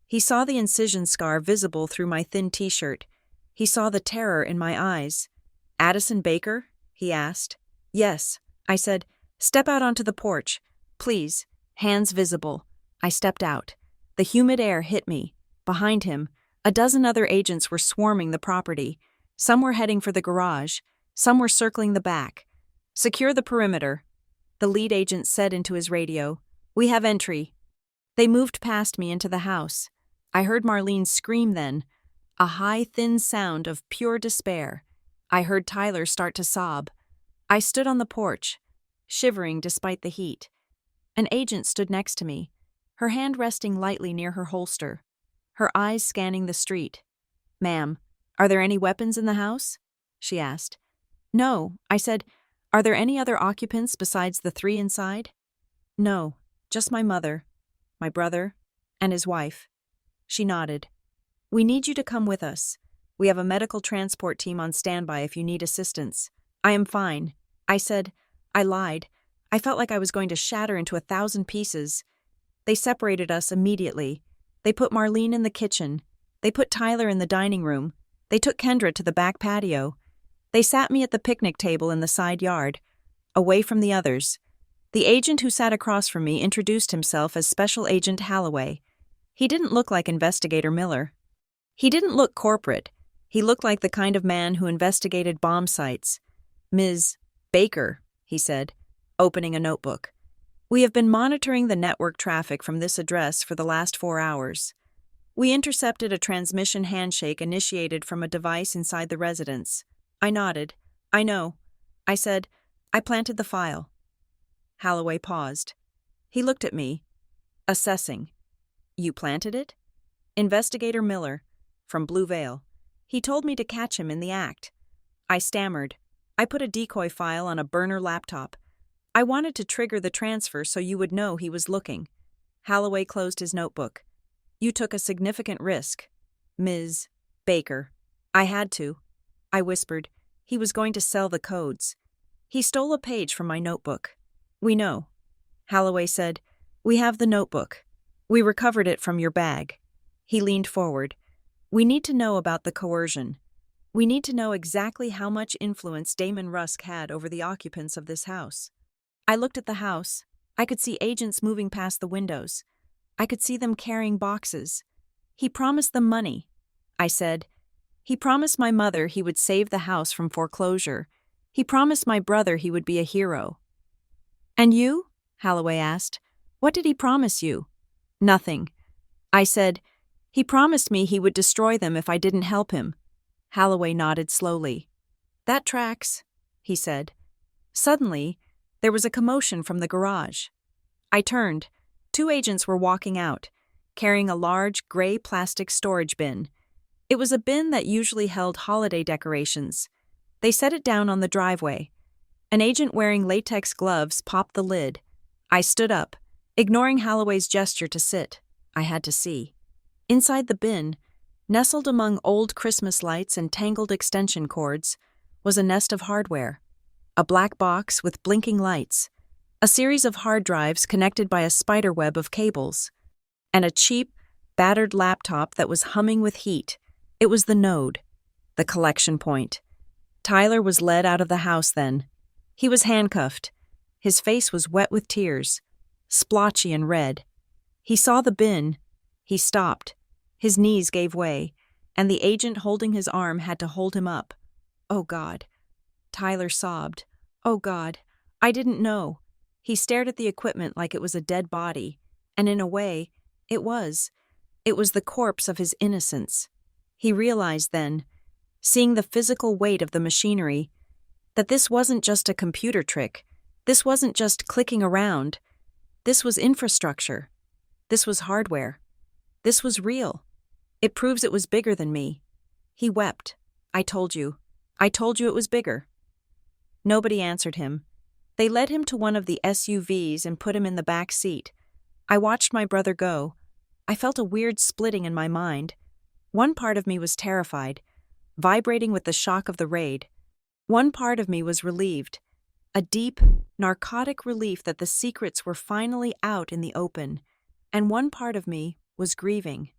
He saw the incision scar visible through my thin t-shirt. He saw the terror in my eyes. "Addison Baker?" he asked. Yes, I said. Step out onto the porch. Please. Hands visible. I stepped out. The humid air hit me. Behind him, a dozen other agents were swarming the property. Some were heading for the garage. Some were circling the back. Secure the perimeter, the lead agent said into his radio. We have entry. They moved past me into the house. I heard Marlene scream then, a high, thin sound of pure despair. I heard Tyler start to sob. I stood on the porch, shivering despite the heat. An agent stood next to me, her hand resting lightly near her holster, her eyes scanning the street. Ma'am, are there any weapons in the house? She asked. No, I said. Are there any other occupants besides the 3 inside? No, just my mother, my brother, and his wife. She nodded. We need you to come with us. We have a medical transport team on standby if you need assistance. I am fine. I said. I lied. I felt like I was going to shatter into 1,000 pieces. They separated us immediately. They put Marlene in the kitchen. They put Tyler in the dining room. They took Kendra to the back patio. They sat me at the picnic table in the side yard, away from the others. The agent who sat across from me introduced himself as Special Agent Holloway. He didn't look like Investigator Miller. He didn't look corporate. He looked like the kind of man who investigated bomb sites. Ms. Baker, he said, opening a notebook. We have been monitoring the network traffic from this address for the last 4 hours. We intercepted a transmission handshake initiated from a device inside the residence. I nodded. I know. I said, I planted the file. Holloway paused. He looked at me, assessing. You planted it? Investigator Miller, from Blue Veil. He told me to catch him in the act. I stammered. I put a decoy file on a burner laptop. I wanted to trigger the transfer so you would know he was looking. Holloway closed his notebook. You took a significant risk, Ms. Baker. I had to. I whispered. He was going to sell the codes. He stole a page from my notebook. We know. Holloway said, We have the notebook. We recovered it from your bag. He leaned forward. We need to know about the coercion. We need to know exactly how much influence Damon Rusk had over the occupants of this house. I looked at the house. I could see agents moving past the windows. I could see them carrying boxes. He promised them money. I said, He promised my mother he would save the house from foreclosure. He promised my brother he would be a hero. And you? Holloway asked. What did he promise you? Nothing. I said, He promised me he would destroy them if I didn't help him. Holloway nodded slowly. That tracks, he said. Suddenly, there was a commotion from the garage. I turned. 2 agents were walking out, carrying a large gray plastic storage bin. It was a bin that usually held holiday decorations. They set it down on the driveway. An agent wearing latex gloves popped the lid. I stood up, ignoring Holloway's gesture to sit. I had to see. Inside the bin, nestled among old Christmas lights and tangled extension cords, was a nest of hardware. A black box with blinking lights, a series of hard drives connected by a spider web of cables, and a cheap, battered laptop that was humming with heat. It was the node, the collection point. Tyler was led out of the house then. He was handcuffed. His face was wet with tears, splotchy and red. He saw the bin. He stopped. His knees gave way, and the agent holding his arm had to hold him up. Oh, God. Tyler sobbed. Oh, God. I didn't know. He stared at the equipment like it was a dead body, and in a way, it was. It was the corpse of his innocence. He realized then, seeing the physical weight of the machinery, that this wasn't just a computer trick. This wasn't just clicking around. This was infrastructure. This was hardware. This was real. It proves it was bigger than me. He wept. I told you. I told you it was bigger. Nobody answered him. They led him to one of the SUVs and put him in the back seat. I watched my brother go. I felt a weird splitting in my mind. One part of me was terrified, vibrating with the shock of the raid. One part of me was relieved, a deep, narcotic relief that the secrets were finally out in the open, and one part of me was grieving.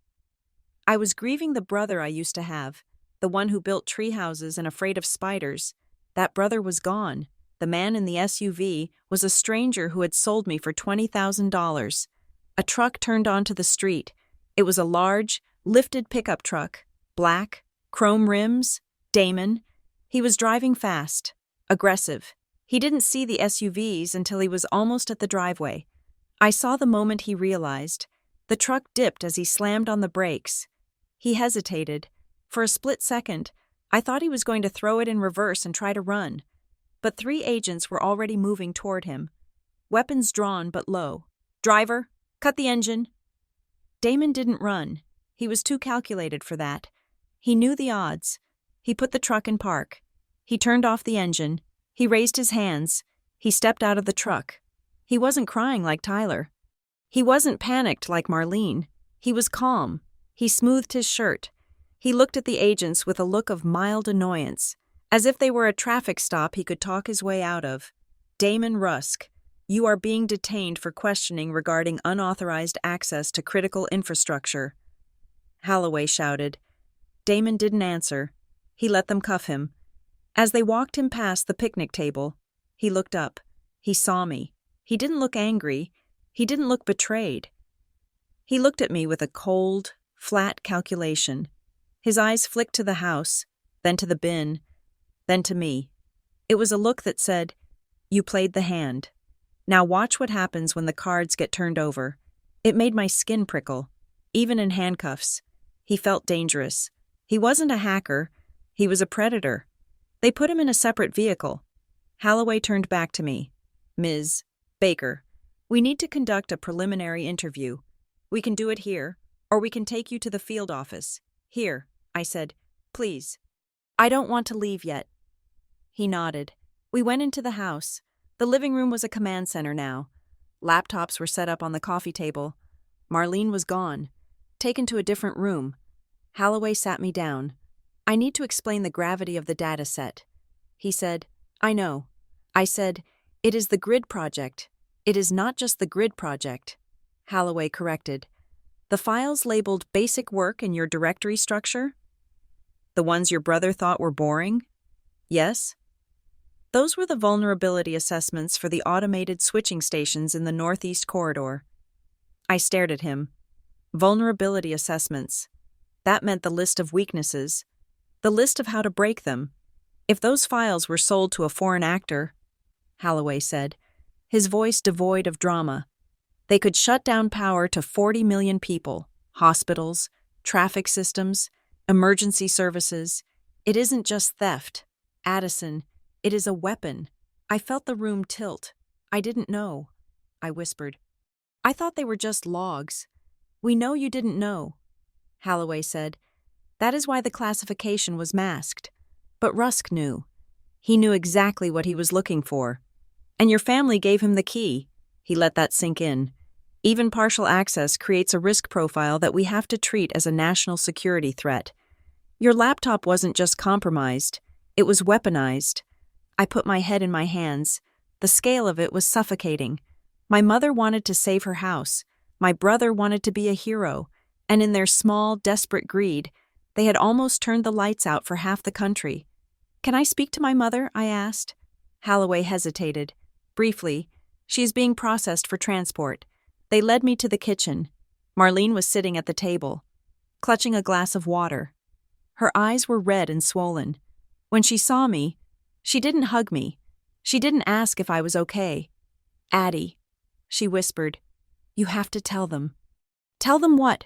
I was grieving the brother I used to have, the one who built tree houses and afraid of spiders. That brother was gone. The man in the SUV was a stranger who had sold me for $20,000. A truck turned onto the street. It was a large, lifted pickup truck, black, chrome rims. Damon. He was driving fast, aggressive. He didn't see the SUVs until he was almost at the driveway. I saw the moment he realized. The truck dipped as he slammed on the brakes. He hesitated. For a split second, I thought he was going to throw it in reverse and try to run. But 3 agents were already moving toward him. Weapons drawn but low. "Driver, cut the engine." Damon didn't run. He was too calculated for that. He knew the odds. He put the truck in park. He turned off the engine. He raised his hands. He stepped out of the truck. He wasn't crying like Tyler. He wasn't panicked like Marlene. He was calm. He smoothed his shirt. He looked at the agents with a look of mild annoyance, as if they were a traffic stop he could talk his way out of. "Damon Rusk, you are being detained for questioning regarding unauthorized access to critical infrastructure." Holloway shouted. Damon didn't answer. He let them cuff him. As they walked him past the picnic table, he looked up. He saw me. He didn't look angry. He didn't look betrayed. He looked at me with a cold, flat calculation. His eyes flicked to the house, then to the bin, then to me. It was a look that said, "You played the hand. Now watch what happens when the cards get turned over." It made my skin prickle, even in handcuffs. He felt dangerous. He wasn't a hacker. He was a predator. They put him in a separate vehicle. Holloway turned back to me. "Ms. Baker, we need to conduct a preliminary interview. We can do it here, or we can take you to the field office." "Here," I said. "Please. I don't want to leave yet." He nodded. We went into the house. The living room was a command center now. Laptops were set up on the coffee table. Marlene was gone, taken to a different room. Holloway sat me down. "I need to explain the gravity of the data set." He said, "I know." I said, "It is the grid project. It is not just the grid project." Holloway corrected. "The files labeled basic work in your directory structure? The ones your brother thought were boring?" "Yes." "Those were the vulnerability assessments for the automated switching stations in the Northeast Corridor." I stared at him. Vulnerability assessments. That meant the list of weaknesses, the list of how to break them. If those files were sold to a foreign actor, Holloway said, his voice devoid of drama, they could shut down power to 40 million people, hospitals, traffic systems, emergency services. It isn't just theft. Addison, it is a weapon. I felt the room tilt. "I didn't know," I whispered. "I thought they were just logs." "We know you didn't know," Holloway said. "That is why the classification was masked. But Rusk knew. He knew exactly what he was looking for. And your family gave him the key." He let that sink in. "Even partial access creates a risk profile that we have to treat as a national security threat. Your laptop wasn't just compromised, it was weaponized." I put my head in my hands. The scale of it was suffocating. My mother wanted to save her house. My brother wanted to be a hero. And in their small, desperate greed, they had almost turned the lights out for half the country. "Can I speak to my mother?" I asked. Holloway hesitated. "Briefly. She is being processed for transport." They led me to the kitchen. Marlene was sitting at the table, clutching a glass of water. Her eyes were red and swollen. When she saw me, she didn't hug me. She didn't ask if I was okay. "Addie," she whispered, "you have to tell them." "Tell them what?"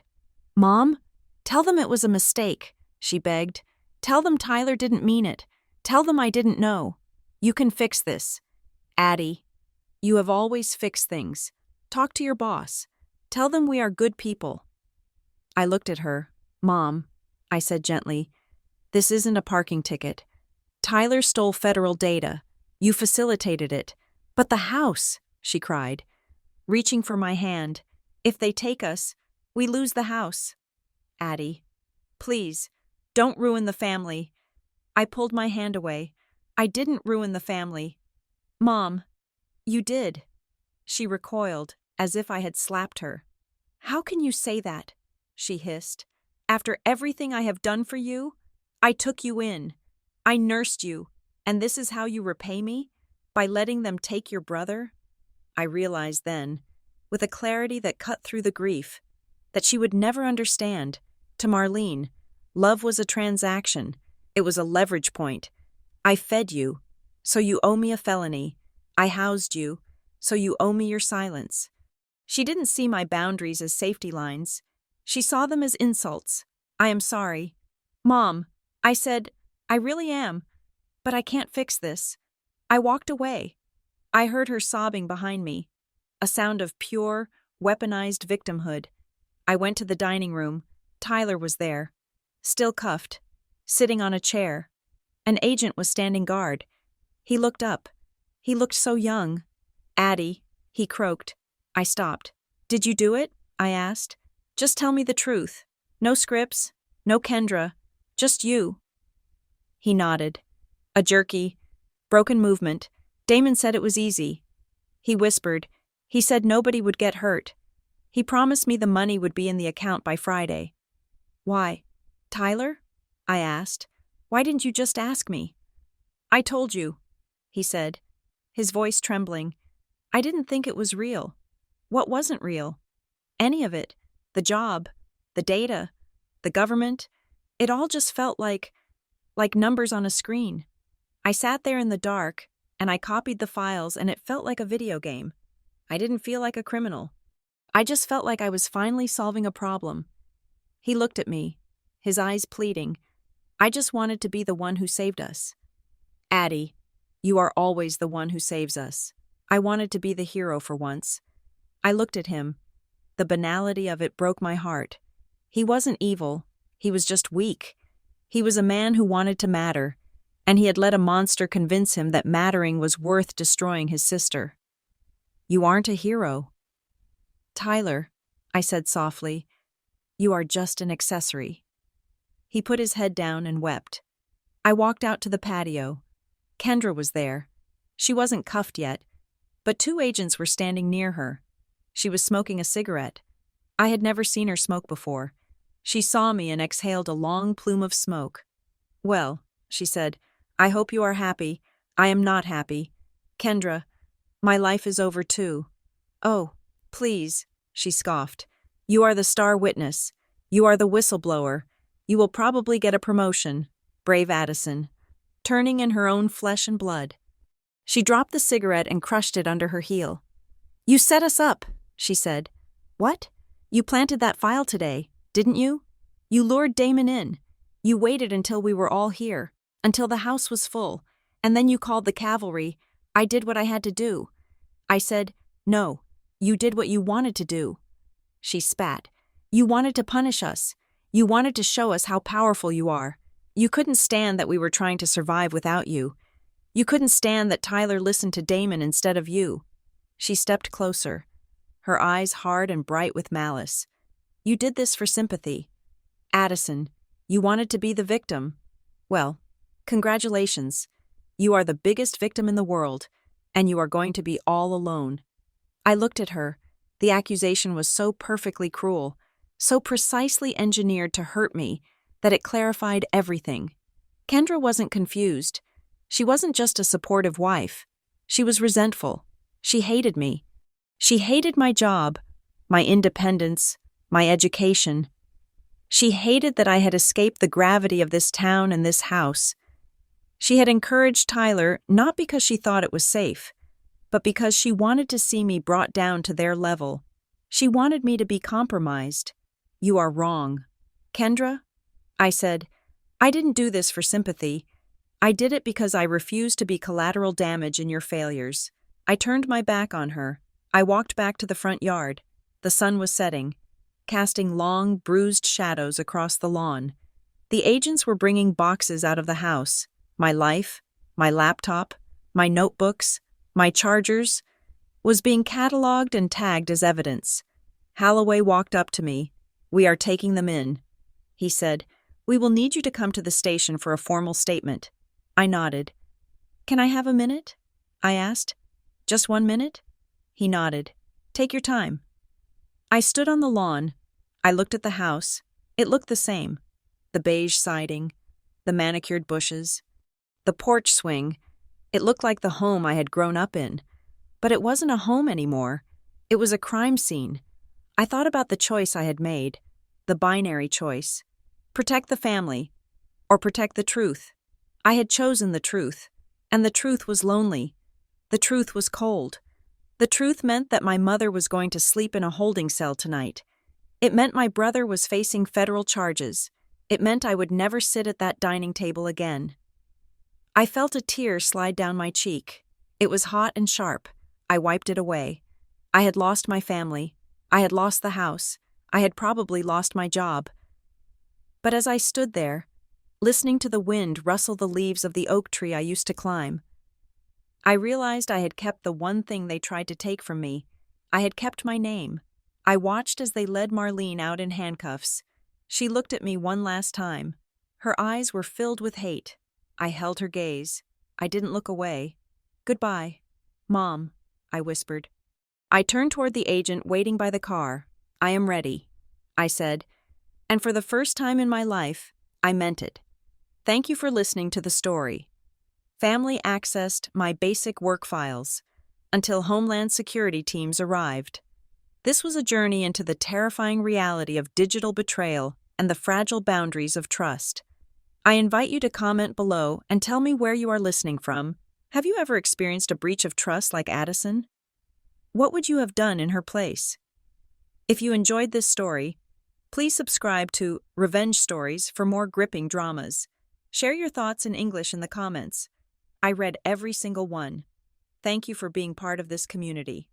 "Mom, tell them it was a mistake," she begged. "Tell them Tyler didn't mean it. Tell them I didn't know. You can fix this. Addie, you have always fixed things. Talk to your boss. Tell them we are good people." I looked at her. "Mom," I said gently, "this isn't a parking ticket. Tyler stole federal data. You facilitated it. But the house," she cried, reaching for my hand. "If they take us, we lose the house. Addie, please, don't ruin the family." I pulled my hand away. "I didn't ruin the family." "Mom, you did." She recoiled, as if I had slapped her. "How can you say that?" she hissed. "After everything I have done for you? I took you in. I nursed you, and this is how you repay me? By letting them take your brother? I realized then, with a clarity that cut through the grief, that she would never understand. To Marlene, love was a transaction. It was a leverage point. I fed you, so you owe me a felony. I housed you, so you owe me your silence. She didn't see my boundaries as safety lines. She saw them as insults. I am sorry. Mom, I said, I really am, but I can't fix this. I walked away. I heard her sobbing behind me, a sound of pure, weaponized victimhood. I went to the dining room. Tyler was there, still cuffed, sitting on a chair. An agent was standing guard. He looked up. He looked so young. Addie, he croaked. I stopped. Did you do it? I asked. Just tell me the truth. No scripts, no Kendra, just you. He nodded. A jerky, broken movement. Damon said it was easy. He whispered. He said nobody would get hurt. He promised me the money would be in the account by Friday. Why? Tyler? I asked. Why didn't you just ask me? I told you, he said, his voice trembling. I didn't think it was real. What wasn't real? Any of it. The job, the data, the government. It all just felt like numbers on a screen. I sat there in the dark, and I copied the files, and it felt like a video game. I didn't feel like a criminal. I just felt like I was finally solving a problem. He looked at me, his eyes pleading. I just wanted to be the one who saved us. Addie, you are always the one who saves us. I wanted to be the hero for once. I looked at him. The banality of it broke my heart. He wasn't evil. He was just weak. He was a man who wanted to matter, and he had let a monster convince him that mattering was worth destroying his sister. You aren't a hero. Tyler, I said softly, you are just an accessory. He put his head down and wept. I walked out to the patio. Kendra was there. She wasn't cuffed yet, but 2 agents were standing near her. She was smoking a cigarette. I had never seen her smoke before. She saw me and exhaled a long plume of smoke. Well, she said, I hope you are happy. I am not happy. Kendra, my life is over too. Oh, please, she scoffed. You are the star witness. You are the whistleblower. You will probably get a promotion. Brave Addison. Turning in her own flesh and blood. She dropped the cigarette and crushed it under her heel. You set us up, she said. What? You planted that file today, didn't you? You lured Damon in. You waited until we were all here, until the house was full, and then you called the cavalry. I did what I had to do. I said, no, you did what you wanted to do. She spat. You wanted to punish us. You wanted to show us how powerful you are. You couldn't stand that we were trying to survive without you. You couldn't stand that Tyler listened to Damon instead of you. She stepped closer, her eyes hard and bright with malice. You did this for sympathy. Addison, you wanted to be the victim. Well, congratulations. You are the biggest victim in the world, and you are going to be all alone. I looked at her. The accusation was so perfectly cruel, so precisely engineered to hurt me, that it clarified everything. Kendra wasn't confused. She wasn't just a supportive wife. She was resentful. She hated me. She hated my job, my independence, my education. She hated that I had escaped the gravity of this town and this house. She had encouraged Tyler not because she thought it was safe, but because she wanted to see me brought down to their level. She wanted me to be compromised. You are wrong. Kendra? I said, I didn't do this for sympathy. I did it because I refused to be collateral damage in your failures. I turned my back on her. I walked back to the front yard. The sun was setting, casting long, bruised shadows across the lawn. The agents were bringing boxes out of the house. My life, my laptop, my notebooks, my chargers, was being cataloged and tagged as evidence. Holloway walked up to me. We are taking them in. He said, we will need you to come to the station for a formal statement. I nodded. Can I have a minute? I asked. Just 1 minute? He nodded. Take your time. I stood on the lawn. I looked at the house. It looked the same. The beige siding, the manicured bushes, the porch swing, It looked like the home I had grown up in. But it wasn't a home anymore. It was a crime scene. I thought about the choice I had made, the binary choice. Protect the family, or protect the truth. I had chosen the truth, and the truth was lonely. The truth was cold. The truth meant that my mother was going to sleep in a holding cell tonight. It meant my brother was facing federal charges. It meant I would never sit at that dining table again. I felt a tear slide down my cheek. It was hot and sharp. I wiped it away. I had lost my family. I had lost the house. I had probably lost my job. But as I stood there, listening to the wind rustle the leaves of the oak tree I used to climb, I realized I had kept the one thing they tried to take from me. I had kept my name. I watched as they led Marlene out in handcuffs. She looked at me one last time. Her eyes were filled with hate. I held her gaze. I didn't look away. "Goodbye, Mom," I whispered. I turned toward the agent waiting by the car. "I am ready," I said, and for the first time in my life, I meant it. Thank you for listening to the story. Family accessed my basic work files until Homeland security teams arrived. This was a journey into the terrifying reality of digital betrayal and the fragile boundaries of trust. I invite you to comment below and tell me where you are listening from. Have you ever experienced a breach of trust like Addison? What would you have done in her place? If you enjoyed this story, please subscribe to Revenge Stories for more gripping dramas. Share your thoughts in English in the comments. I read every single one. Thank you for being part of this community.